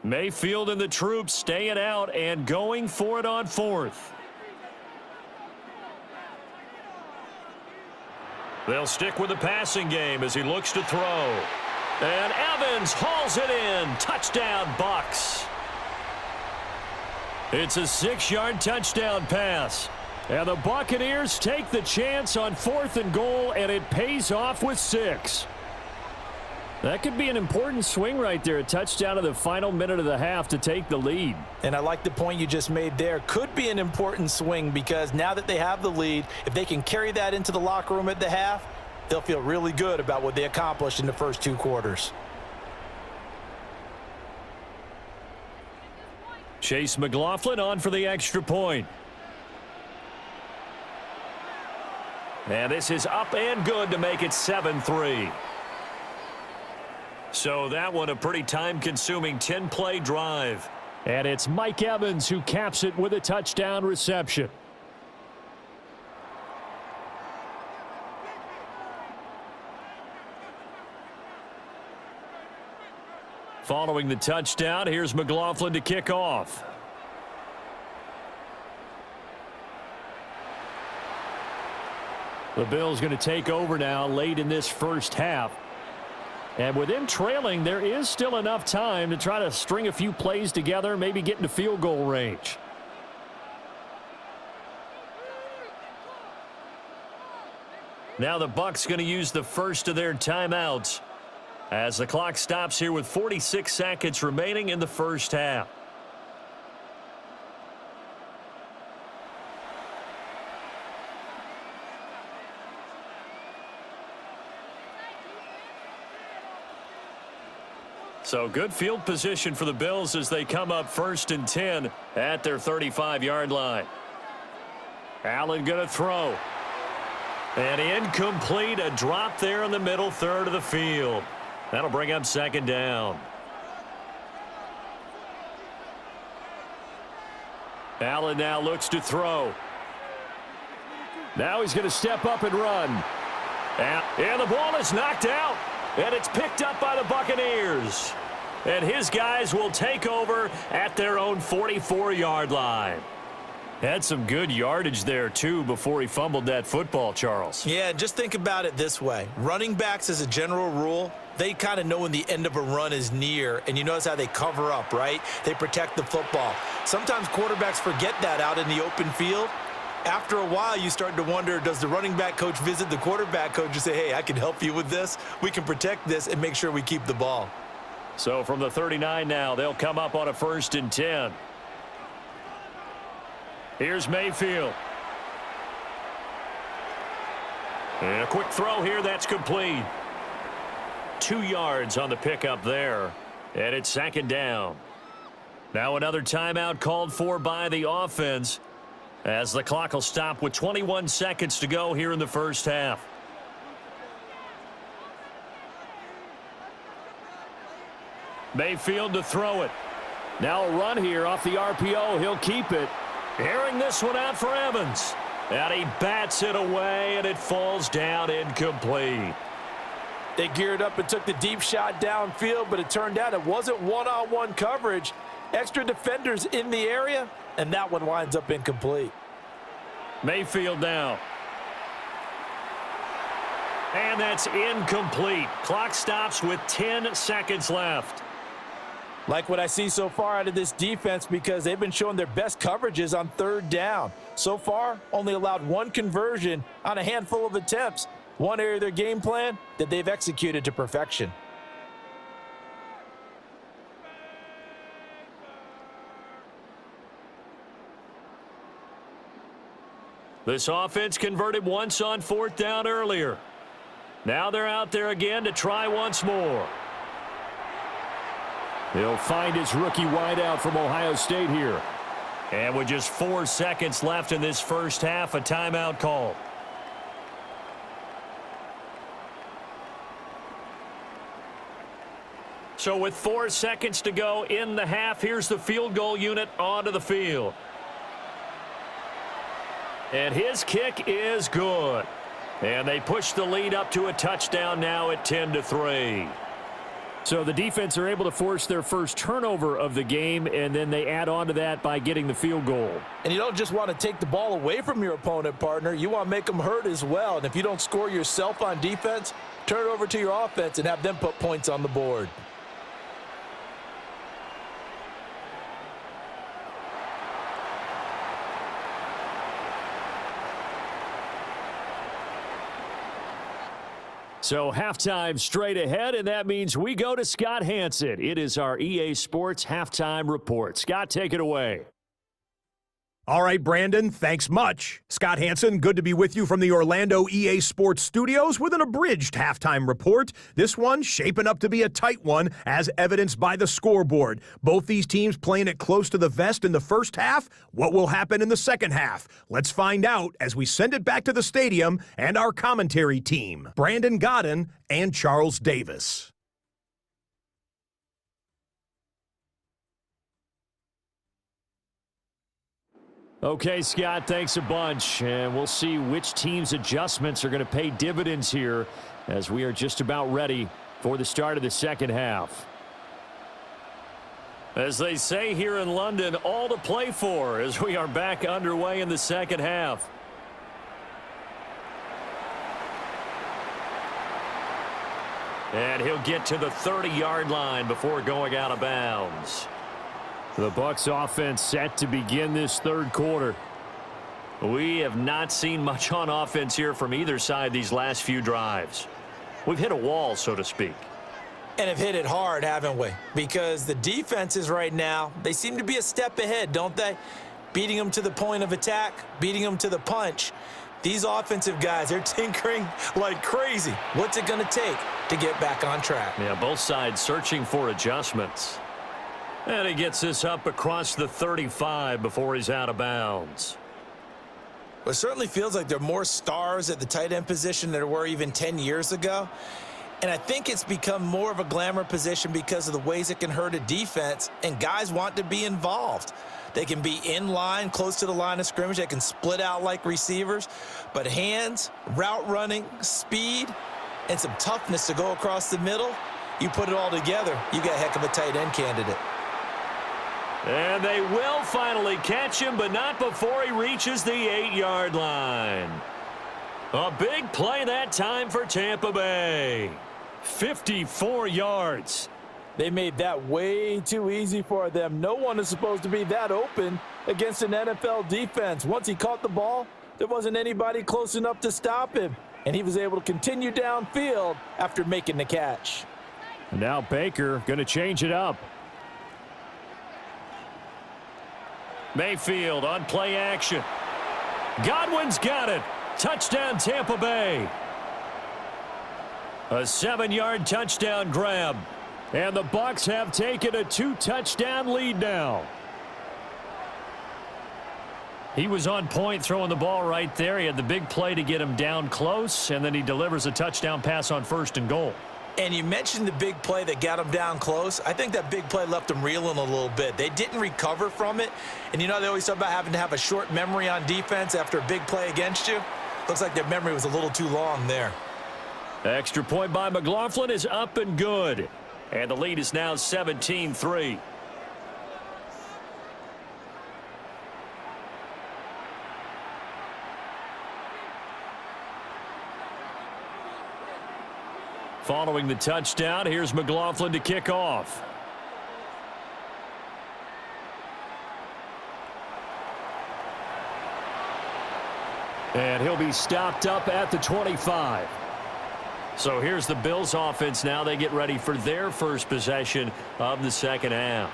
Mayfield and the troops staying out and going for it on 4th. They'll stick with the passing game as he looks to throw. And Evans hauls it in. Touchdown, Bucks. It's a 6-yard touchdown pass. And the Buccaneers take the chance on 4th and goal, and it pays off with 6. That could be an important swing right there. A touchdown in the final minute of the half to take the lead. And I like the point you just made there. Could be an important swing because now that they have the lead, if they can carry that into the locker room at the half, they'll feel really good about what they accomplished in the first 2 quarters. Chase McLaughlin on for the extra point. And this is up and good to make it 7-3. So that one a pretty time-consuming 10-play drive. And it's Mike Evans who caps it with a touchdown reception. Following the touchdown, here's McLaughlin to kick off. The Bills going to take over now late in this first half. And with them trailing, there is still enough time to try to string a few plays together, maybe get into field goal range. Now the Bucks going to use the first of their timeouts as the clock stops here with 46 seconds remaining in the first half. So good field position for the Bills as they come up 1st and 10 at their 35-yard line. Allen going to throw. And incomplete, a drop there in the middle third of the field. That'll bring up 2nd down. Allen now looks to throw. Now he's going to step up and run. And the ball is knocked out. And it's picked up by the Buccaneers. And his guys will take over at their own 44-yard line. Had some good yardage there, too, before he fumbled that football, Charles. Yeah, just think about it this way. Running backs, as a general rule, they kind of know when the end of a run is near, and you notice how they cover up, right? They protect the football. Sometimes quarterbacks forget that out in the open field. After a while, you start to wonder, does the running back coach visit the quarterback coach and say, hey, I can help you with this. We can protect this and make sure we keep the ball. So from the 39 now, they'll come up on a 1st and 10. Here's Mayfield. And a quick throw here, that's complete. 2 yards on the pickup there. And it's 2nd down. Now another timeout called for by the offense, as the clock will stop with 21 seconds to go here in the first half. Mayfield to throw it. Now a run here off the RPO. He'll keep it. Airing this one out for Evans. And he bats it away, and it falls down incomplete. They geared up and took the deep shot downfield, but it turned out it wasn't one-on-one coverage. Extra defenders in the area, and that one winds up incomplete. Mayfield now. And that's incomplete. Clock stops with 10 seconds left. Like what I see so far out of this defense, because they've been showing their best coverages on third down. So far, only allowed one conversion on a handful of attempts. One area of their game plan that they've executed to perfection. This offense converted once on fourth down earlier. Now they're out there again to try once more. He'll find his rookie wideout from Ohio State here. And with just 4 seconds left in this first half, a timeout call. So with 4 seconds to go in the half, here's the field goal unit onto the field. And his kick is good. And they push the lead up to a touchdown now at 10-3. So the defense are able to force their first turnover of the game, and then they add on to that by getting the field goal. And you don't just want to take the ball away from your opponent, partner. You want to make them hurt as well. And if you don't score yourself on defense, turn it over to your offense and have them put points on the board. So halftime straight ahead, and that means we go to Scott Hanson. It is our EA Sports Halftime Report. Scott, take it away. All right, Brandon, thanks much. Scott Hanson, good to be with you from the Orlando EA Sports Studios with an abridged halftime report. This one shaping up to be a tight one, as evidenced by the scoreboard. Both these teams playing it close to the vest in the first half. What will happen in the second half? Let's find out as we send it back to the stadium and our commentary team, Brandon Godden and Charles Davis. Okay, Scott, thanks a bunch. And we'll see which team's adjustments are going to pay dividends here as we are just about ready for the start of the second half. As they say here in London, all to play for as we are back underway in the second half. And he'll get to the 30-yard line before going out of bounds. The Bucks offense set to begin this third quarter. We have not seen much on offense here from either side these last few drives. We've hit a wall, so to speak. And have hit it hard, haven't we? Because the defenses right now, they seem to be a step ahead, don't they? Beating them to the point of attack, beating them to the punch. These offensive guys, they're tinkering like crazy. What's it going to take to get back on track? Yeah, both sides searching for adjustments. And he gets this up across the 35 before he's out of bounds. Well, it certainly feels like there are more stars at the tight end position than there were even 10 years ago. And I think it's become more of a glamour position because of the ways it can hurt a defense, and guys want to be involved. They can be in line, close to the line of scrimmage. They can split out like receivers. But hands, route running, speed, and some toughness to go across the middle, you put it all together, you got a heck of a tight end candidate. And they will finally catch him, but not before he reaches the 8-yard line. A big play that time for Tampa Bay. 54 yards. They made that way too easy for them. No one is supposed to be that open against an NFL defense. Once he caught the ball, there wasn't anybody close enough to stop him. And he was able to continue downfield after making the catch. Now Baker going to change it up. Mayfield on play action. Godwin's got it. Touchdown Tampa Bay. A 7-yard touchdown grab. And the Bucks have taken a 2-touchdown lead now. He was on point throwing the ball right there. He had the big play to get him down close, and then he delivers a touchdown pass on 1st and goal. And you mentioned the big play that got him down close. I think that big play left them reeling a little bit. They didn't recover from it. And you know they always talk about having to have a short memory on defense after a big play against you. Looks like their memory was a little too long there. Extra point by McLaughlin is up and good. And the lead is now 17-3. Following the touchdown, here's McLaughlin to kick off. And he'll be stopped up at the 25. So here's the Bills offense now. They get ready for their first possession of the second half.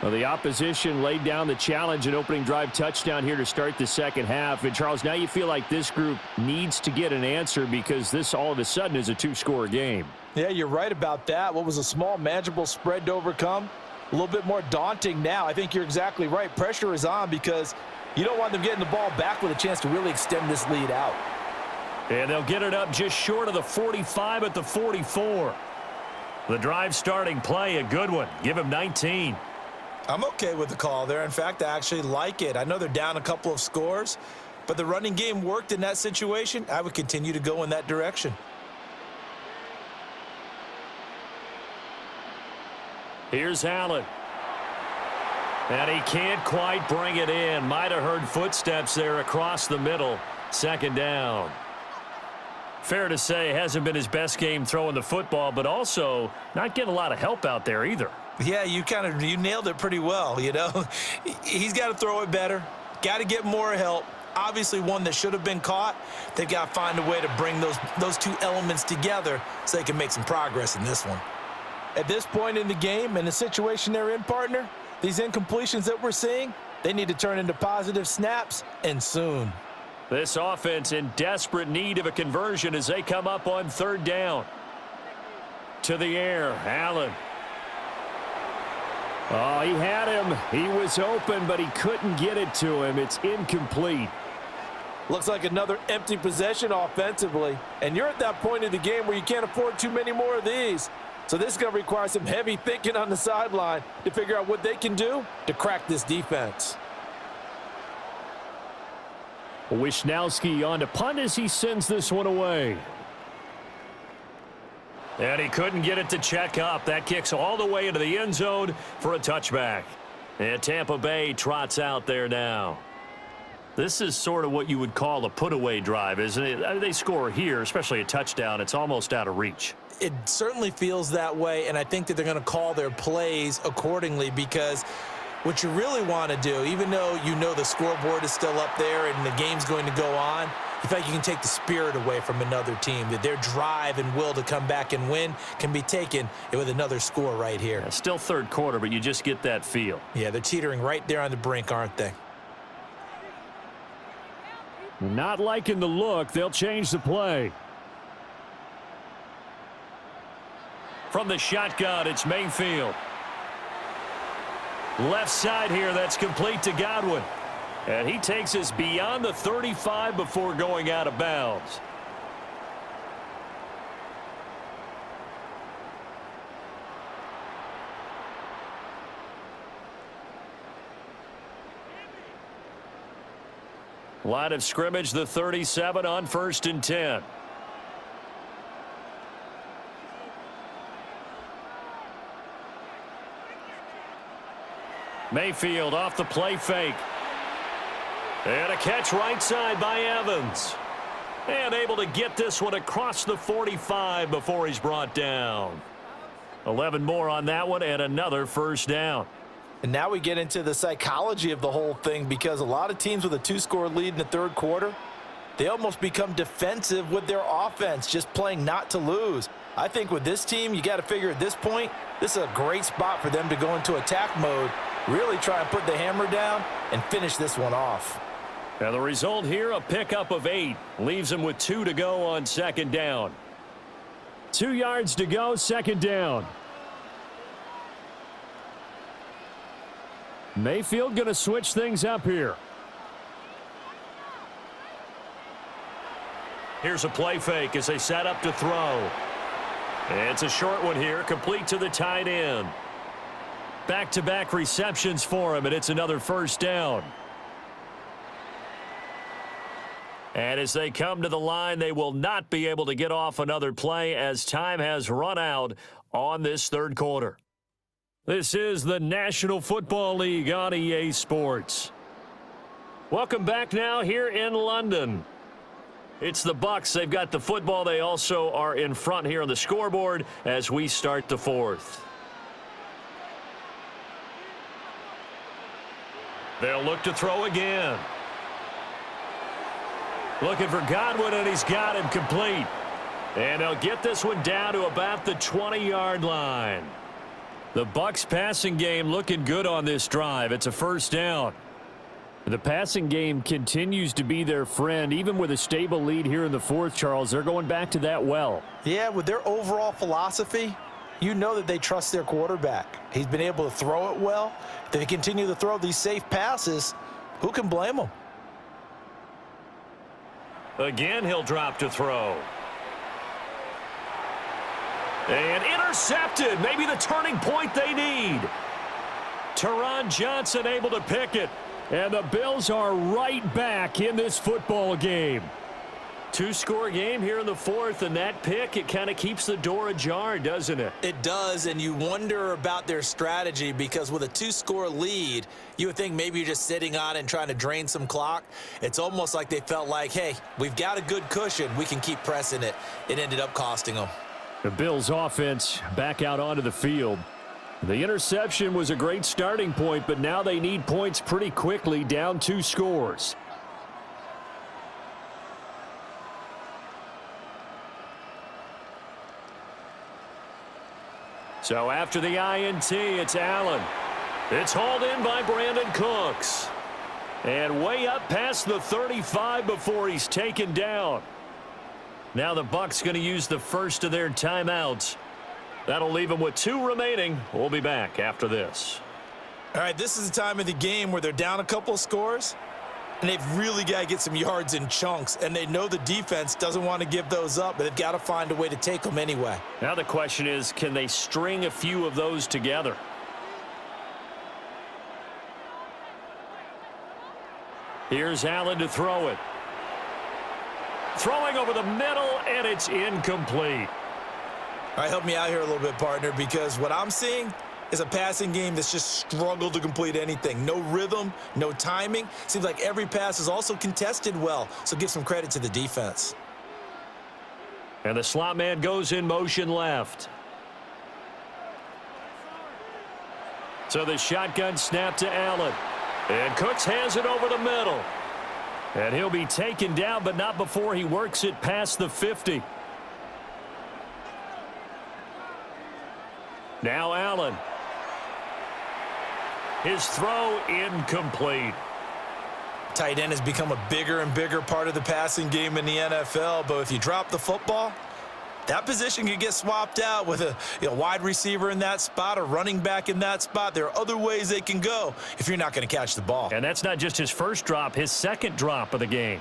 Well, the opposition laid down the challenge and opening drive touchdown here to start the second half. And, Charles, now you feel like this group needs to get an answer because this all of a sudden is a 2-score game. Yeah, you're right about that. What was a small, manageable spread to overcome? A little bit more daunting now. I think you're exactly right. Pressure is on because you don't want them getting the ball back with a chance to really extend this lead out. And they'll get it up just short of the 45 at the 44. The drive starting play, a good one. Give him 19. I'm okay with the call there. In fact, I actually like it. I know they're down a couple of scores, but the running game worked in that situation. I would continue to go in that direction. Here's Allen. And he can't quite bring it in. Might have heard footsteps there across the middle. Second down. Fair to say, hasn't been his best game throwing the football, but also not getting a lot of help out there either. Yeah, you nailed it pretty well, you know. He's got to throw it better. Got to get more help. Obviously one that should have been caught. They've got to find a way to bring those two elements together so they can make some progress in this one. At this point in the game and the situation they're in, partner, these incompletions that we're seeing, they need to turn into positive snaps, and soon. This offense in desperate need of a conversion as they come up on 3rd down. To the air, Allen. Oh, he had him. He was open, but he couldn't get it to him. It's incomplete. Looks like another empty possession offensively. And you're at that point in the game where you can't afford too many more of these. So this is going to require some heavy thinking on the sideline to figure out what they can do to crack this defense. Wisnowski on to punt as he sends this one away. And he couldn't get it to check up. That kicks all the way into the end zone for a touchback. And Tampa Bay trots out there now. This is sort of what you would call a put-away drive, isn't it? They score here, especially a touchdown. It's almost out of reach. It certainly feels that way, and I think that they're going to call their plays accordingly because what you really want to do, even though you know the scoreboard is still up there and the game's going to go on, you feel like you can take the spirit away from another team, that their drive and will to come back and win can be taken with another score right here. Yeah, still 3rd quarter, but you just get that feel. Yeah, they're teetering right there on the brink, aren't they? Not liking the look. They'll change the play. From the shotgun, it's Mayfield. Left side here, that's complete to Godwin. And he takes us beyond the 35 before going out of bounds. Line of scrimmage, the 37 on 1st and 10. Mayfield off the play fake. And a catch right side by Evans. And able to get this one across the 45 before he's brought down. 11 more on that one and another 1st down. And now we get into the psychology of the whole thing because a lot of teams with a 2-score lead in the 3rd quarter, they almost become defensive with their offense, just playing not to lose. I think with this team, you got to figure at this point, this is a great spot for them to go into attack mode, really try and put the hammer down and finish this one off. And the result here, a pickup of 8. Leaves them with 2 to go on 2nd down. 2 yards to go, 2nd down. Mayfield going to switch things up here. Here's a play fake as they set up to throw. It's a short one here, complete to the tight end. Back-to-back receptions for him, and it's another first down. And as they come to the line, they will not be able to get off another play as time has run out on this third quarter. This is the National Football League on EA Sports. Welcome back now here in London. It's the Bucks. They've got the football. They also are in front here on the scoreboard as we start the fourth. They'll look to throw again. Looking for Godwin, and he's got him complete. And they'll get this one down to about the 20-yard line. The Bucks passing game looking good on this drive. It's a first down. The passing game continues to be their friend. Even with a stable lead here in the fourth, Charles, they're going back to that well. Yeah, with their overall philosophy, you know that they trust their quarterback. He's been able to throw it well. If they continue to throw these safe passes, who can blame them? Again, he'll drop to throw. And intercepted. Maybe the turning point they need. Teron Johnson able to pick it. And the Bills are right back in this football game. Two-score game here in the fourth, and that pick, it kind of keeps the door ajar, doesn't it? It does, and you wonder about their strategy because with a two-score lead, you would think maybe you're just sitting on it and trying to drain some clock. It's almost like they felt like, hey, we've got a good cushion. We can keep pressing it. It ended up costing them. The Bills offense back out onto the field. The interception was a great starting point, but now they need points pretty quickly, down 2 scores. So after the INT, it's Allen. It's hauled in by Brandon Cooks. And way up past the 35 before he's taken down. Now the Bucks going to use the first of their timeouts. That'll leave them with 2 remaining. We'll be back after this. All right, this is the time of the game where they're down a couple of scores, and they've really got to get some yards in chunks, and they know the defense doesn't want to give those up, but they've got to find a way to take them anyway. Now the question is, can they string a few of those together? Here's Allen to throw it. Throwing over the middle, and it's incomplete. All right, help me out here a little bit, partner, because what I'm seeing is a passing game that's just struggled to complete anything. No rhythm, no timing. Seems like every pass is also contested well, so give some credit to the defense. And the slot man goes in motion left. So the shotgun snap to Allen. And Cooks has it over the middle. And he'll be taken down, but not before he works it past the 50. Now Allen. His throw incomplete. Tight end has become a bigger and bigger part of the passing game in the NFL, but if you drop the football, that position could get swapped out with a wide receiver in that spot, a running back in that spot. There are other ways they can go if you're not going to catch the ball. And that's not just his first drop, his second drop of the game.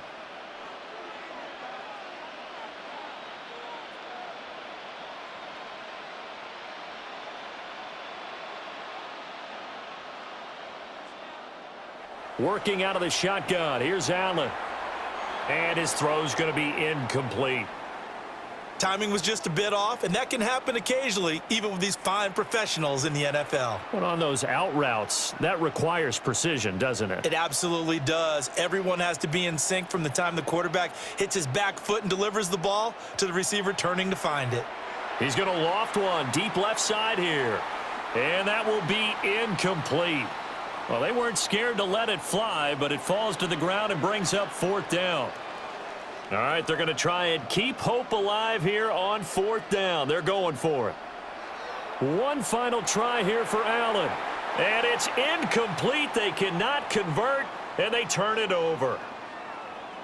Working out of the shotgun. Here's Allen. And his throw's going to be incomplete. Timing was just a bit off, and that can happen occasionally, even with these fine professionals in the NFL. But on those out routes, that requires precision, doesn't it? It absolutely does. Everyone has to be in sync from the time the quarterback hits his back foot and delivers the ball to the receiver turning to find it. He's going to loft one deep left side here. And that will be incomplete. Well, they weren't scared to let it fly, but it falls to the ground and brings up 4th down. All right, they're going to try and keep hope alive here on 4th down. They're going for it. One final try here for Allen. And it's incomplete. They cannot convert, and they turn it over.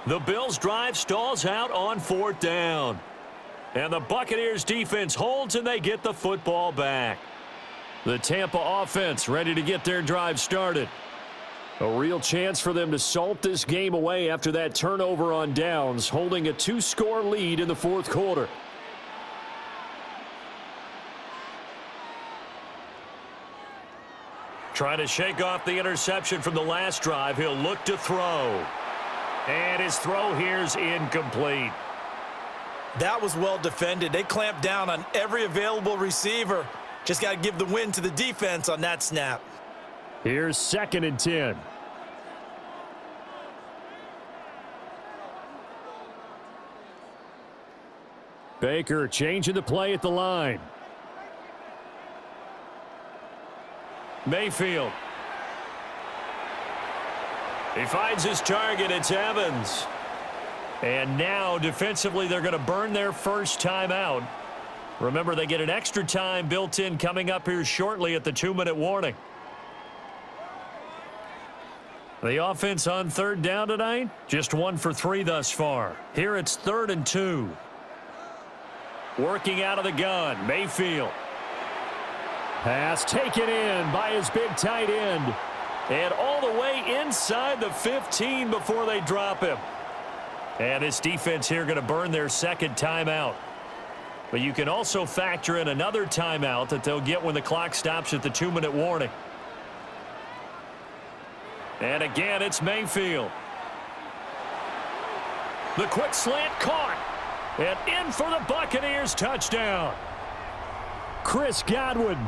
The Bills' drive stalls out on 4th down. And the Buccaneers' defense holds, and they get the football back. The Tampa offense ready to get their drive started. A real chance for them to salt this game away after that turnover on downs, holding a 2-score lead in the fourth quarter. Trying to shake off the interception from the last drive. He'll look to throw. And his throw here's incomplete. That was well defended. They clamped down on every available receiver. Just got to give the win to the defense on that snap. Here's 2nd and 10. Baker changing the play at the line. Mayfield. He finds his target. It's Evans. And now defensively they're going to burn their first timeout. Remember, they get an extra time built in coming up here shortly at the 2-minute warning. The offense on 3rd down tonight, just 1 for 3 thus far. Here it's 3rd and 2. Working out of the gun, Mayfield. Pass taken in by his big tight end. And all the way inside the 15 before they drop him. And this defense here going to burn their 2nd timeout. But you can also factor in another timeout that they'll get when the clock stops at the 2-minute warning. And again, it's Mayfield. The quick slant caught. And in for the Buccaneers touchdown. Chris Godwin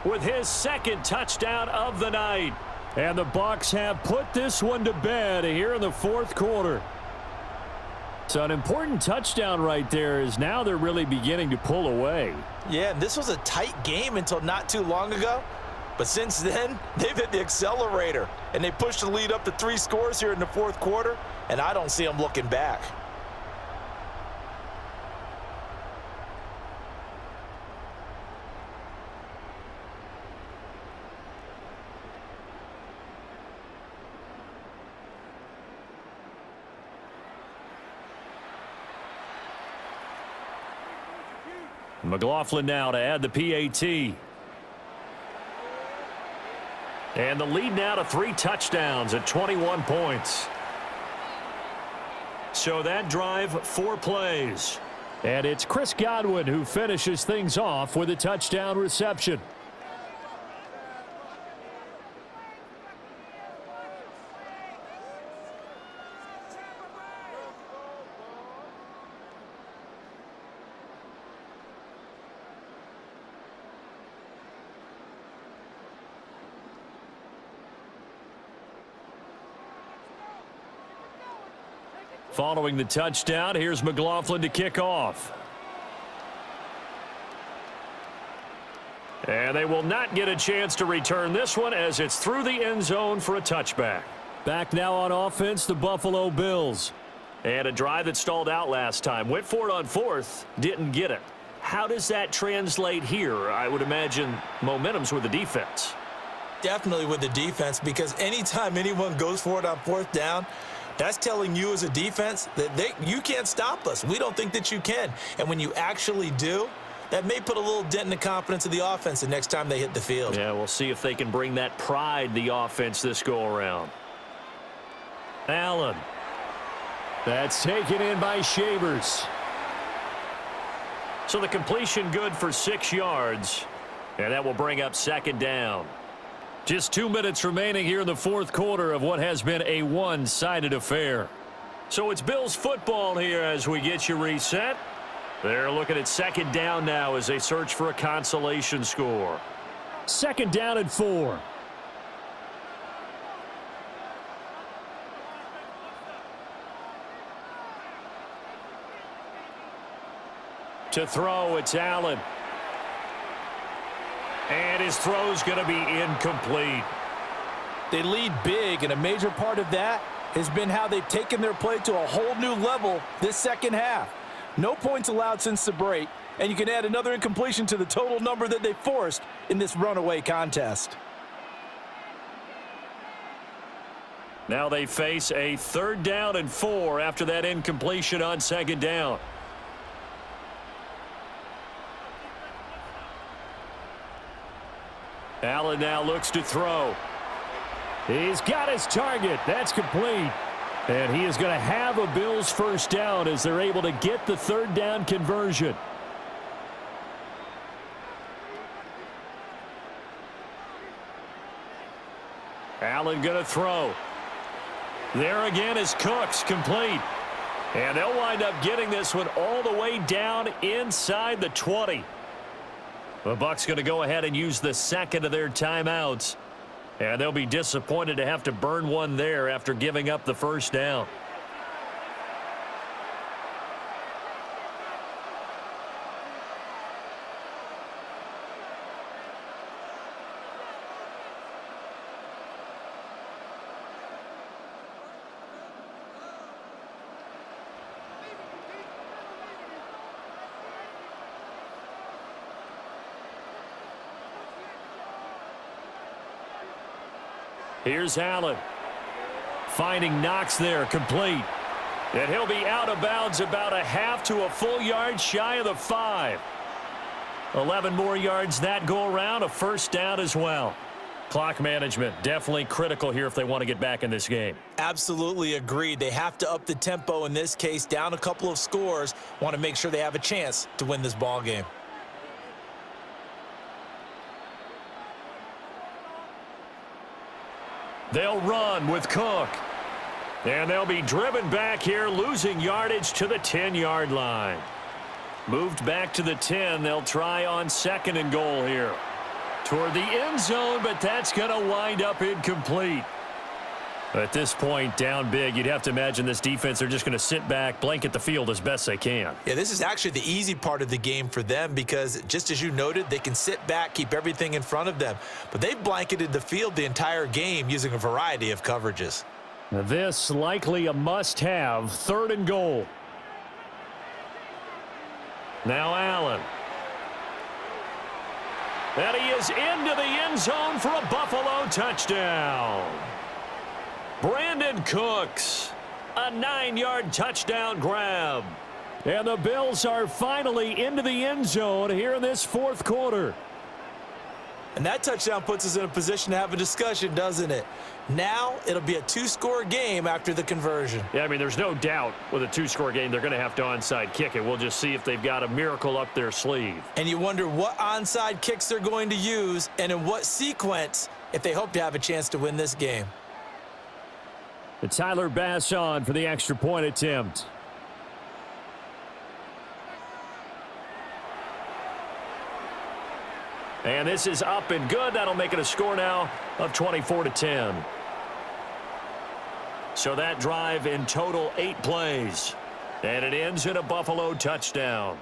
with his 2nd touchdown of the night. And the Bucks have put this one to bed here in the fourth quarter. So an important touchdown right there is now they're really beginning to pull away. Yeah, this was a tight game until not too long ago. But since then, they've hit the accelerator. And they pushed the lead up to 3 scores here in the fourth quarter. And I don't see them looking back. McLaughlin now to add the PAT. And the lead now to 3 touchdowns at 21 points. So that drive, 4 plays. And it's Chris Godwin who finishes things off with a touchdown reception. Following the touchdown, here's McLaughlin to kick off. And they will not get a chance to return this one as it's through the end zone for a touchback. Back now on offense, the Buffalo Bills. And a drive that stalled out last time. Went for it on 4th, didn't get it. How does that translate here? I would imagine momentum's with the defense. Definitely with the defense, because anytime anyone goes for it on 4th down, that's telling you as a defense that you can't stop us. We don't think that you can. And when you actually do, that may put a little dent in the confidence of the offense the next time they hit the field. Yeah, we'll see if they can bring that pride, the offense, this go-around. Allen. That's taken in by Shavers. So the completion good for 6 yards. And that will bring up 2nd down. Just 2 minutes remaining here in the fourth quarter of what has been a one-sided affair. So it's Bills football here as we get you reset. They're looking at 2nd down now as they search for a consolation score. 2nd down and 4. To throw, it's Allen. And his throw's going to be incomplete. They lead big, and a major part of that has been how they've taken their play to a whole new level this second half. No points allowed since the break, and you can add another incompletion to the total number that they forced in this runaway contest. Now they face a 3rd down and 4 after that incompletion on 2nd down. Allen now looks to throw. He's got his target. That's complete. And he is going to have a Bills first down as they're able to get the third down conversion. Allen going to throw. There again is Cooks, complete. And they'll wind up getting this one all the way down inside the 20. The Bucks going to go ahead and use the second of their timeouts. And they'll be disappointed to have to burn one there after giving up the first down. Here's Allen. Finding Knox there, complete. And he'll be out of bounds about a half to a full yard shy of the 5. 11 more yards that go around, a first down as well. Clock management definitely critical here if they want to get back in this game. Absolutely agreed. They have to up the tempo in this case, down a couple of scores. Want to make sure they have a chance to win this ball game. They'll run with Cook. And they'll be driven back here, losing yardage to the 10-yard line. Moved back to the 10. They'll try on second and goal here. Toward the end zone, but that's going to wind up incomplete. At this point, down big, you'd have to imagine this defense, they're just going to sit back, blanket the field as best they can. Yeah, this is actually the easy part of the game for them because, just as you noted, they can sit back, keep everything in front of them. But they've blanketed the field the entire game using a variety of coverages. Now this likely a must-have, third and goal. Now Allen. And he is into the end zone for a Buffalo touchdown. Brandon Cooks, a 9-yard touchdown grab. And the Bills are finally into the end zone here in this fourth quarter. And that touchdown puts us in a position to have a discussion, doesn't it? Now it'll be a 2-score game after the conversion. Yeah, I mean, there's no doubt with a 2-score game they're going to have to onside kick it. We'll just see if they've got a miracle up their sleeve. And you wonder what onside kicks they're going to use and in what sequence if they hope to have a chance to win this game. It's Tyler Bass on for the extra point attempt. And this is up and good. That'll make it a score now of 24-10. So that drive in total 8 plays. And it ends in a Buffalo touchdown.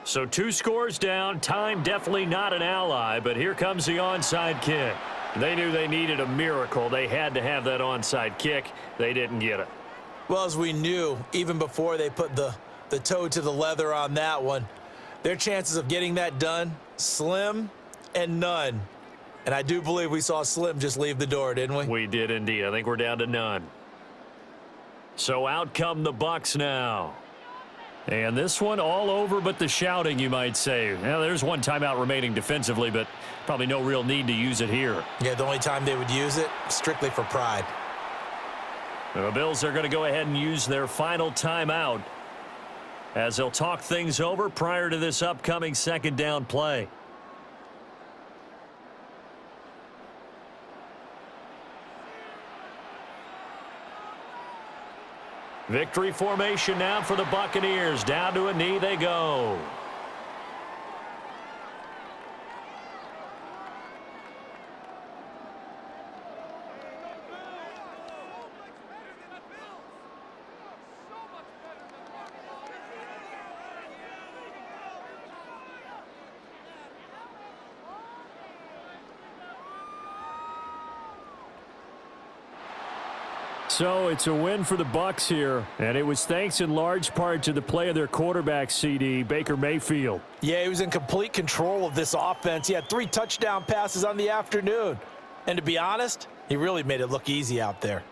So 2 scores down. Time definitely not an ally, but here comes the onside kick. They knew they needed a miracle. They had to have that onside kick. They didn't get it. Well, as we knew, even before they put the toe to the leather on that one, their chances of getting that done, slim and none. And I do believe we saw Slim just leave the door, didn't we? We did indeed. I think we're down to none. So out come the Bucks now. And this one all over but the shouting, you might say. Well, there's one timeout remaining defensively, but probably no real need to use it here. Yeah, the only time they would use it, strictly for pride. The Bills are going to go ahead and use their final timeout as they'll talk things over prior to this upcoming second down play. Victory formation now for the Buccaneers. Down to a knee they go. So it's a win for the Bucks here, and it was thanks in large part to the play of their quarterback, CD, Baker Mayfield. Yeah, he was in complete control of this offense. He had 3 touchdown passes on the afternoon. And to be honest, he really made it look easy out there.